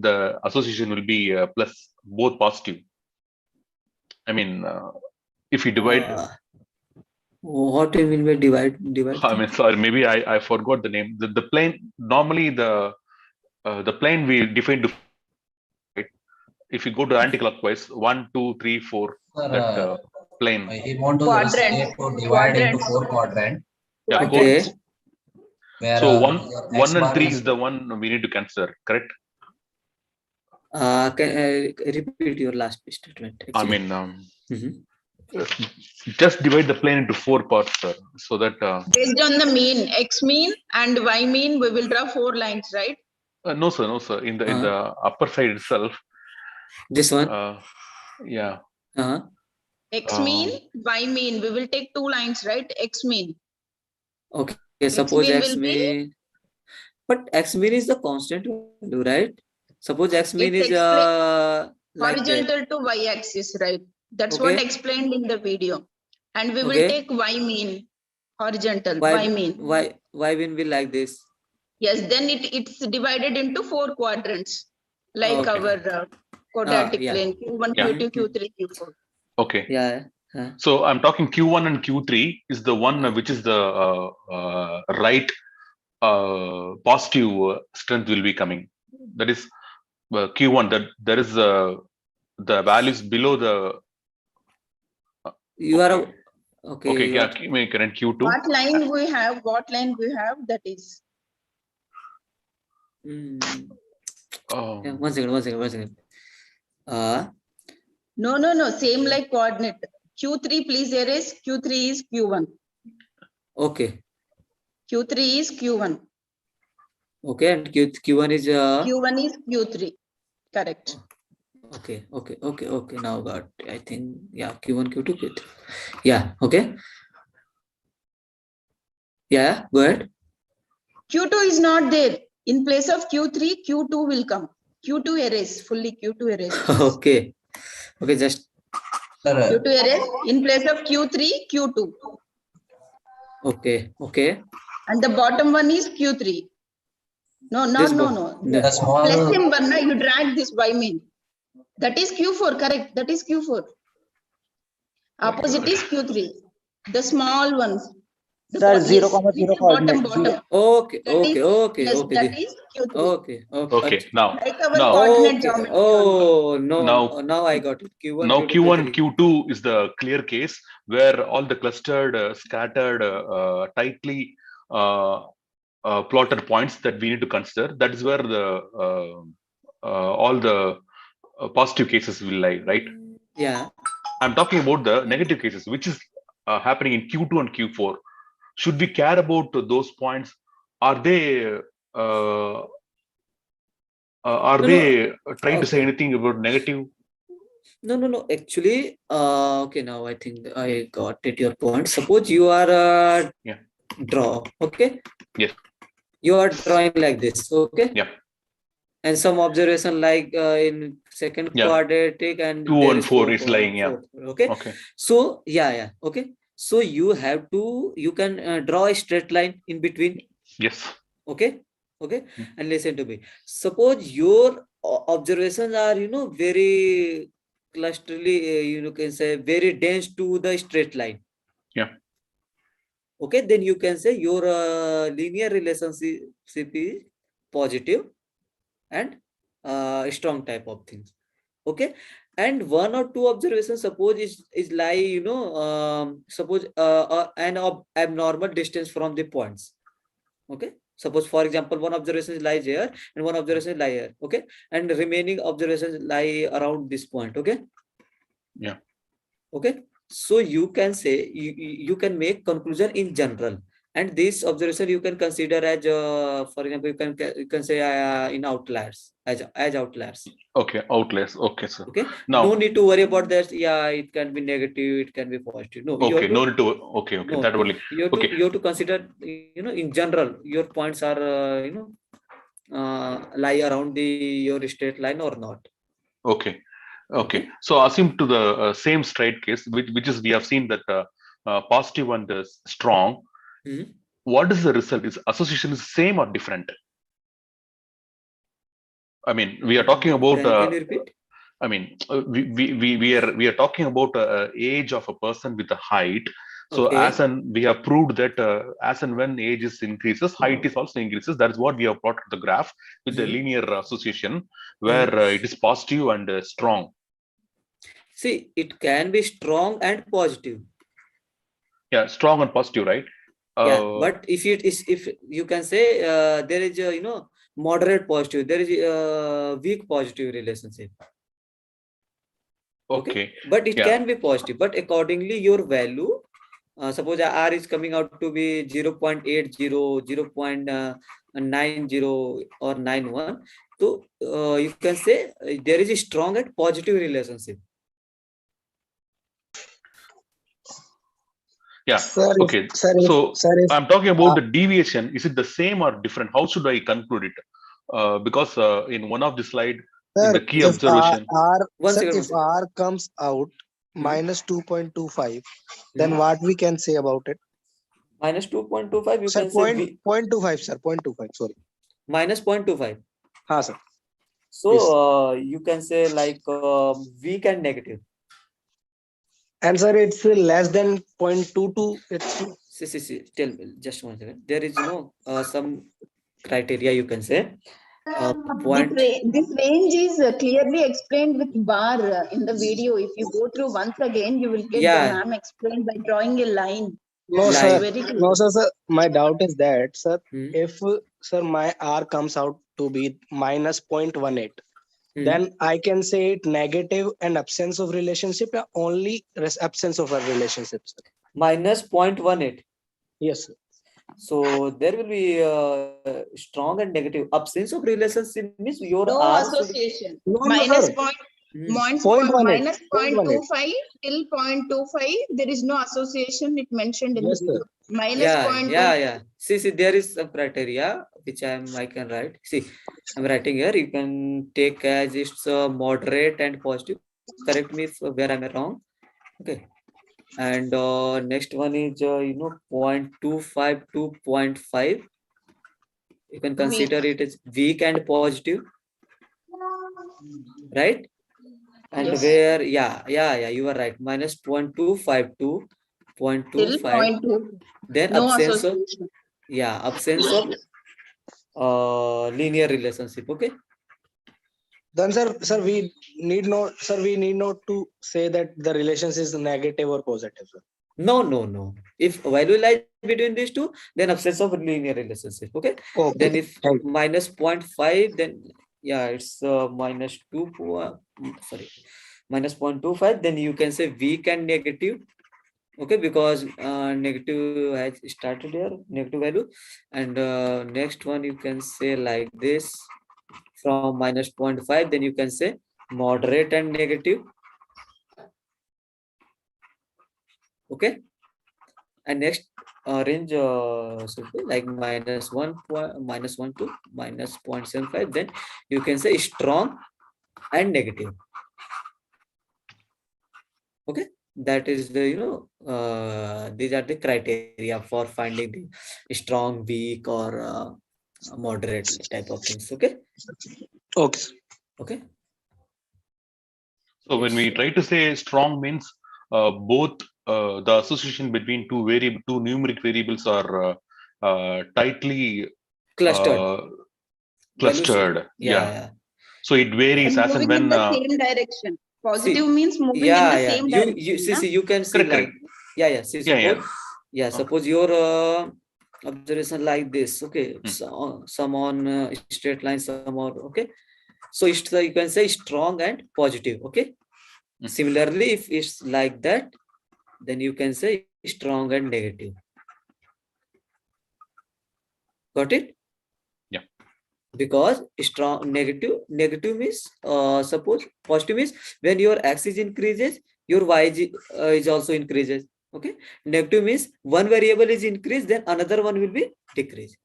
the association will be plus, both positive. I mean, if you divide. What do you mean by divide? I mean, sorry, maybe I forgot the name. The plane, normally the plane we define to, right? If you go to anti-clockwise, 1, 2, 3, 4, that plane. He want to say to divide into 4 quadrant. Yeah, okay. Where, so 1 and 3 is the one we need to consider, correct? Can repeat your last statement? Actually. I mean, just divide the plane into 4 parts, sir, so that Based on the mean, x mean and y mean, we will draw 4 lines, right? no sir. In the upper side itself. This one. Yeah. X mean, y mean. We will take 2 lines, right? X mean. Okay. Suppose x mean, but x mean is the constant value, right? Suppose x mean is like horizontal to y axis, right? That's what explained in the video. And we will take y mean, horizontal, y mean. Y mean will like this. Yes, then it's divided into 4 quadrants, like our quadratic plane, Q1, Q2, Q3, Q4. Okay. Yeah. So I'm talking Q1 and Q3 is the one which is the right positive strength will be coming. That is Q1. That there is the values below the. You are okay. Okay. Yeah. Current Q2. What line we have? What line we have? That is. Yeah, one second. No. Same like coordinate. Q3, please erase. Q3 is Q1. Okay. Q3 is Q1. Okay, and Q1 is Q1 is Q3. Correct. Okay. Now got, I think, yeah, Q1, Q2, Q3. Yeah. Okay. Yeah. Go ahead. Q2 is not there. In place of Q3, Q2 will come. Q2 erase. Fully Q2 erase. Okay. Just. Q2 erase. In place of Q3, Q2. Okay. And the bottom one is Q3. No. The small Plus symbol, na, you drag this y mean. That is Q4, correct? That is Q4. Opposite is Q3. The small ones. Sir, 0, 0 coordinate. Okay. Yes, that is Q3. Okay. Now. Like our coordinate geometry. Oh no. Now I got it. Q1. Now Q2, Q2 is the clear case where all the clustered, scattered, tightly plotted points that we need to consider. That is where the all the positive cases will lie, right? Yeah. I'm talking about the negative cases, which is happening in Q2 and Q4. Should we care about those points? Are they trying to say anything about negative? No. Actually, okay, now I think I got it, your point. Suppose you are draw, okay? Yes. You are drawing like this, okay? Yeah. And some observation like in second quadratic and 2 there and is 4 is lying, four, okay? Okay. So okay. So you can draw a straight line in between. Yes. Okay. And listen to me. Suppose your observations are very clusterly, you can say very dense to the straight line. Yeah. Okay, then you can say your linear relationship is positive and strong type of things. Okay, and one or two observations suppose is lie suppose an abnormal distance from the points. Okay, suppose for example one observation lies here and one observation lie here. Okay, and the remaining observations lie around this point. Okay. Yeah. Okay, so you can say you can make conclusion in general, and this observation you can consider as for example you can say in outliers as outliers. Okay, outliers. Okay, sir. Okay, now no need to worry about that. Yeah, it can be negative, it can be positive. No, you okay, have to, no need to. Okay, no, that only. Okay. you have to consider in general your points are lie around the your straight line or not. Okay. So assume to the same straight case, which is we have seen that positive and strong. What is the result? Is association is same or different? I mean, we are talking about. Can you repeat? I mean, we are talking about age of a person with a height. So as and we have proved that as and when age is increases, height is also increases. That is what we have plotted the graph with the linear association where it is positive and strong. See, it can be strong and positive. Yeah, strong and positive, right? But if it is, if you can say there is a moderate positive, there is a weak positive relationship. Okay. But it can be positive, but accordingly your value, suppose R is coming out to be 0.80, 0.90 or 91. So you can say there is a strong and positive relationship. Yeah. Okay. So I'm talking about the deviation. Is it the same or different? How should I conclude it? Because in one of the slide, in the key observation. If R comes out minus 2.25, then what we can say about it? Minus 2.25, you sir, can say 0.25, sir, 0.25, sorry. Minus 0.25. Haan, sir. So you can say like weak and negative. And sir, it's less than 0.22. It's see. Tell me, just 1 second. There is some criteria you can say. This range is clearly explained with bar in the video. If you go through once again, you will get the ma'am explained by drawing a line. No, sir. No, sir. My doubt is that, sir, if sir my R comes out to be minus 0.18, then I can say it negative and absence of relationship, or only absence of a relationship, sir. Minus 0.18. Yes, sir. So there will be strong and negative. Absence of relationship means your no R association. minus 0.25 till 0.25. There is no association. It mentioned in the video. Minus 0.25. See, there is some criteria which I can write. See, I'm writing here. You can take as it's moderate and positive. Correct me if where I'm wrong. Okay. And next one is 0.25 to 0.5. You can consider it as weak and positive, right? And where you are right, minus 0.25 to 0.25. Then no absence of association. absence of linear relationship. Okay. Then sir, we need not to say that the relationship is negative or positive, sir. No. If value lies between these two, then absence of linear relationship. Okay. Then if minus 0.5, then it's minus 2. Sorry, minus 0.25, then you can say weak and negative. Okay, because negative has started here, negative value. And next one you can say like this, from minus 0.5, then you can say moderate and negative. Okay, and next range should be like minus 1 to minus 0.75, then you can say strong and negative. Okay, that is the these are the criteria for finding the strong, weak, or moderate type of things. Okay. Okay. Okay. So when we try to say strong means both the association between two numeric variables are tightly clustered. Clustered. Yeah. So it varies And as and moving in when. the same direction. Positive See, means moving in the same direction. You can see Correct, like correct. see, Yeah, suppose suppose your observation like this. Okay, so, some on straight line, some on okay. So you can say strong and positive. Okay. Similarly, if it's like that, then you can say strong and negative. Got it? Yeah. Because strong negative means suppose positive means when your axis increases, your y is also increases. Okay. Negative means one variable is increased, then another one will be decreased.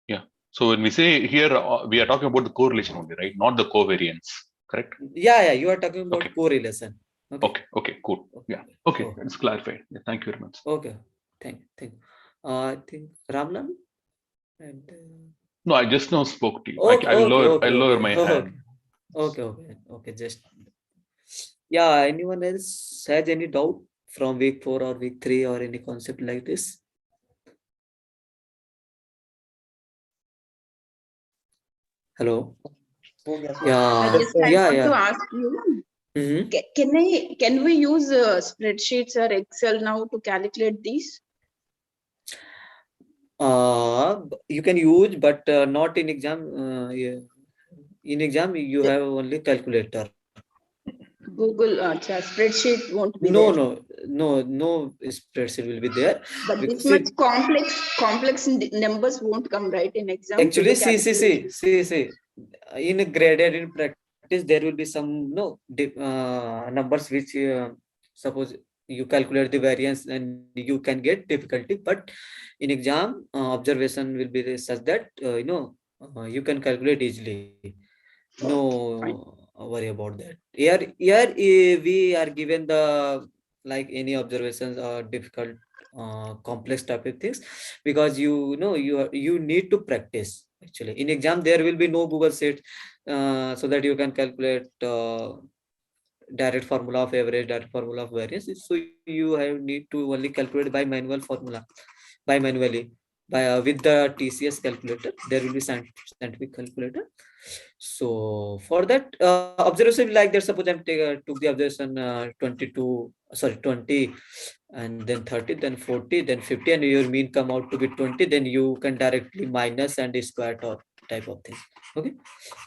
Yeah. So when we say here, we are talking about the correlation only, right? Not the covariance, correct? Yeah, you are talking about correlation. Okay, cool. Yeah. Okay, it's clarified. Yeah, thank you very much. Okay, thank you. I think Ramlan and no, I just now spoke to you. Okay, I'll lower my hand. Okay. Just anyone else has any doubt from week 4 or week 3 or any concept like this? Hello. I just want to ask you, can we use spreadsheets or Excel now to calculate these? You can use, but not in exam. In exam, you have only calculator. Google spreadsheet won't be no, there. No spreadsheet will be there. But this much complex numbers won't come right in exam. Actually, see. In graded in practice, there will be some numbers which suppose you calculate the variance and you can get difficulty, but in exam observation will be such that you can calculate easily. No worry about that. Here we are given the like any observations or difficult complex type of things, because you need to practice. Actually, in exam there will be no Google sheet, so that you can calculate direct formula of average, direct formula of variance. So you have need to only calculate by manual formula, manually with the TCS calculator. There will be scientific calculator. So for that observation like that, suppose I took the observation 20, and then 30, then 40, then 50, and your mean come out to be 20, then you can directly minus and square or type of thing. Okay,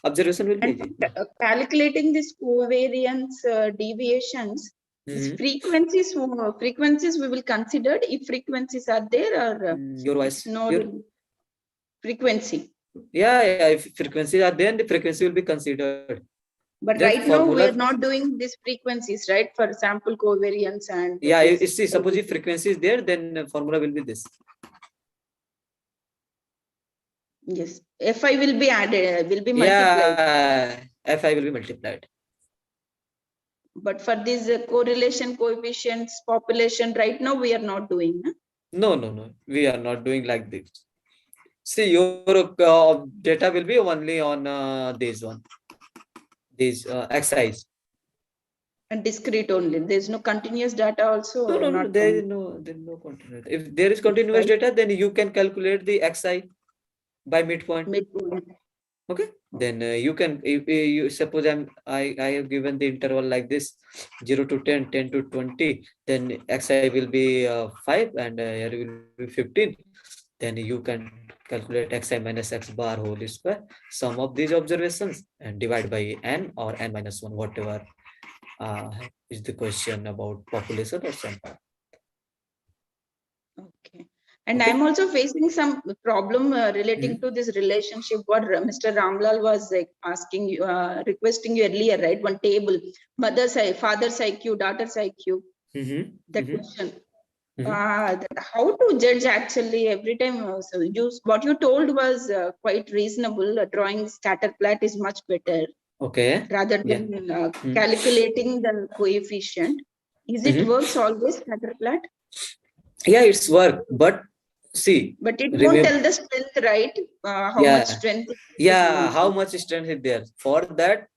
observation will be easy. Calculating this covariance deviations, these frequencies we will consider if frequencies are there, or your voice frequency. If frequencies are there, the frequency will be considered. But right now we are not doing these frequencies, right? For sample covariance and see, suppose if frequency is there, then formula will be this. Yes, Fi will be added, will be multiplied. Fi will be multiplied. But for these correlation coefficients, population, right now we are not doing. No, we are not doing like this. See, your data will be only on this one, this exercise. And discrete only. There is no continuous data also. No. There is no continuous. If there is continuous data, then you can calculate the xi by midpoint. Okay. Then you can, if you suppose I have given the interval like this, 0 to 10, 10 to 20, then xi will be 5 and here will be 15. Then you can calculate xi minus x bar whole square, sum of these observations, and divide by n or n minus 1, whatever is the question about population or sample. Okay. And I'm also facing some problem relating to this relationship. What Mr. Ramlal was asking you, requesting you earlier, right? One table, mother's IQ, father's IQ, daughter's IQ. That question. How to judge actually every time? So what you told was quite reasonable. Drawing scatter plot is much better. Okay. Rather than calculating the coefficient. Is it works always scatter plot? Yeah, it's work, but see. But it won't tell the strength, right? How much strength? How much strength is there? For that,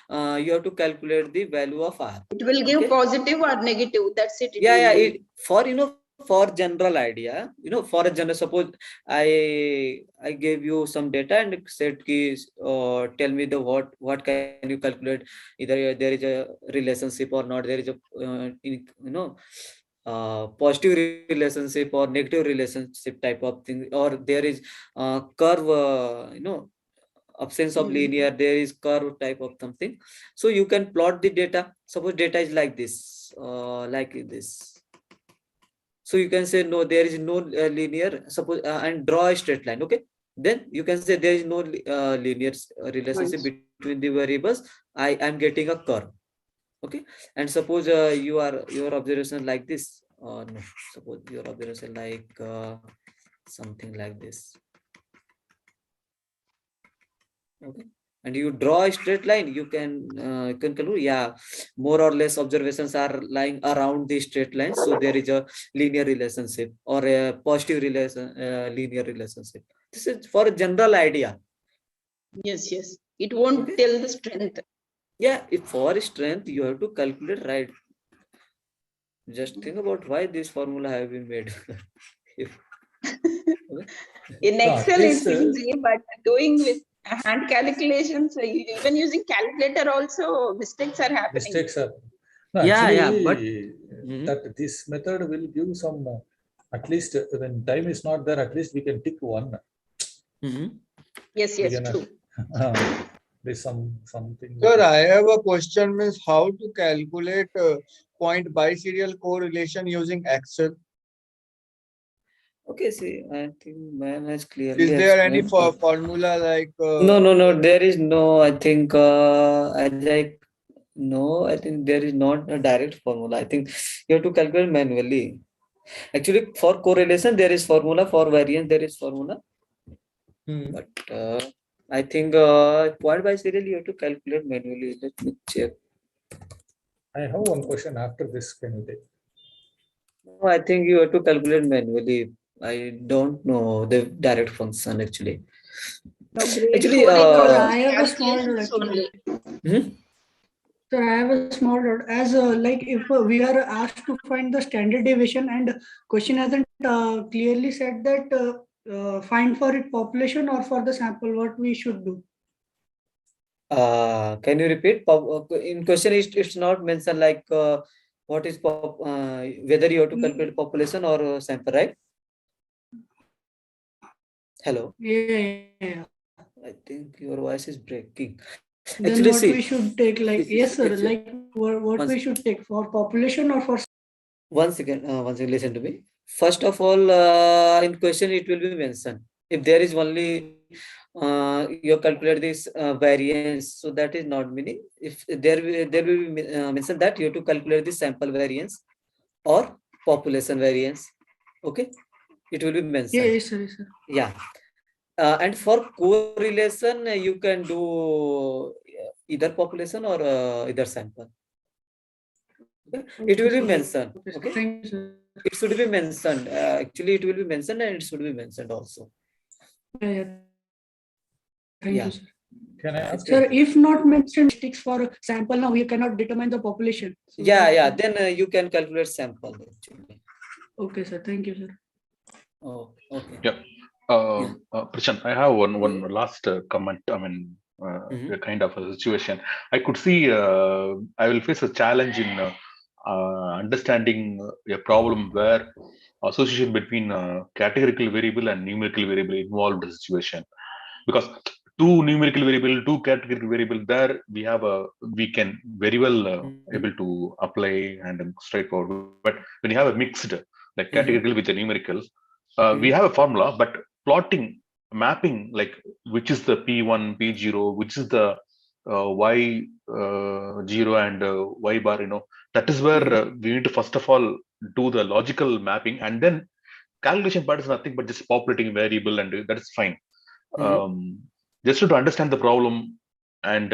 you have to calculate the value of R. It will give positive or negative. That's it. For general idea, for a general, suppose I gave you some data and said tell me the what can you calculate, either there is a relationship or not, there is a positive relationship or negative relationship type of thing, or there is curve, absence of linear, there is curve type of something. So you can plot the data. Suppose data is like this, so you can say no, there is no linear, suppose and draw a straight line. Okay, then you can say there is no linear relationship between the variables. I am getting a curve. Okay, and suppose your observation like this, no, suppose your observation like something like this. Okay, and you draw a straight line, you can conclude, more or less observations are lying around the straight line, so there is a linear relationship or a positive linear relationship. This is for a general idea. Yes, it won't tell the strength. If for strength you have to calculate, right? Just think about why this formula have been made. In Excel it's easy, but doing with hand calculations, even using calculator also mistakes are happening. Mistakes are. No, actually, that this method will give some, at least when time is not there, at least we can tick one. Yes, true. There's something. Sir, I have a question, means how to calculate point biserial correlation using Excel? Okay, see, I think man has clearly Is there any explained. formula like? No, there is no. I think I think there is not a direct formula. I think you have to calculate manually. Actually, for correlation there is formula. For variance there is formula. But I think point biserial you have to calculate manually. Let me check. I have one question after this. Can you take? No, I think you have to calculate manually. I don't know the direct function actually. Actually, I have a small doubt actually. So I have a small doubt. As like if we are asked to find the standard deviation and question hasn't clearly said that find for it population or for the sample, what we should do. Can you repeat? In question it's not mentioned like what is whether you have to calculate population or sample, right? Hello. Yeah. I think your voice is breaking. Then Actually, what we should take, like yes sir, like what we should take for population or for. One second, listen to me. First of all, in question it will be mentioned. If there is only you calculate this variance, so that is not meaning. If there will be mentioned that you have to calculate the sample variance or population variance. Okay, it will be mentioned. Yes, sir. Yeah. And for correlation, you can do either population or either sample. Okay? It will be mentioned. Okay. Thank you, sir. It should be mentioned. Actually, it will be mentioned and it should be mentioned also. Yeah. Thank you, sir. Can I ask? Sir, if not mentioned sticks for sample, now we cannot determine the population. So then you can calculate sample actually. Okay, sir. Thank you, sir. Oh, okay. Yeah. Prashant, I have one last comment. I mean, a kind of a situation. I could see I will face a challenge in understanding a problem where association between categorical variable and numerical variable involved the situation. Because two numerical variable, two categorical variable, there we can very well able to apply and straightforward. But when you have a mixed, like categorical with a numerical, we have a formula, but plotting, mapping, like which is the P1, P0, which is the Y0 and Y bar, that is where we need to first of all do the logical mapping, and then calculation part is nothing but just populating variable, and that is fine. Just to understand the problem and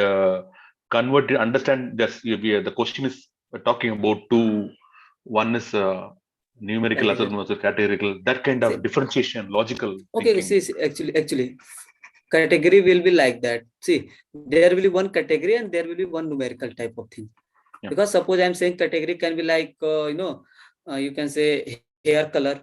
convert it, understand this. The question is talking about two. One is numerical, other one is categorical. That kind of differentiation, logical. Okay, thinking. see, actually, category will be like that. See, there will be one category and there will be one numerical type of thing. Yeah. Because suppose I'm saying category can be like, you can say hair color,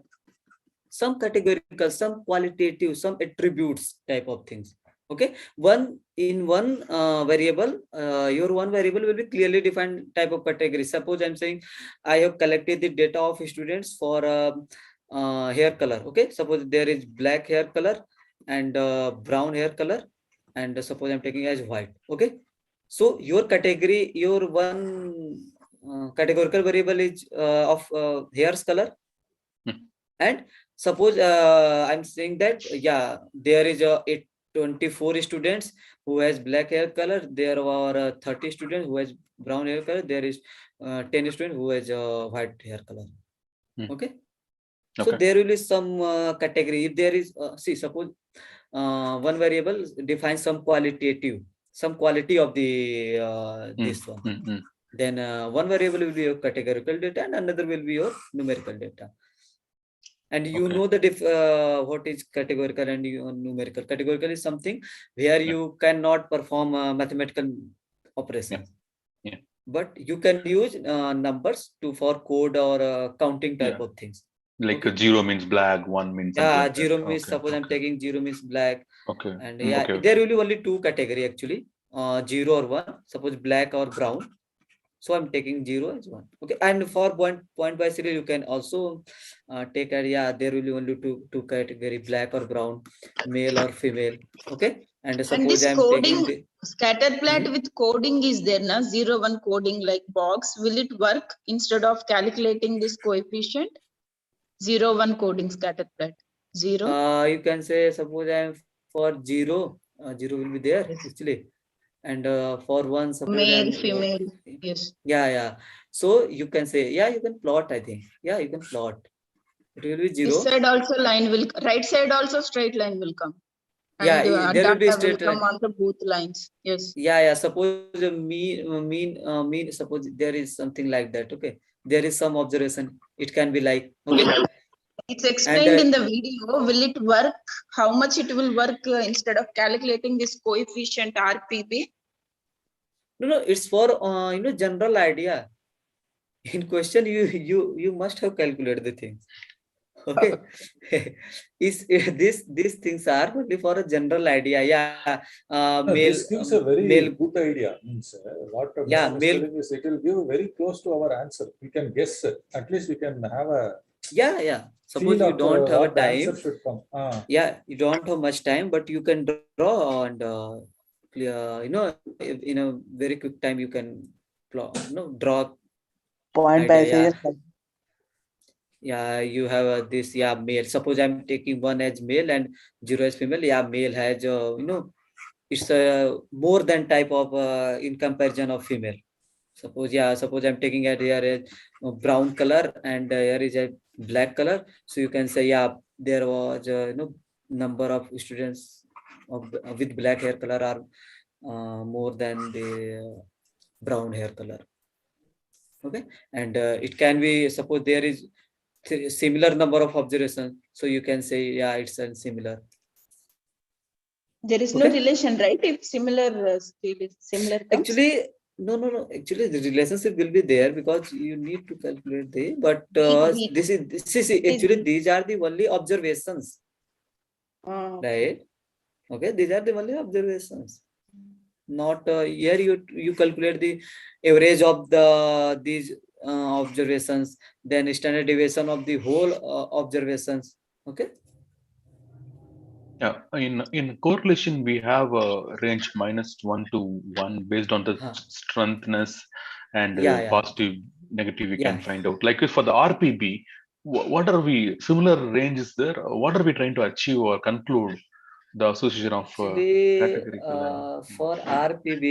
some categorical, some qualitative, some attributes type of things. Okay, one variable, your one variable will be clearly defined type of category. Suppose I'm saying I have collected the data of students for hair color. Okay, suppose there is black hair color and brown hair color, and suppose I'm taking as white. Okay, so your category, your one categorical variable is of hair's color. And suppose I'm saying that there is a 24 students who has black hair color, there are 30 students who has brown hair color, there is 10 students who has white hair color. Okay, so there will be some category. If there is suppose one variable defines some qualitative, some quality of the this one, then one variable will be your categorical data and another will be your numerical data. And you know the what is categorical and numerical. Categorical is something where you cannot perform mathematical operations. But you can use numbers for code or counting type of things. Like 0 means black, 1 means like 0 means suppose I'm taking 0 means black. And there will be only two category actually, 0 or 1. Suppose black or brown. So I'm taking 0 as 1. Okay, and for point by serial, you can also take there will be only two category, black or brown, male or female. Okay, and suppose this I'm coding, taking scatter plot with coding is there, na 0, 1 coding like box. Will it work instead of calculating this coefficient? 0, 1 coding scatter plot. 0. You can say suppose I'm for 0, 0 will be there actually. And for 1, suppose male, female, yes. Yeah. So you can say, you can plot, I think. Yeah, you can plot. It will be 0. This side also line will, right side also straight line will come. Yeah, and there will be data straight will come line. on the both lines. Yes. Yeah. Suppose mean. Suppose there is something like that. Okay, there is some observation. It can be like, okay. It's explained in the video. Will it work? How much it will work instead of calculating this coefficient RPB? No, it's for general idea. In question, you must have calculated the things. Okay. These things are only for a general idea. This gives a very good idea. Means what Mr. is, it will give very close to our answer. We can guess. At least we can have a Suppose you don't have a time. Should come. You don't have much time, but you can draw and in a very quick time you can draw point by serial. You have this male. Suppose I'm taking 1 as male and 0 as female. Male has it's a more than type of in comparison of female. Suppose I'm taking it here a brown color and here is a black color. So you can say there was number of students with black hair color are more than the brown hair color. Okay, and it can be, suppose there is similar number of observations, so you can say it's similar. There is no relation, right? If similar similar comes? Actually no, actually the relationship will be there because you need to calculate but this is actually these are the only observations, right? Okay, these are the only observations. Not here you calculate the average of these observations, then standard deviation of the whole observations. Okay. Yeah, in correlation, we have a range -1 to 1 based on the strengthness and positive, negative. We can find out. Like for the RPB, what are we similar ranges there? What are we trying to achieve or conclude? The association of Actually, categorical and for RPB,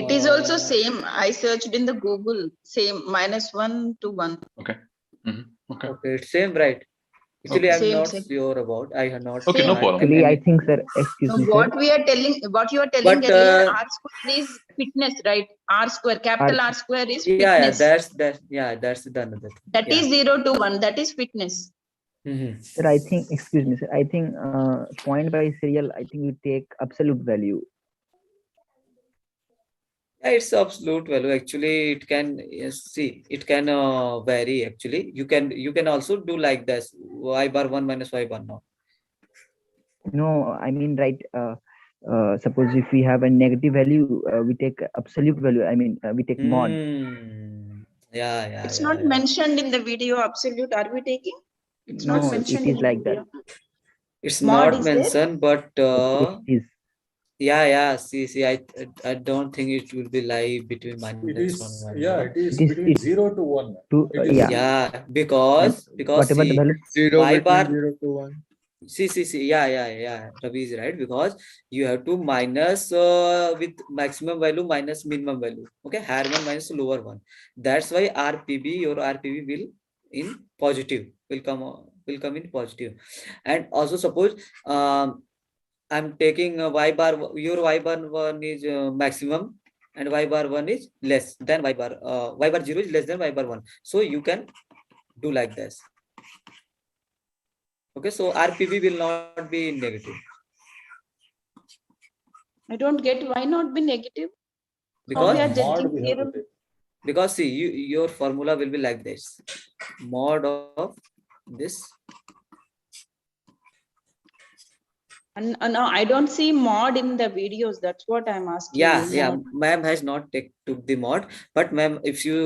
it is also same. I searched in the Google, same -1 to 1. Okay. Okay. Okay, it's same, right? Actually, I'm Same, not same. sure about. I have not. Okay, no problem. Actually, I think, sir, excuse So me, sir. what you are telling But, earlier, R square is fitness, right? R square, capital R square is fitness. that's the another thing. That is 0 to 1. That is fitness. Sir, I think, excuse me, sir. I think point by serial, I think we take absolute value. Yeah, it's absolute value. Actually, it can it can vary. Actually, you can also do like this: y bar 1 minus y bar naught. No, I mean, right. Suppose if we have a negative value, we take absolute value. I mean, we take mod. It's not mentioned in the video. Absolute. Are we taking? It's No, not mentioned. it is like that. It's Mod not is there? mentioned, but It is. yeah. See, I don't think it will be live between It is, -1 and yeah, 1. it is between 0 to 1. It is Yeah, because whatever the see, value. 0 y between bar 0 to 1. see, yeah. Ravi is right, because you have to minus with maximum value minus minimum value. Okay, higher one minus lower one. That's why your RPB will in positive, will come in positive. And also suppose I'm taking y bar, your y bar 1 is maximum and y bar 1 is less than y bar 0 is less than y bar 1. So you can do like this. Okay, so RPB will not be negative. I don't get why not be negative. How we are judging zero? Because see, your formula will be like this: mod of this. And no, I don't see mod in the videos. That's what I'm asking. Yeah. Ma'am has not took the mod, but ma'am, if you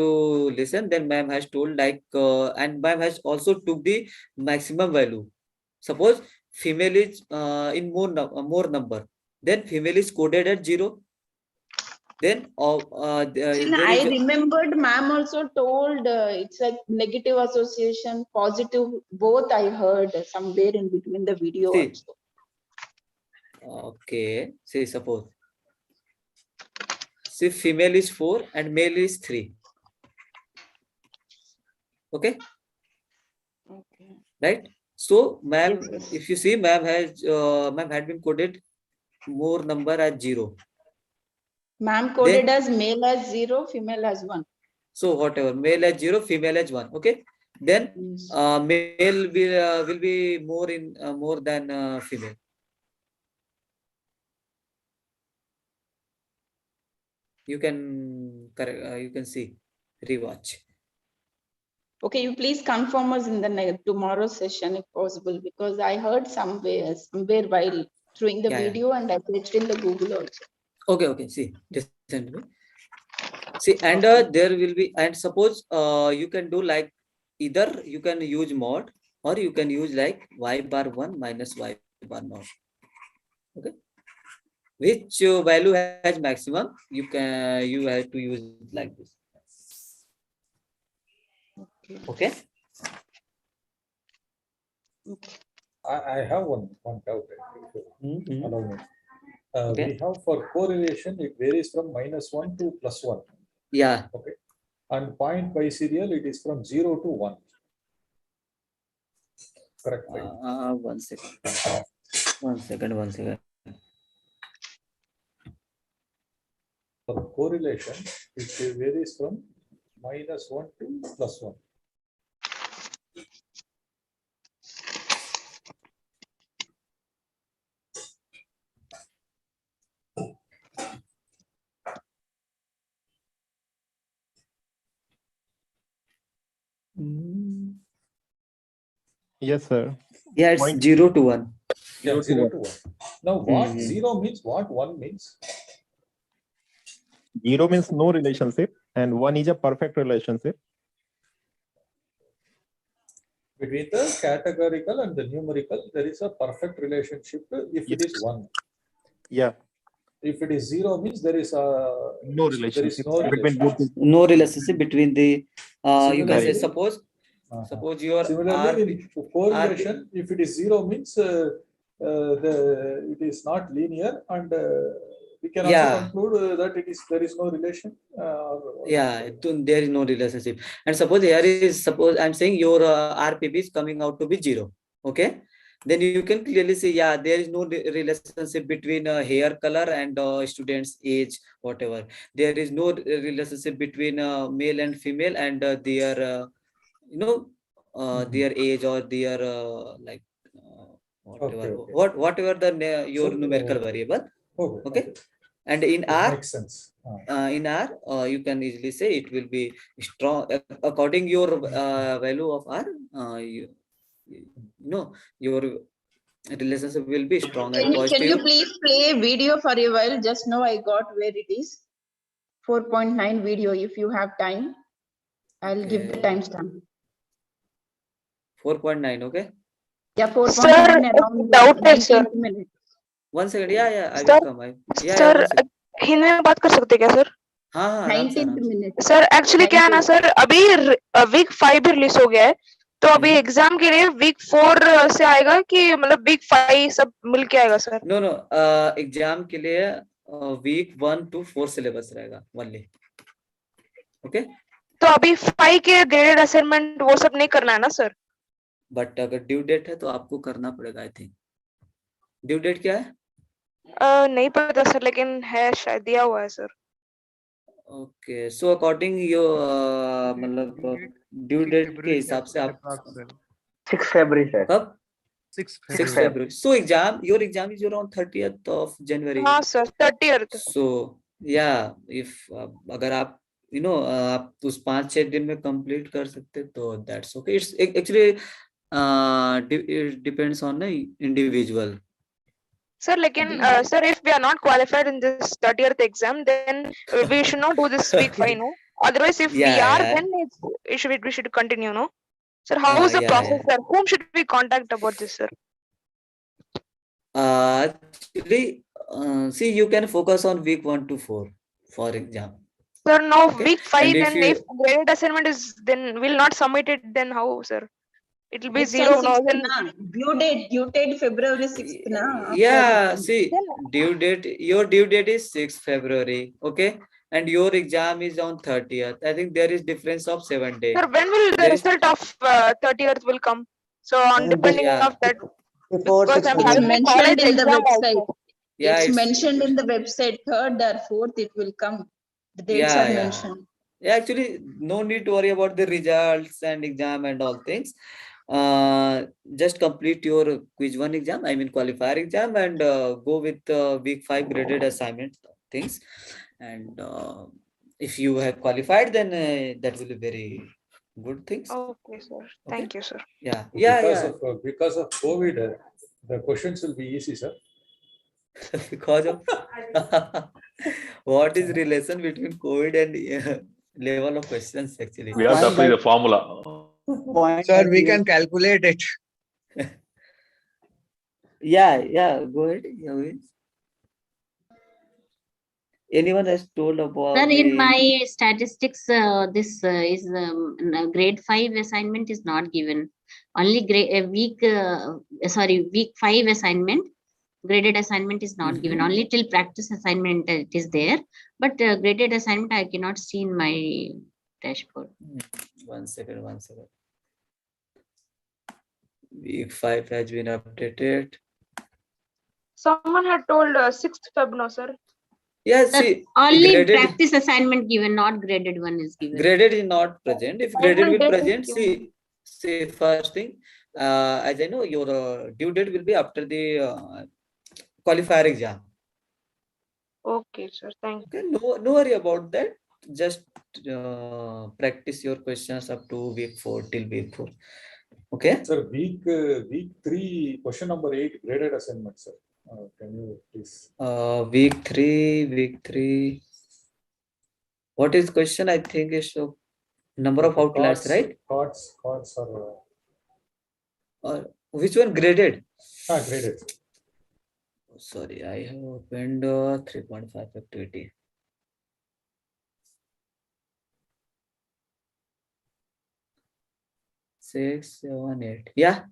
listen, then ma'am has told like, and ma'am has also took the maximum value. Suppose female is in more number, then female is coded at 0. Then I remembered ma'am also told it's like negative association, positive, both I heard somewhere in between the video also. Okay, say suppose. See, female is 4 and male is 3. Okay. Right. So, ma'am, if you see, ma'am had been coded more number as 0. Ma'am coded as male as 0, female as 1. So whatever, male as 0, female as 1. Okay. Then male will be more than female. You can correct. You can see, rewatch. Okay, you please confirm us in the tomorrow session if possible, because I heard somewhere while throwing the video and I searched in the Google also. Okay. See, listen to me. See, and there will be, and suppose you can do like, either you can use mod or you can use like y bar 1 minus y bar naught. Okay. Which value has maximum, you have to use like this. Okay. I have one doubt. Allow me. We have for correlation, it varies from -1 to +1. Yeah. Okay. And point by serial, it is from 0 to 1. Correct, right? 1 second. 1 second. For correlation, it varies from -1 to +1. Yes, sir. Yeah, it's 0 to 1. Yeah, 0 to 1. Now, what 0 means, what 1 means? 0 means no relationship, and 1 is a perfect relationship. Between the categorical and the numerical, there is a perfect relationship if it is 1. Yeah. If it is 0, means there is No relationship between both. No relationship between the, you can say, Similarly, suppose your similarly, in correlation, if it is 0, means it is not linear, and we can also conclude that there is no relation. There is no relationship. And suppose I'm saying your RPP is coming out to be 0. Okay, then you can clearly see, there is no relationship between hair color and student's age, whatever. There is no relationship between male and female and their their age or their whatever. Whatever the your numerical variable. Okay. And in R, makes sense. In R, you can easily say it will be strong according your value of R. Your relationship will be strong and positive. Can you please play video for a while? Just now I got where it is. 4.9 video. If you have time, I'll give the timestamp. 4.9. Okay. Yeah, 4.9 around doubt है sir. 19 minutes. 1 second. I will come. Sir Hindi में बात कर सकते हैं क्या sir? हाँ 19 minutes. Sir actually क्या है ना सर, अभी वीक 5 भी रिलीज हो गया है, तो अभी एग्जाम के लिए वीक 4 से आएगा कि मतलब वीक 5 सब मिल के आएगा सर? नो एग्जाम के लिए वीक 1 to 4 सिलेबस रहेगा ओनली. ओके, तो अभी 5 के ग्रेडेड असाइनमेंट वो सब नहीं करना है ना सर? बट अगर ड्यू डेट है तो आपको करना पड़ेगा. आई थिंक ड्यू डेट क्या है? नहीं पता सर, लेकिन है शायद दिया हुआ है sir. Okay, so according your मतलब ड्यू डेट के हिसाब से आप 6 February सर. कब? 6 February. So your exam is around 30th of January. हाँ सर 30th. So if अगर आप आप उस 5-6 दिन में कंप्लीट कर सकते तो that's okay. It's actually it depends on the individual. Sir, लेकिन sir, if we are not qualified in this 30th exam, then we should not do this week 5, no? Otherwise, if we are, then we should continue, no? Sir, how is the process, sir? Whom should we contact about this, sir? Actually, see, you can focus on week 1 to 4 for exam. Sir, no, Okay. week 5, And then if graded assignment is, then we'll not submit it, then how, sir? It will be It's 0, on no? 6th Then na. Due date February 6th na. See, your due date is 6th February, okay, and your exam is on 30th. I think there is difference of 7 days. sir, when will the result of 30th will come? So on depending of that, Before because 6 I'm It's having a mentioned college in the exam website. also. It's mentioned in the website. 3rd or 4th it will come. The dates are mentioned. Actually, no need to worry about the results and exam and all things. Just complete your quiz 1 exam, I mean qualifier exam, and go with week 5 graded assignment things. And if you have qualified, then that will be very good things. Okay, sir. Thank you, sir. Because of COVID, the questions will be easy, sir. Because of what is relation between COVID and level of questions actually? We have to apply the formula. Sir, we can calculate it. Go ahead. Anyone has told about Sir, in my statistics, this is grade 5 assignment is not given. Only week 5 assignment, graded assignment is not given. Only till practice assignment it is there. But graded assignment I cannot see in my dashboard. One second. Week 5 has been updated. Someone had told 6th Feb, no, sir? Yes, see, only graded, practice assignment given, not graded one is given. Graded is not present. If graded will present, see first thing, as I know, your due date will be after the qualifier exam. Okay, sir. Thank you. Okay, no worry about that. Just practice your questions up to week 4 till week 4. Okay. Sir, week 3, question number 8, graded assignment, sir. Can you please? Week 3. What is question? I think is number of outliers, right? Chords are Which one graded? Graded. Sorry, I have opened 3.5 activity. Six, 7, 8. Yeah.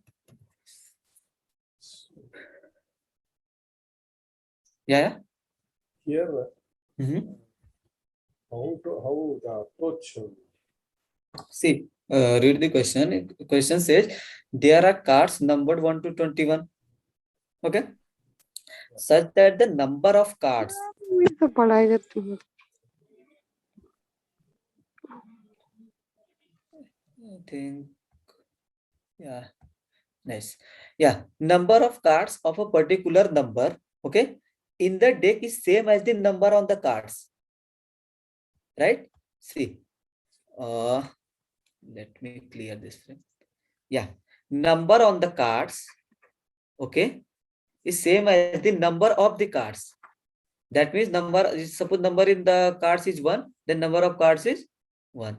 Yeah. Here, how the approach? See, read the question. The question says there are cards numbered 1 to 21. Okay. Such that the number of cards. I think, yeah, nice. Yeah, number of cards of a particular number, okay, in the deck is same as the number on the cards, right? See, let me clear this frame. Yeah, number on the cards, okay, is same as the number of the cards. That means suppose number in the cards is 1, then number of cards is 1.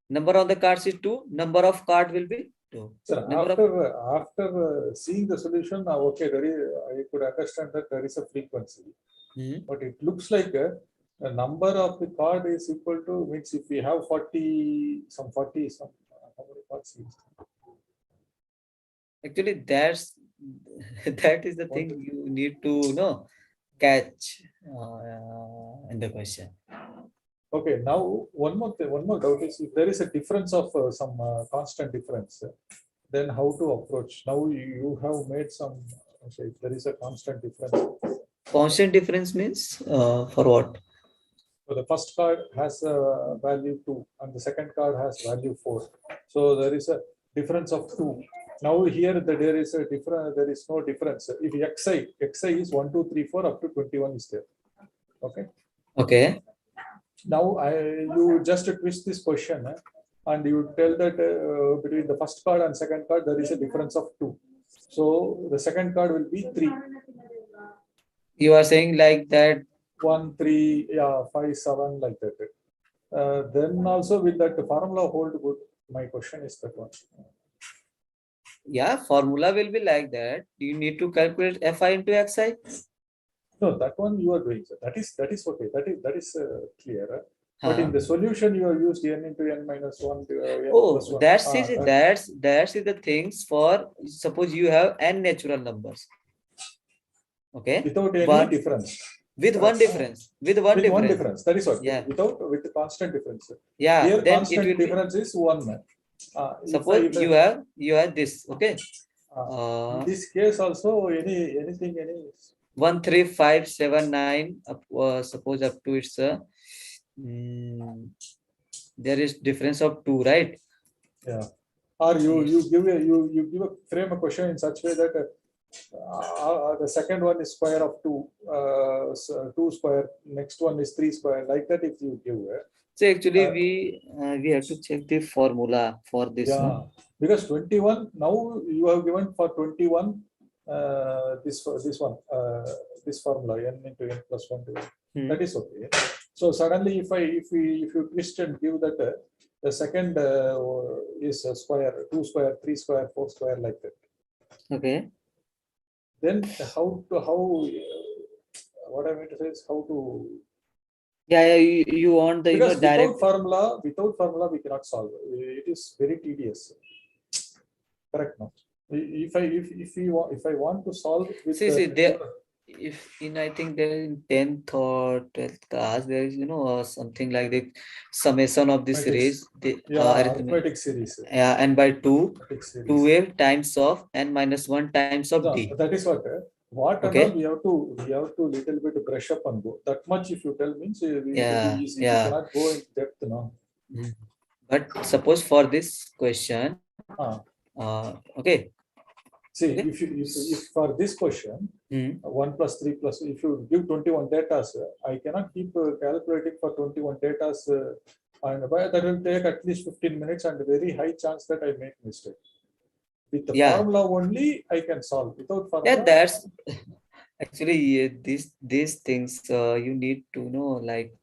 Number on the cards is 2, number of card will be 2. Sir, after seeing the solution, okay, I could understand that there is a frequency, but it looks like a number of the card is equal to, means if we have 40, how many cards is actually that is the thing you need to catch in the question. Okay, now one more doubt is, if there is a difference of some constant difference, then how to approach? Now you have made some, okay, there is a constant difference. Constant difference means for what? So the first card has a value 2 and the second card has value 4. So there is a difference of 2. Now here there is a difference. There is no difference. If xi is 1, 2, 3, 4 up to 21 is there. Okay. Okay. Now you just twist this question and you tell that between the first card and second card there is a difference of 2. So the second card will be 3. You are saying like that 1, 3, yeah, 5, 7, like that. Then also will that formula hold good? My question is that one. Yeah, formula will be like that. You need to calculate fi into xi. No, that one you are doing. That is okay. That is clear. But in the solution you have used n into n minus 1. Oh, that's the things for, suppose you have n natural numbers. Okay. Without any difference. With one difference. With one difference. That is what. Yeah. With the constant difference. Yeah. Here then constant it will difference is 1. Suppose if you have this. Okay. In this case also any 1, 3, 5, 7, 9. Suppose up to it's there is difference of 2, right? Yeah. Or you give a frame a question in such way that the second one is square of 2, so 2 square, next one is 3 square, like that if you give. So actually we have to check the formula for this. Yeah, No? because 21, now you have given for 21 this formula n into n plus 1 to 1. That is okay. So suddenly if you twist and give that the second is a square, 2 square, 3 square, 4 square, like that. Okay. Then what I mean to say is how to. Yeah, you want the because direct without formula we cannot solve. It is very tedious. Correct, no? If I want to solve with if in I think there in 10th or 12th class there is something like the summation of the series, the arithmetic series. Yeah, and by 2a times of n minus 1 times of d. That is what. What and all we have to little bit brush up and go. That much if you tell means very easy. You cannot go in depth now. But suppose for this question, okay. See, if for this question, 1 plus 3 plus, if you give 21 data, I cannot keep calculating for 21 data, and that will take at least 15 minutes and very high chance that I make mistake. With the formula only, I can solve. Without formula, yeah, that's actually these things you need to know. Like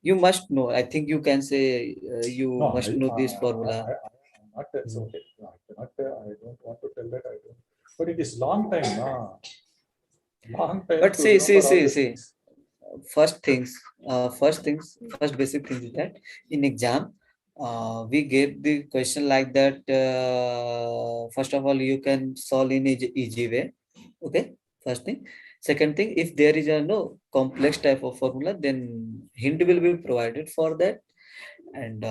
you must know. I think you can say you must know this formula. Not it's okay. No, I don't want to tell that. I don't. But it is long time, nah. Long time But to see, remember all these things. first basic thing is that in exam, we gave the question like that. First of all, you can solve in easy way. Okay, first thing. Second thing, if there is a no complex type of formula, then hint will be provided for that, and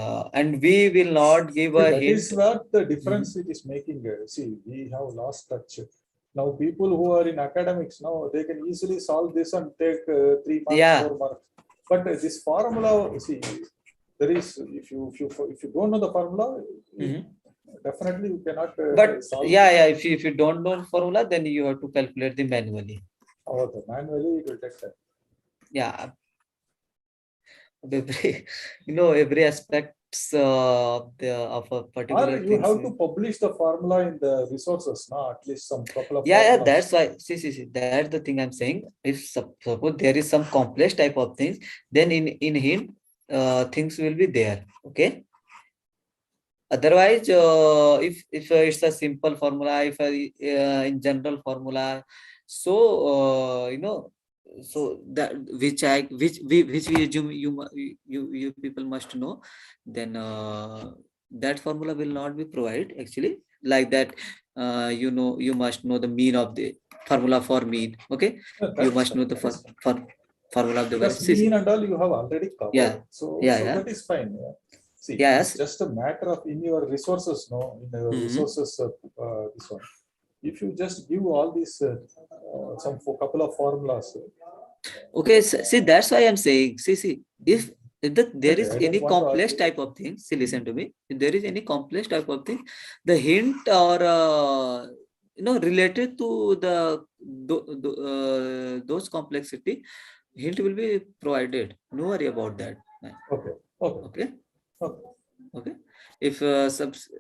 we will not give See, a that hint. is what the difference it is making. See, we have lost touch. Now, people who are in academics now, they can easily solve this and take 3 marks, Yeah. 4 marks. But this formula, see, there is if you don't know the formula, definitely you cannot But solve. yeah, if you don't know formula, then you have to calculate the manually. Okay, manually it will take time. Yeah, every every aspects of a particular Or you thing. have to publish the formula in the resources, no? At least some couple of Yeah, formulas. that's why. See, that's the thing I'm saying. If suppose there is some complex type of things, then in hint, things will be there. Okay. Otherwise, if it's a simple formula, if in general formula, so so that which we assume you people must know, then that formula will not be provided actually like that. You must know the mean of the formula for mean. Okay, you must know the formula of the Because variance. mean and all you have already covered. Yeah. So Yeah. that is fine. Yeah. See, Yes. it's just a matter of in your resources, no, in your resources, this one. If you just give all these some couple of formulas. Okay, see, that's why I'm saying, see, if there is I any don't want to complex argue. type of thing, see, listen to me. If there is any complex type of thing, the hint or related to those complexity, hint will be provided. No worry about that. Okay. Okay. If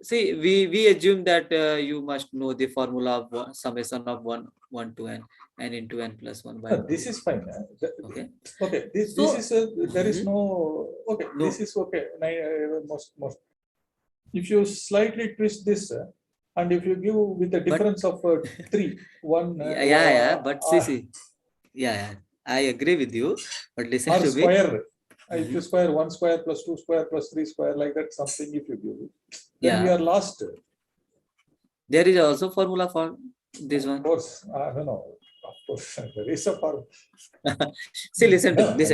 see, we assume that you must know the formula of summation of 1 to n into n plus 1 by This is fine. Okay. Okay. This is there is no okay. This is okay. Most. If you slightly twist this, and if you give with a difference of 3, 1. But see, yeah, I agree with you. But listen Or to square. me. If you square 1 square plus 2 square plus 3 square like that, something if you give, then Yeah. we are lost. There is also formula for this one. Of course, no. Of course, there is a formula. See, listen to me.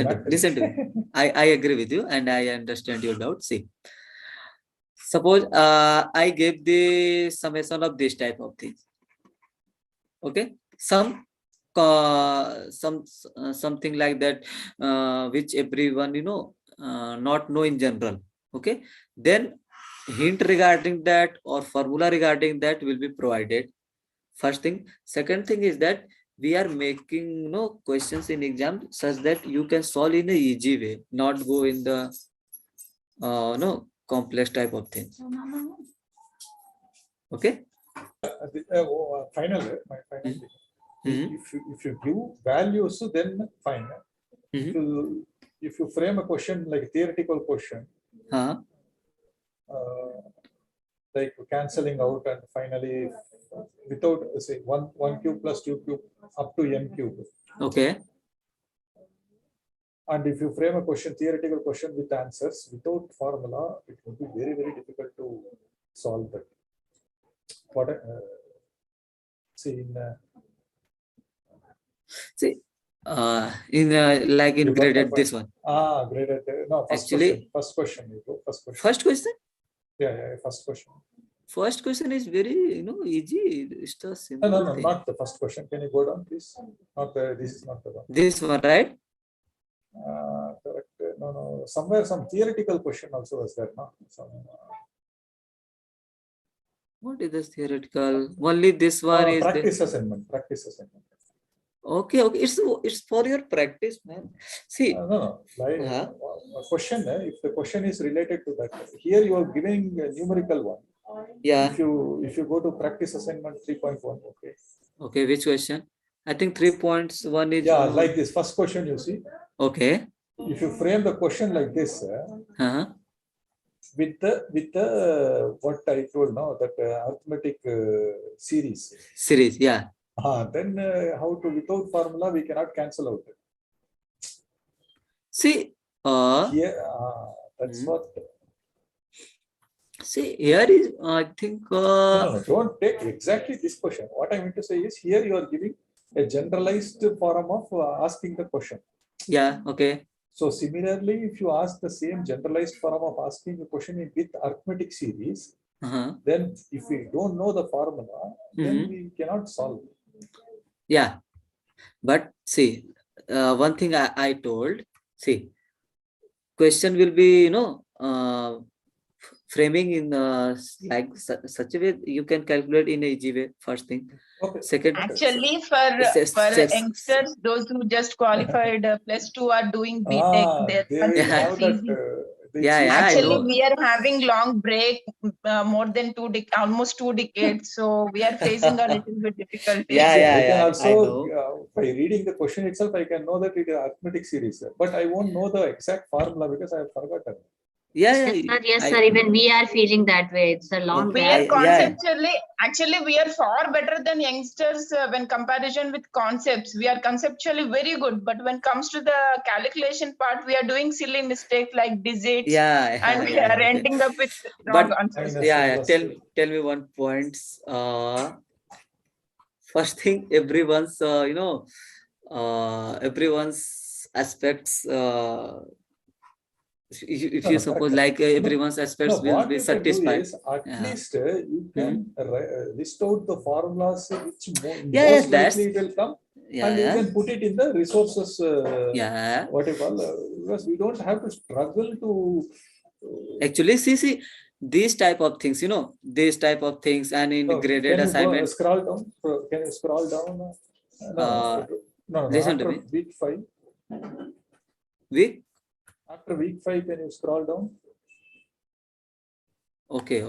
I agree with you and I understand your doubt. See, suppose I gave the summation of this type of things. Okay, something like that, which everyone not know in general. Okay, then hint regarding that or formula regarding that will be provided. First thing. Second thing is that we are making questions in exam such that you can solve in a easy way, not go in the complex type of things. Okay. Final thing. If you give values, then fine. If you frame a question like theoretical question, like cancelling out and finally without say 1 cube plus 2 cube up to n cube. Okay. And if you frame a question, theoretical question with answers without formula, it will be very, very difficult to solve that. What see in like in graded this one. Graded. No, Actually, first question. You go first question. First question. Yeah, first question. First question is very easy. It's a simple No, thing. not the first question. Can you go down, please? Not the. This is not the one. This one, right? Correct. No. Somewhere some theoretical question also was there, no? What is this theoretical? Only this one is practice assignment. Practice assignment. Okay. It's for your practice, man. See. No. Like a question. If the question is related to that, here you are giving a numerical one. Yeah. If you go to practice assignment 3.1, okay. Okay, which question? I think 3.1 is. Yeah, like this first question you see. Okay. If you frame the question like this, with the what I told now, that arithmetic series. Yeah. Then how to, without formula we cannot cancel out. See, here that's what. See, here is, I think. No, don't take exactly this question. What I mean to say is, here you are giving a generalized form of asking the question. Yeah. Okay. So similarly, if you ask the same generalized form of asking a question with arithmetic series, then if we don't know the formula, then we cannot solve. Yeah, but see, one thing I told, see, question will be, framing in like such a way you can calculate in a easy way. First thing. Okay. Second. Actually, for youngsters, those who just qualified +2 are doing BTech. They They're have that. Actually, we are having long break, more than almost 2 decades. So we are facing a little bit difficulties. I can also, by reading the question itself, I can know that it is arithmetic series, but I won't know the exact formula because I have forgotten. Yeah, yes, sir. Even we are feeling that way. It's a long We gap. are conceptually, actually, we are far better than youngsters when comparison with concepts. We are conceptually very good, but when it comes to the calculation part, we are doing silly mistakes like digits, and we are ending up with wrong answers. Tell me one point. First thing, everyone's everyone's aspects. If you suppose like everyone's aspects will be satisfied. At least you can list out the formulas which Yes, most likely it will come, and you can put it in the resources. What you call, because we don't have to struggle to. Actually, see, these type of things, these type of things, and in graded assignments. Scroll down. Can you scroll down? No. Listen to after me. week 5. Week. After week 5, can you scroll down? Okay.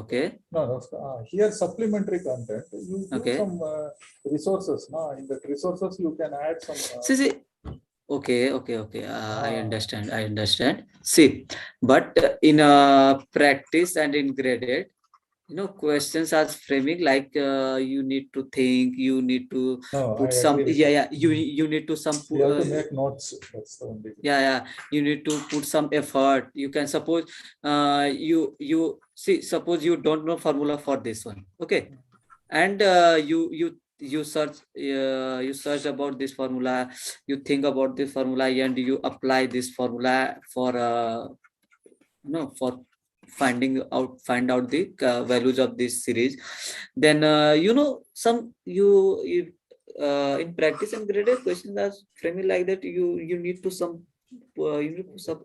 No. Here supplementary content. You give some resources. No, in the resources you can add some. See. Okay. I understand. See, but in practice and in graded, questions are framing like you need to think, you need to put some. You need to some. You have to make notes. That's the only. You need to put some effort. You can suppose you see. Suppose you don't know formula for this one. Okay, and you search about this formula, you think about this formula, and you apply this formula for for find out the values of this series. Then some in practice and graded questions are framing like that. You need to some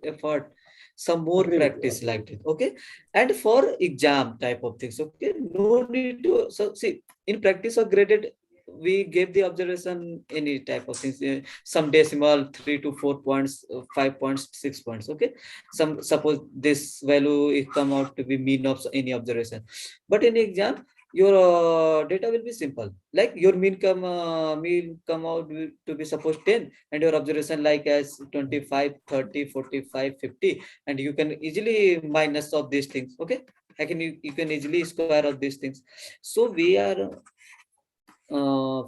effort, some more practice like that. Okay, and for exam type of things, okay, no need to. So see, in practice or graded, we gave the observation any type of things, some decimal 3 to 4 points, 5 points, 6 points. Okay, some suppose this value is come out to be mean of any observation, but in exam your data will be simple, like your mean come out to be suppose 10, and your observation like as 25, 30, 45, 50, and you can easily minus of these things. Okay, you can easily square of these things. So we are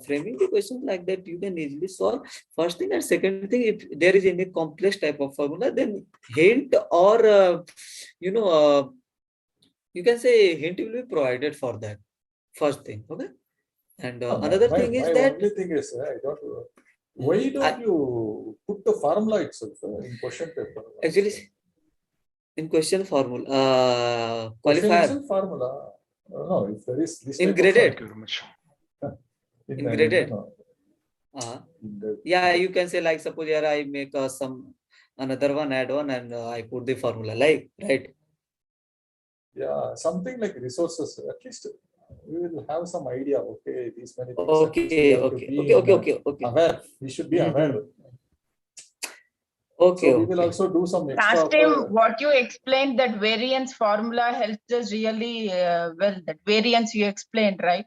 framing the question like that you can easily solve. First thing, and second thing, if there is any complex type of formula, then hint or you can say hint will be provided for that. First thing. Okay, and another thing is that only thing is I don't. Why don't you put the formula itself in question paper? Actually, in question formula, qualifier formula. No, if there is this in graded. In graded. Yeah, you can say like suppose here I make some another one, add one, and I put the formula like, right? Yeah, something like resources. At least we will have some idea. Okay, these many things. Okay. Aware. We should be aware. Okay. So we will also do some extra. Last time, what you explained, that variance formula helps us really well. That variance you explained, right?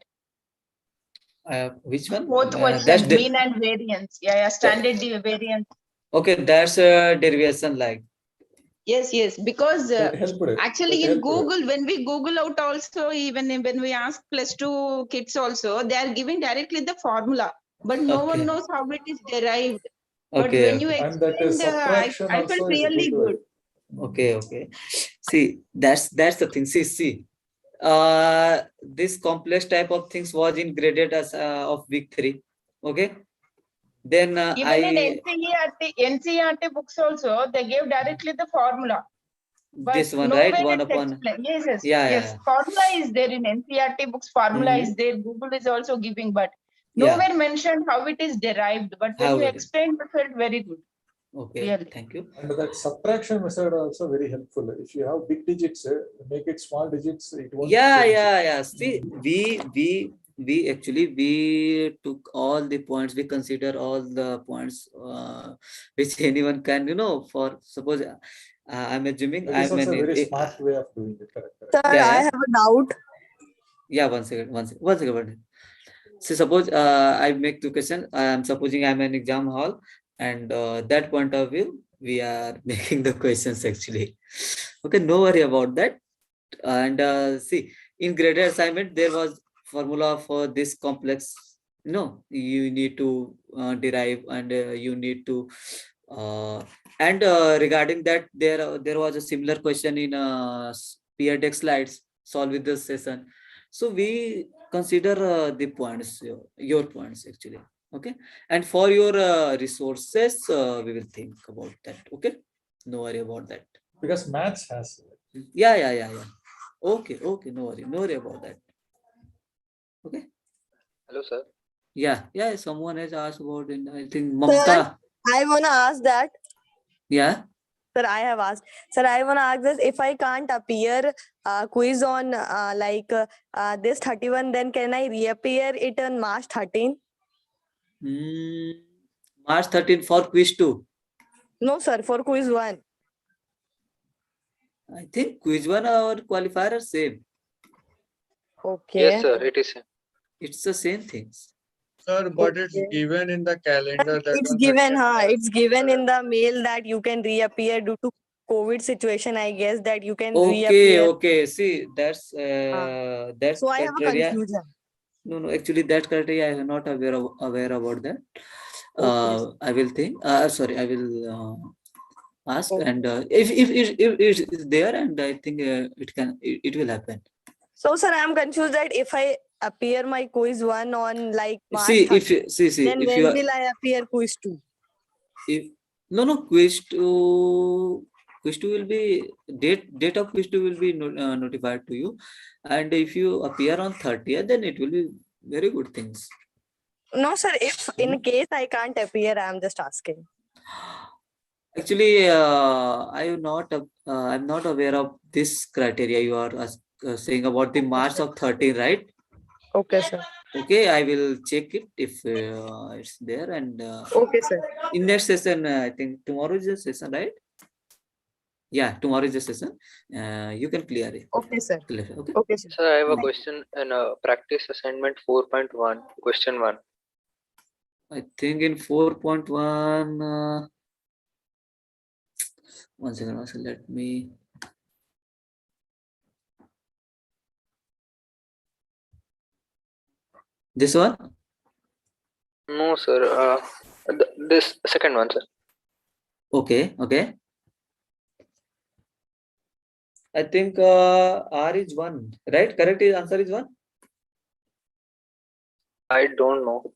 Which one? Both questions, mean and variance. Yeah, standard variance. Okay, that's a derivation like. Yes, because actually in helped. Google, when we Google out also, even when we ask +2 kids also, they are giving directly the formula, but no one knows how it is derived. But when you And that explained, subtraction I felt also is really good. Okay. See, that's the thing. See. This complex type of things was in graded as of week 3. Okay. Then Even in NCERT books also, they gave directly the formula. But this one, nowhere right? 1 it's upon. explained. Yes. Yeah. Formula is there in NCERT books. Formula is there. Google is also giving, but Yeah. nowhere mentioned how it is derived. But when you explained, it felt very good. Okay. Really. Thank you. And that subtraction method also very helpful. If you have big digits, make it small digits. It won't change. Yeah. See, we actually took all the points. We consider all the points which anyone can, for suppose I'm assuming That is I'm also a very an smart way of doing it. Correct. Sir, I have a doubt. Yeah, one second. So suppose I make 2 questions. I'm supposing I'm an exam hall, and that point of view, we are making the questions actually. Okay, no worry about that. And see, in graded assignment, there was formula for this complex. You need to derive, and you need to. And regarding that, there was a similar question in peer deck slides solved with this session. So we consider the points, your points actually. Okay, and for your resources, we will think about that. Okay, no worry about that. Because maths has. Yeah. Okay, no worry about that. Okay. Hello, sir. Yeah. Someone has asked about it. I think Sir, Mamta. I wanna ask that. Yeah. Sir, I have asked. Sir, I wanna ask this. If I can't appear quiz on this 31, then can I reappear it on March 13? March 13 for quiz 2. No, sir, for quiz 1. I think quiz 1 or qualifier are same. Okay. Yes, sir, it is same. It's the same things. Sir, but it's given in the calendar. That It's on given, 30th. it's given in the mail that you can reappear due to COVID situation. I guess that you can Okay. reappear. See, that's that So I have a criteria. confusion. No. Actually, that criteria I am not aware about that. I will think. Sorry, I will ask, and if it's there, and I think it will happen. So, sir, I'm confused that if I appear my quiz 1 on March See, 30, then if when you are, will I appear quiz 2? no, quiz 2 will be date of quiz 2 will be notified to you, and if you appear on 30th, then it will be very good things. No, sir, if in case I can't appear, I'm just asking. Actually, I'm not aware of this criteria you are saying about the March of 13, right? Okay, sir. Okay, I will check it if it's there, and okay, sir. In next session, I think tomorrow is the session, right? Yeah, tomorrow is the session. You can clear it. Okay, sir. Okay. Okay, sir. Sir, I have a question in practice assignment 4.1, question 1. I think in 4.1. One second. Let me. This one? No, sir. This second one, sir. Okay. I think R is 1, right? Correct answer is 1? I don't know.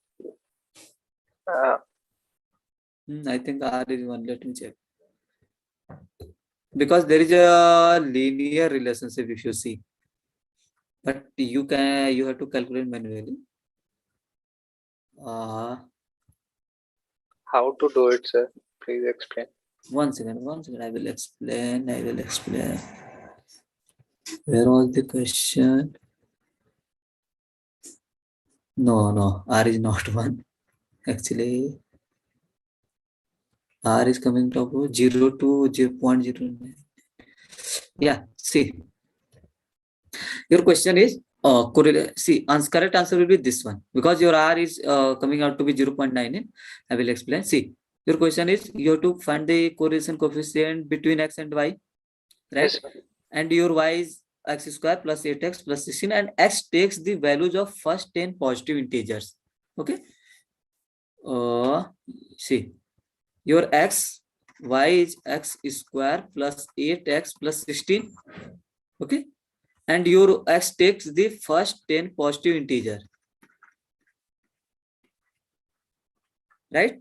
I think R is 1. Let me check. Because there is a linear relationship if you see. But you have to calculate manually. How to do it, sir? Please explain. One second. I will explain. Where was the question? No. R is not 1. Actually, R is coming to 0 to 0.09. Yeah. See, your question is correlate. See, correct answer will be this one because your R is coming out to be 0.9. I will explain. See, Your question is you have to find the correlation coefficient between x and y, right? Yes, And your y is x square plus 8x plus 16, and x takes the values of first 10 positive integers. Okay. See, your y is x square plus 8x plus 16. Okay. And your x takes the first 10 positive integer. Right?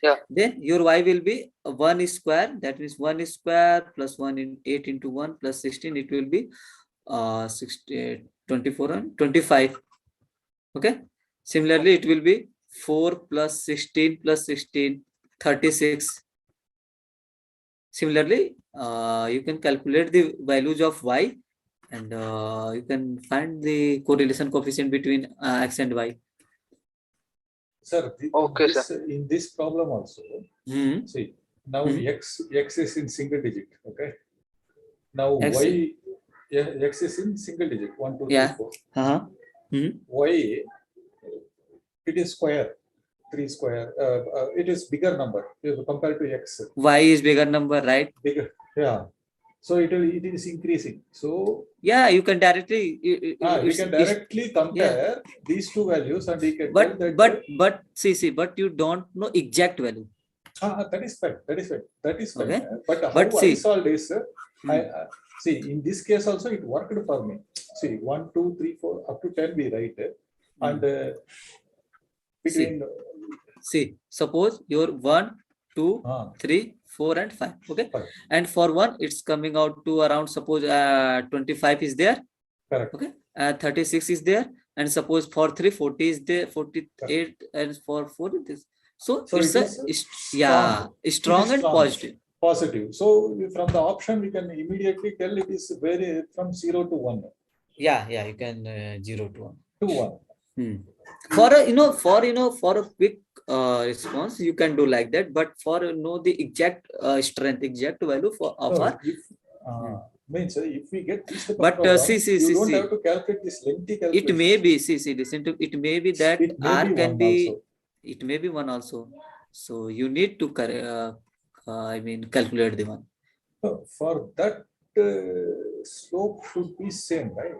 Yeah. Then your y will be 1 square, that means 1 square plus 1 in 8 into 1 plus 16, it will be 24 and 25. Okay. Similarly, it will be 4 plus 16 plus 16, 36. Similarly, you can calculate the values of y, and you can find the correlation coefficient between x and y. Sir, Okay, in this problem also, see, now x is in single digit, okay? Now X. x is in single digit, 1, 2, 3, 4. Y, it is square, 3 square. It is bigger number compared to x. Y is bigger number, right? Bigger, yeah. So it is increasing. So yeah, you can directly. We can directly compare these two values, and we can tell that. But but you don't know exact value. That is fine. That is fine. That is fine. Okay. But how I solved is, see, in this case also it worked for me. See, 1, 2, 3, 4, up to 10 we write, and between. See, suppose your 1, 2, 3, 4, and 5. Okay. And for 1, it's coming out to around, suppose 25 is there. Correct. Okay. 36 is there, and suppose for 3, 40 is there, 48, and for 4 it is. So it's strong and positive. Positive. So from the option we can immediately tell it is very from 0 to 1. Yeah, you can 0 to 1. To 1. For a for a quick response you can do like that, but for the exact strength, exact value for our means if we get this but problem, see you don't have to calculate this lengthy calculation. It may be listen to it may be that it may r be can one be also. It may be 1 also, so you need to calculate the one. For that slope should be same, right?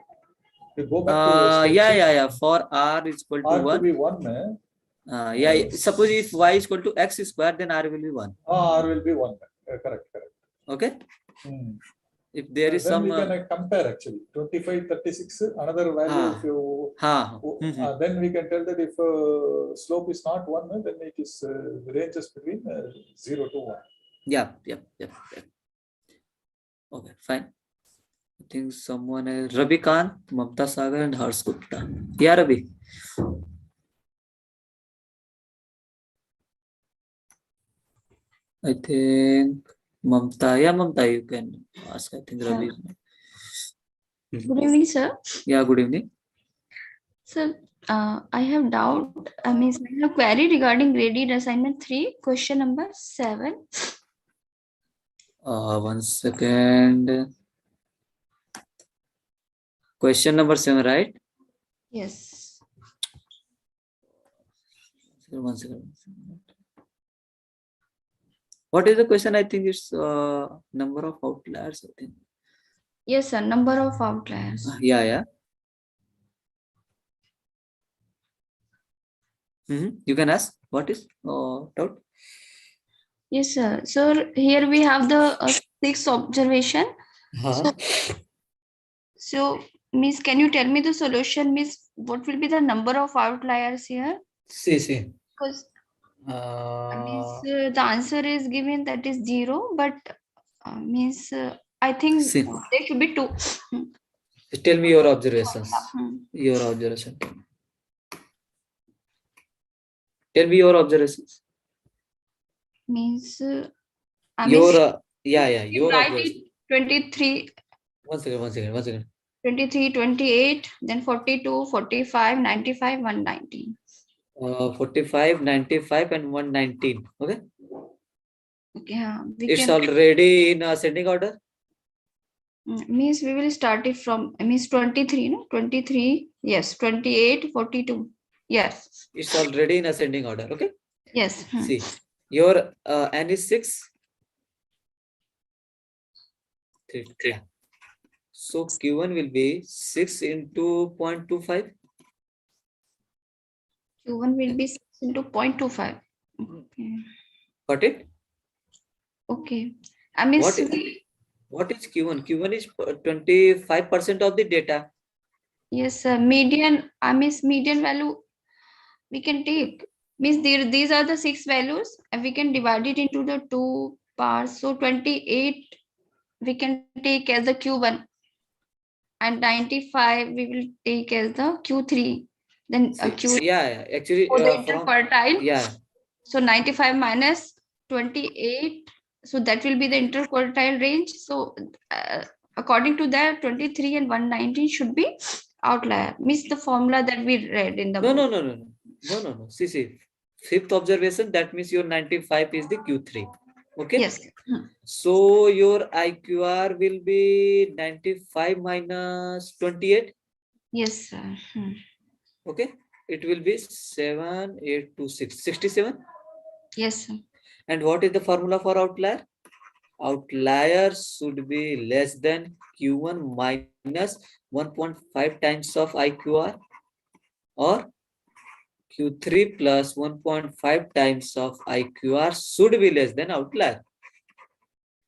You go back to yeah for r is equal to r 1 to be 1. Suppose if y is equal to x square, then r will be 1. R will be 1. Correct. Okay. If there is then some we can compare actually 25, 36 another value. If you then we can tell that if slope is not 1, then it is ranges between 0 to 1. Yeah. Okay, fine. I think someone else, Ravi Khan, Mamta Sagar, and Harsh Gupta. Yeah, Ravi. I think Mamta, you can ask. I think Ravi. Good evening, sir. Yeah, good evening. Sir, I have doubt. I have query regarding graded assignment 3, question number 7. 1 second. Question number 7, right? Yes. 1 second. What is the question? I think it's number of outliers. I think. Yes, sir. Number of outliers. Yeah. You can ask. What is doubt? Yes, sir. So here we have the 6th observation. So, Miss, can you tell me the solution, Miss? What will be the number of outliers here? See. Because the answer is given, that is 0, but I think there should be 2. Tell me your observations. Your observation. Tell me your observations. Means your your observations. 23. One second. 23, 28, then 42, 45, 95, 119. 45, 95, and 119. Okay. Okay. It's already in ascending order. Means we will start it from 23, no? 23, yes, 28, 42. Yes. It's already in ascending order. Okay. Yes. See, Your n is 6. Yeah. So Q1 will be 6 into 0.25. Q1 will be 6 into 0.25. Okay. Got it? Okay. I mean, What is Q1? Q1 is 25% of the data. yes, median. I mean, median value we can take. Means these are the 6 values, and we can divide it into the 2 parts. So 28 we can take as the Q1, and 95 we will take as the Q3. Then Q3 Yeah, actually for the from interquartile. yeah. So 95 minus 28. So that will be the interquartile range. So according to that, 23 and 119 should be outlier. Means the formula that we read in the book. No. See. Fifth observation, that means your 95 is the Q3. Okay. Yes. So your IQR will be 95 minus 28. Yes, sir. Okay. It will be 7,826. 67. Yes, sir. And what is the formula for outlier? Outlier should be less than Q1 minus 1.5 times of IQR, or Q3 plus 1.5 times of IQR should be less than outlier.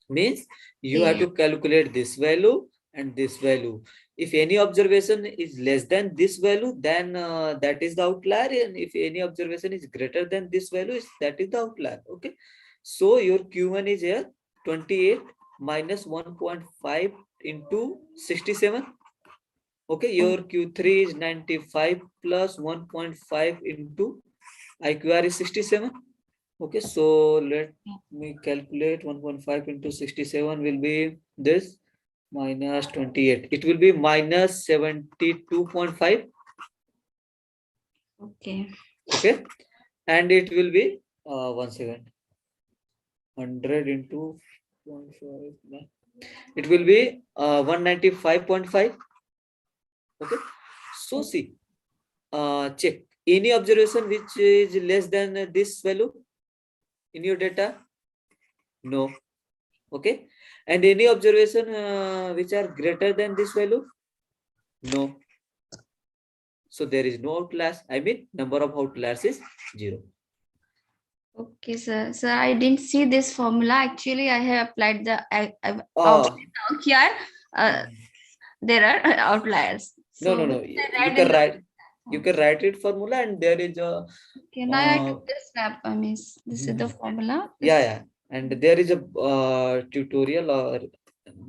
Means you have to calculate this value and this value. If any observation is less than this value, then that is the outlier, and if any observation is greater than this value, that is the outlier. Okay. So your Q1 is here 28 minus 1.5 into 67. Okay, your Q3 is 95 plus 1.5 into IQR is 67. Okay, so let me calculate 1.5 into 67 will be this minus 28. It will be minus 72.5. Okay. Okay, and it will be 1 second. 100 into 0.5. It will be 195.5. Okay, so see, check any observation which is less than this value in your data. No. Okay, and any observation which are greater than this value. No. So there is no outliers. I mean, number of outliers is 0. Okay, sir. So I didn't see this formula. Actually, I have applied the outlier. There are outliers. No. So You can write it formula, and there is a. Can I took this snap? I mean, this is the formula. Yeah, and there is a tutorial or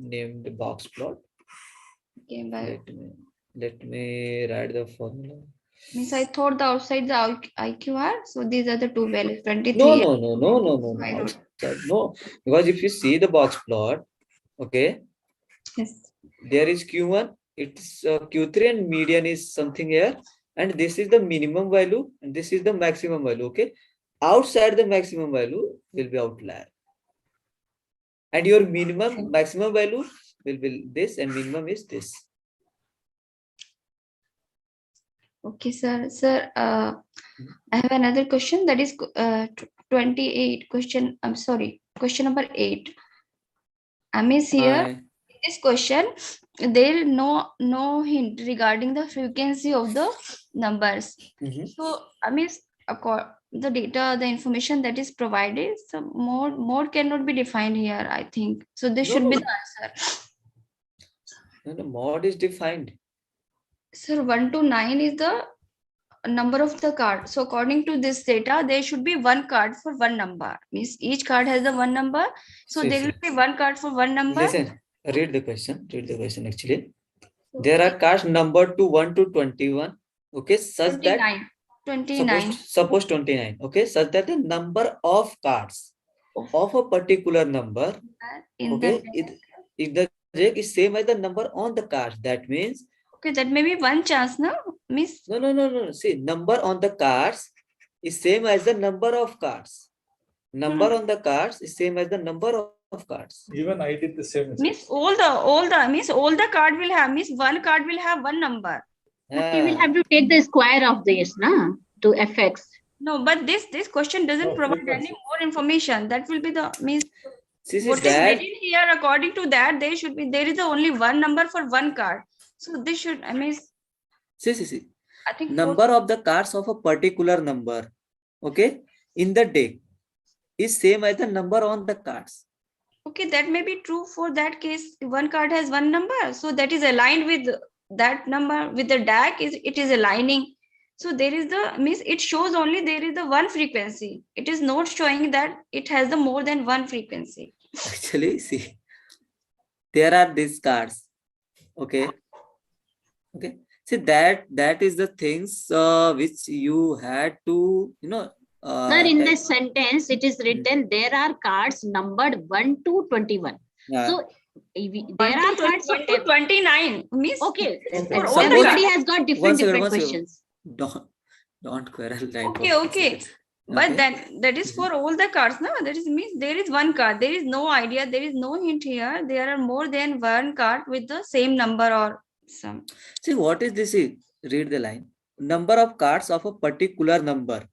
named box plot. Okay, but let me write the formula. Means I thought the outside the IQR. So these are the two values, 23. No. Outside, no, because if you see the box plot, okay. Yes. There is Q1, it's Q3, and median is something here, and this is the minimum value, and this is the maximum value. Okay, outside the maximum value will be outlier, and your maximum value will be this, and minimum is this. Okay, sir. Sir, I have another question. That is 28 question. I'm sorry, question number 8. I miss here. This question, there is no hint regarding the frequency of the numbers. So I mean, the data, the information that is provided, so mode cannot be defined here, I think. So this should be the answer. No, the mod is defined. Sir, 1 to 9 is the number of the card. So according to this data, there should be one card for one number. Means each card has the one number. So there will be one card for one number. Listen, read the question actually. There are cards numbered to 1 to 21. Okay, such 29. that 29. Suppose 29. Okay, such that the number of cards of a particular number in the deck is same as the number on the cards. That means that may be one chance, no? Miss? No. See, number on the cards is same as the number of cards. Number on the cards is same as the number of cards. Even I did the same. Miss, all the card will have, miss, one card will have one number. But you will have to take the square of this, na, to fx. No, but this question doesn't provide any more information. That will be the means. What is written here, according to that, there should be, there is only one number for one card. So this should, I mean, see. I think number of the cards of a particular number, okay, in the deck is same as the number on the cards. Okay, that may be true for that case. One card has one number, so that is aligned with that number with the deck. It is aligning. So there is the means it shows only there is the one frequency. It is not showing that it has the more than one frequency. Actually, see, there are these cards. Okay. See, that is the things which you had to, Sir, in the sentence, it is written there are cards numbered 1 to 21. Yeah. So there are cards of 29. Miss, okay. Suppose, everybody has got different questions. Don't quarrel, right? Okay. But that is for all the cards, no? That is means there is one card. There is no idea. There is no hint here. There are more than one card with the same number or some. See, what is this? Read the line. Number of cards of a particular number.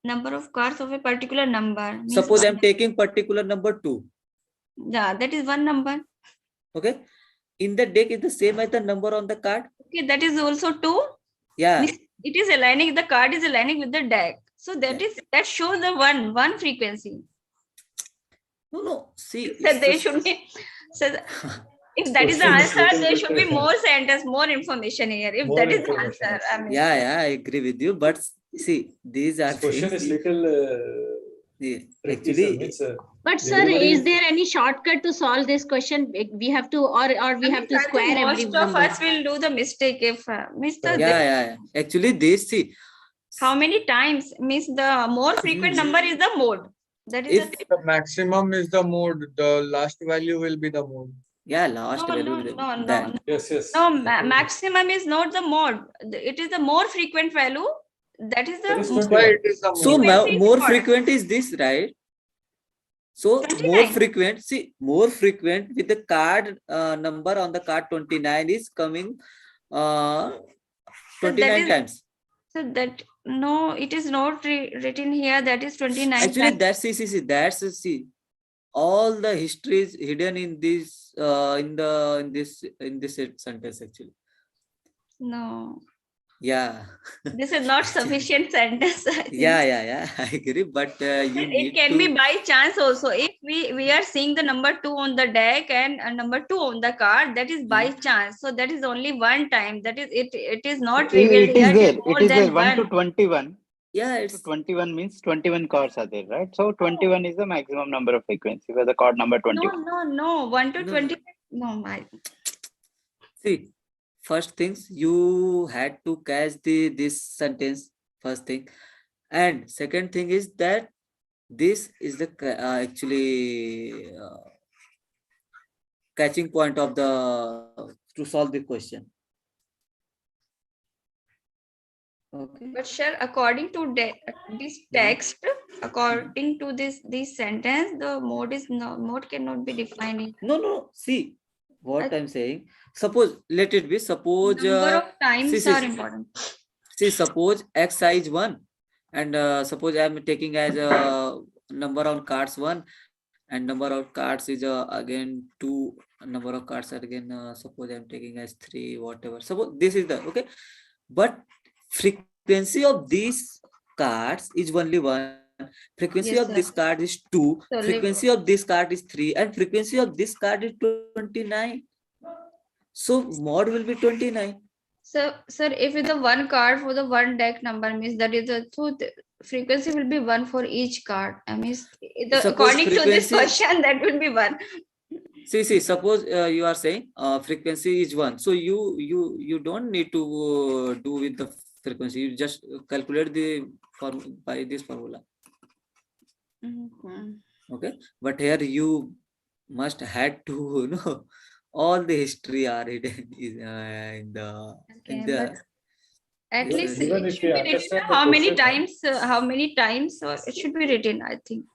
Number of cards of a particular number. Suppose I am taking particular number 2. Yeah, that is one number. Okay. In the deck is the same as the number on the card. Okay, that is also 2. Yeah. It is aligning. The card is aligning with the deck. So that is that shows the one frequency. No. See, so there should be. So if that is the answer, there should be more sentence, more information here. If that is the answer, I mean. Yeah, I agree with you. But see, these are question things. is little. Actually, but sir, is there any shortcut to solve this question? We have to, or we have to square every number. Most of us will do the mistake if Mr. Yeah. Actually, this see. How many times means the more frequent number is the mode. That is the maximum is the mode. The last value will be the mode. Yeah, last value. No. Yes. No, maximum is not the mode. It is the more frequent value. That is the. So more frequent is this, right? So 29. More frequent with the card number on the card 29 is coming 29 times. So that no, it is not written here. That is 29. Actually, that's see. All the history is hidden in this in this sentence actually. No. Yeah. This is not sufficient sentence. Yeah. I agree, but it can be by chance also. If we are seeing the number 2 on the deck and number 2 on the card, that is by chance. So that is only one time. That is it. It is not revealed. It is there. 1 to 21. Yeah, it's 21 means 21 cards are there, right? So 21 is the maximum number of frequency for the card number 21. No. 1 to 20. No, my. See. First things you had to catch this sentence, first thing, and second thing is that this is the actually catching point of to solve the question. Okay. But sir, according to this text, according to this sentence, the mode cannot be defined. No. See. What I'm saying, suppose let it be suppose number of times are important. See, suppose x size 1 and suppose I'm taking as a number on cards 1 and number of cards is again 2, number of cards are again suppose I'm taking as 3, whatever. Suppose this is the okay, but frequency of these cards is only 1. Frequency of this card is 2, frequency of this card is 3, and frequency of this card is 29. So mod will be 29. So sir, if it's the one card for the one deck number means that is the frequency will be 1 for each card. I mean, according to this question, that will be 1. See. Suppose you are saying frequency is 1, so you don't need to do with the frequency. You just calculate by this formula. Okay, but here you must had to know all the history are hidden in the at least it should be written how many times or it should be written, I think.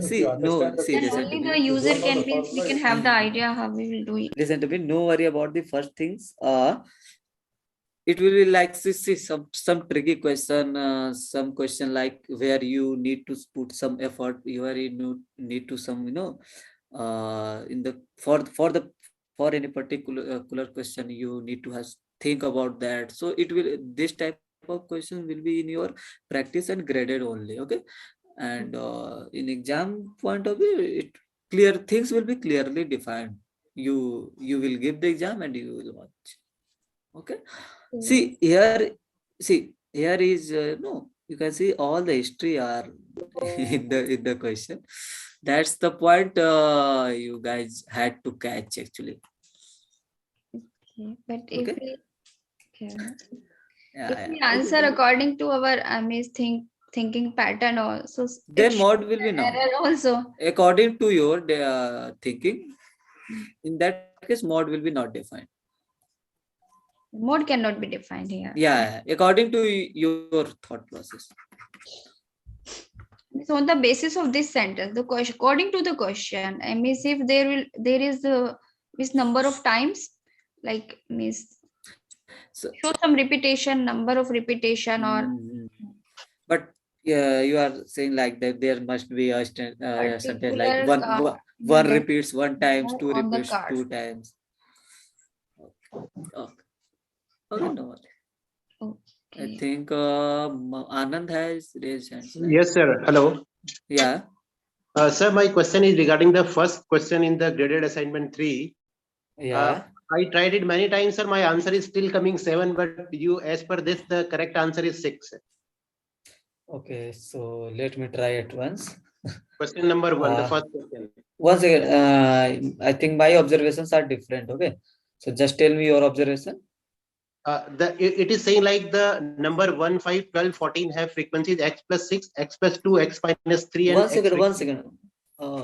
See, only the user we can have the idea how we will do it. Listen to me, no worry about the first things. it will be like see some tricky question, some question like where you need to put some effort, where you need to some in the for any particular question you need to have think about that. So it will, this type of question will be in your practice and graded only. Okay, and in exam point of view, clear things will be clearly defined. You will give the exam and you will watch. Okay, see here is no, you can see all the history are in the question. That's the point you guys had to catch actually. Okay, but Okay. if we Yeah, if we answer according to our thinking pattern also, then mod will be no. error also. According to your thinking, in that case mod will be not defined. Mode cannot be defined here. Yeah, according to your thought process. So on the basis of this sentence, the question according to the question, I mean if there is this number of times, like means show some repetition, number of repetition or. But you are saying like that there must be a sentence like one repeats one times, two repeats two times. Okay, no. I think Anand has raised hands. Right? Yes, sir. Hello. Yeah. Sir, my question is regarding the first question in the graded assignment 3. Yeah. I tried it many times, sir. My answer is still coming 7, but you, as per this, the correct answer is 6. Okay, so let me try it once. Question number 1, the first question. Once again, I think my observations are different. Okay, so just tell me your observation. It is saying like the number 1, 5, 12, 14 have frequencies x plus 6, x plus 2, x minus 3, and One second.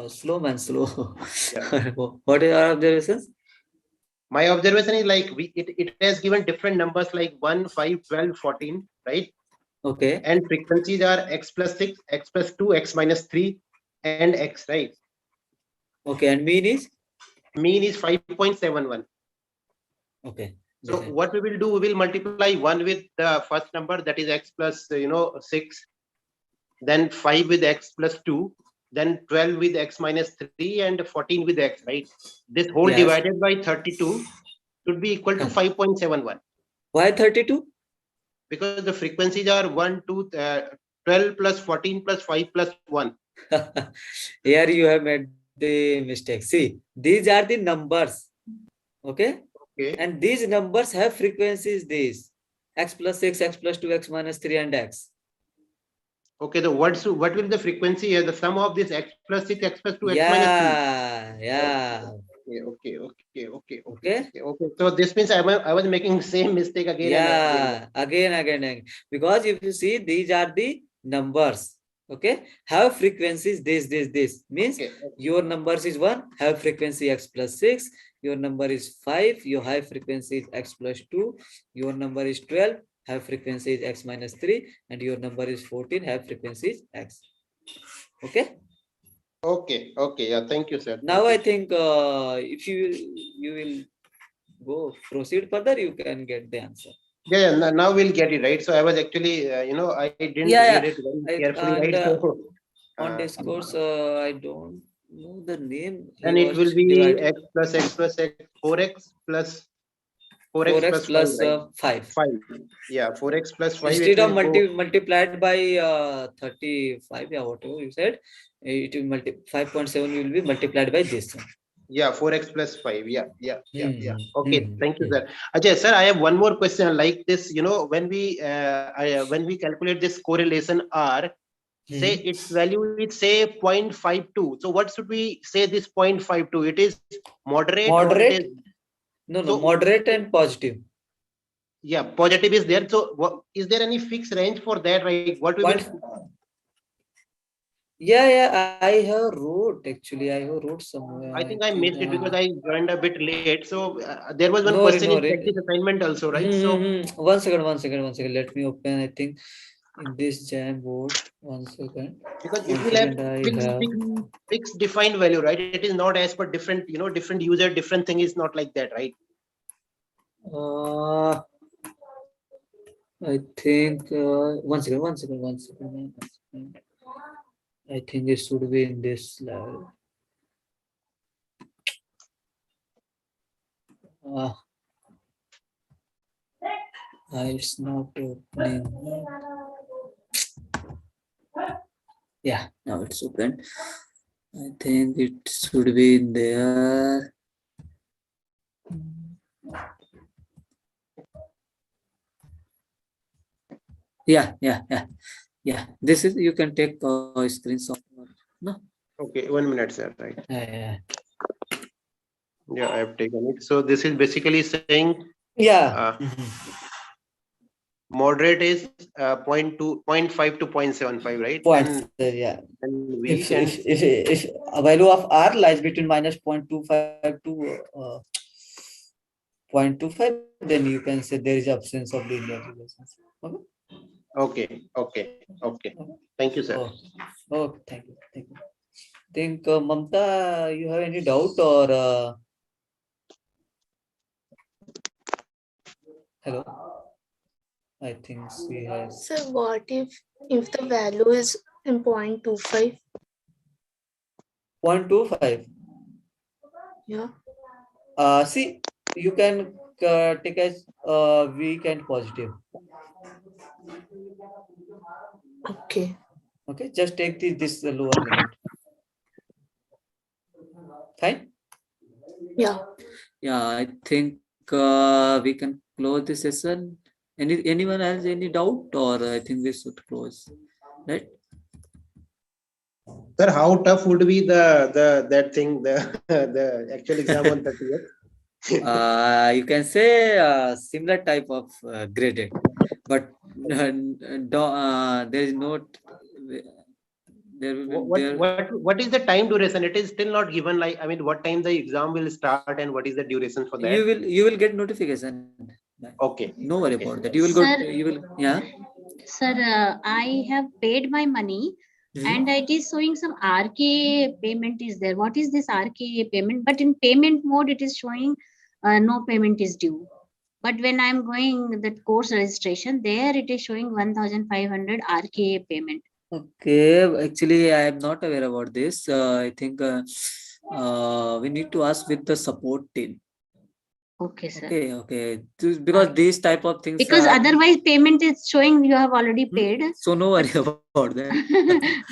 Slow man, slow. Yeah. What are your observations? My observation is like it has given different numbers like 1, 5, 12, 14, right? Okay. And frequencies are x plus 6, x plus 2, x minus 3, and x, right? Okay, and mean is? Mean is 5.71. Okay. So what we will do, we will multiply 1 with the first number, that is x plus 6, then 5 with x plus 2, then 12 with x minus 3, and 14 with x, right? This whole divided by 32 should be equal to 5.71. Why 32? Because the frequencies are 1, 2, 12 plus 14 plus 5 plus 1. Here you have made the mistake. See, these are the numbers. Okay? And these numbers have frequencies, these x plus 6, x plus 2, x minus 3, and x. Okay, so what will be the frequency here? The sum of this x plus 6, x plus 2, x minus 3. Yeah. Okay. So this means I was making same mistake again and again. Again. Because if you see, these are the numbers. Okay, have frequencies this means your numbers is 1, have frequency x plus 6, your number is 5, your high frequency is x plus 2, your number is 12, have frequency is x minus 3, and your number is 14, have frequency is x. Okay. Yeah, thank you, sir. Now I think if you will go proceed further, you can get the answer. Yeah, now we'll get it, right? So I was actually, I didn't read it very carefully, and, right? So, on discourse, I don't know the name. And it will be x plus x, 4x plus 4x plus 5. 5. Yeah, 4x plus 5. Instead of multiplied by 35, yeah, whatever you said, it will 5.7 will be multiplied by this one. Yeah, 4x plus 5. Yeah. Okay, thank you, sir. Ajay, sir, I have one more question like this. When we calculate this correlation R, say its value is say 0.52. So what should we say this 0.52? It is moderate. Or it is... No, moderate and positive. Yeah, positive is there. So is there any fixed range for that, right? What we will... Yeah, I have wrote somewhere. I think I missed it because I joined a bit late. So there was one question in practice assignment also, right? So one second. Let me open. I think in this jam board. 1 second. Because it will have fixed defined value, right? It is not as per different, different user, different thing is not like that, right? I think one second. I think it should be in this level. It's not opening. Yeah, now it's open. I think it should be in there. Yeah. This is, you can take a screenshot. No. Okay, 1 minute, sir. Right. Yeah. Yeah, I have taken it. So this is basically saying. Yeah. Moderate is 0.5 to 0.75, right? Yeah. And we If, can if a value of R lies between minus 0.25 to 0.25, then you can say there is absence of linear relationship. Okay. Thank you, sir. Oh, thank you. Think Mamta, you have any doubt or hello? I think she has. Sir, what if the value is in 0.25? 0.25. Yeah. See, you can take as weak and positive. Okay, just take this lower limit. Fine. Yeah. I think we can close the session. Anyone has any doubt, or I think we should close, right? Sir, how tough would be that thing, the actual exam on 30th? You can say similar type of graded, but there is no. What is the time duration? It is still not given. Like, I mean, what time the exam will start and what is the duration for that? You will get notification. Okay. No worry about that. You will go. You will. Yeah. Sir, I have paid my money. And it is showing some RKA payment is there. What is this RKA payment? But in payment mode, it is showing no payment is due. But when I'm going the course registration, there it is showing 1,500 RKA payment. Okay, actually, I am not aware about this. I think we need to ask with the support team. Okay, sir. Okay. Because these type of things. Because otherwise, payment is showing you have already paid. So no worry about that.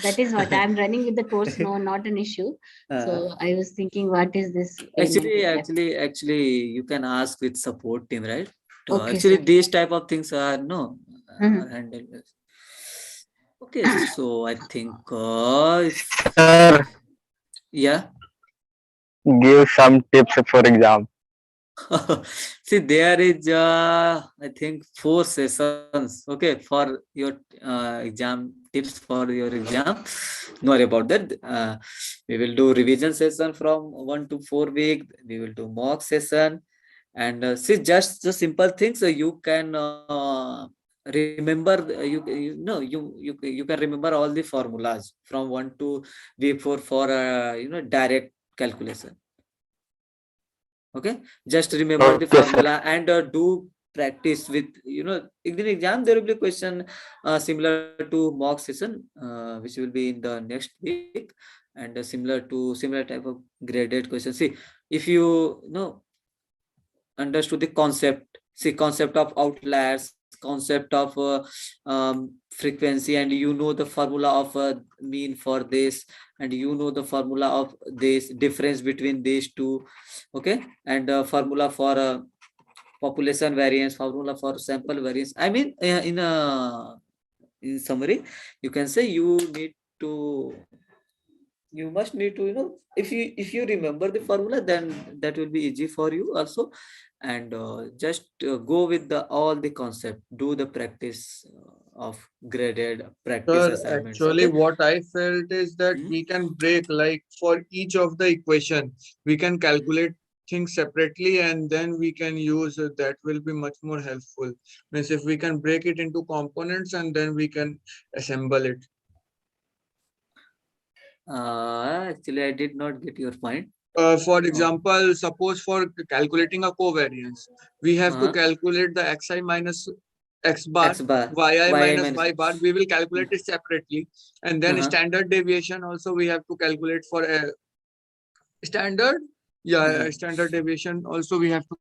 That is what I'm running with the course. No, not an issue. So I was thinking, what is this? Actually, you can ask with support team, right? Okay, actually, sir. these type of things are are handled. Okay, so I think yeah. Give some tips for exam. See, there is I think 4 sessions. Okay, for your exam tips for your exam. No worry about that. We will do revision session from 1 to 4 weeks. We will do mock session, and see, just the simple things you can remember. You can remember all the formulas from 1 to week 4 for direct calculation. Okay, just remember the formula and do practice with in the exam. There will be a question similar to mock session, which will be in the next week, and similar type of graded question. See, if you understood the concept of outliers, concept of frequency, and the formula of mean for this, and the formula of this difference between these two. Okay, and formula for population variance, formula for sample variance. I mean, in summary, you can say you must need to if you remember the formula, then that will be easy for you also. And just go with all the concept, do the practice of graded practice Sir, assignments. actually, Okay. what I felt is that we can break, like, for each of the equation, we can calculate things separately, and then we can use that will be much more helpful. Means if we can break it into components and then we can assemble it. Actually, I did not get your point. For example, suppose for calculating a covariance, we have to calculate the xi minus X bar, yi minus y bar, we will calculate it separately. And then standard deviation also we have to calculate for a standard. Yeah, standard deviation also we have to.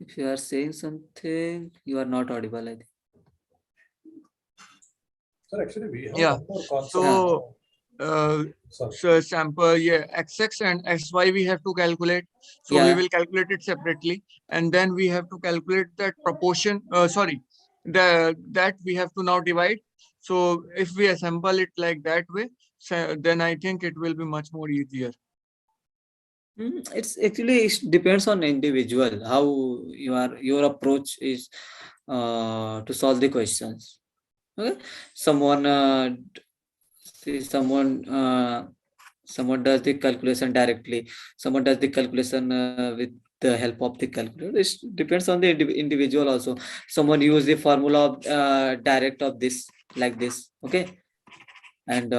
If you are saying something, you are not audible, I think. Sir, actually, we have Yeah. one more concept. So sample, yeah, xx and xy we have to calculate. So we will calculate it separately, and then we have to calculate that proportion. That we have to now divide. So if we assemble it like that way, then I think it will be much more easier. It's actually, it depends on individual how your approach is to solve the questions. Okay, someone does the calculation directly, someone does the calculation with the help of the calculator. It depends on the individual also. Someone use the formula of direct of this, like this, okay, and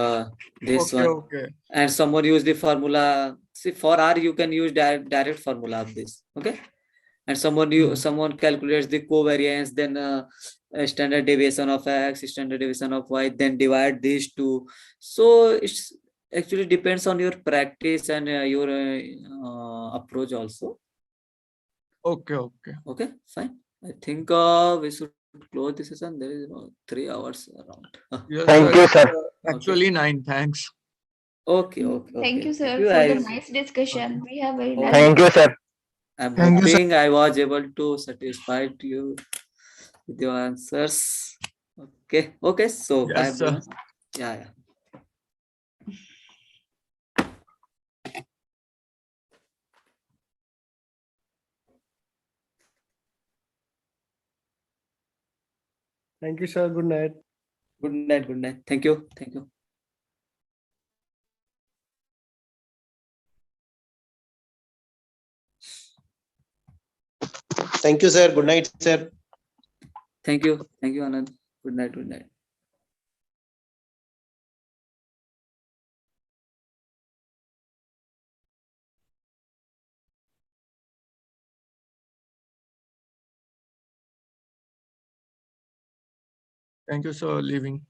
this one. Okay. And someone use the formula. See, for R you can use direct formula of this, okay. And someone calculates the covariance, then standard deviation of X, standard deviation of Y, then divide these two. So it's actually depends on your practice and your approach also. Okay, fine. I think we should close this session. There is 3 hours around. Yes, Thank you, sir. Actually, 9. Thanks. Okay. Thank you, sir, you. for the nice discussion. We have very nice. Thank you, sir. I'm Thank you, sir. hoping I was able to satisfy you with your answers. Okay. So bye, Yes, sir. everyone. Yeah. Thank you, sir. Good night. Good night. Thank you. Thank you, sir. Good night, sir. Thank you, Anand. Good night. Thank you, sir, leaving.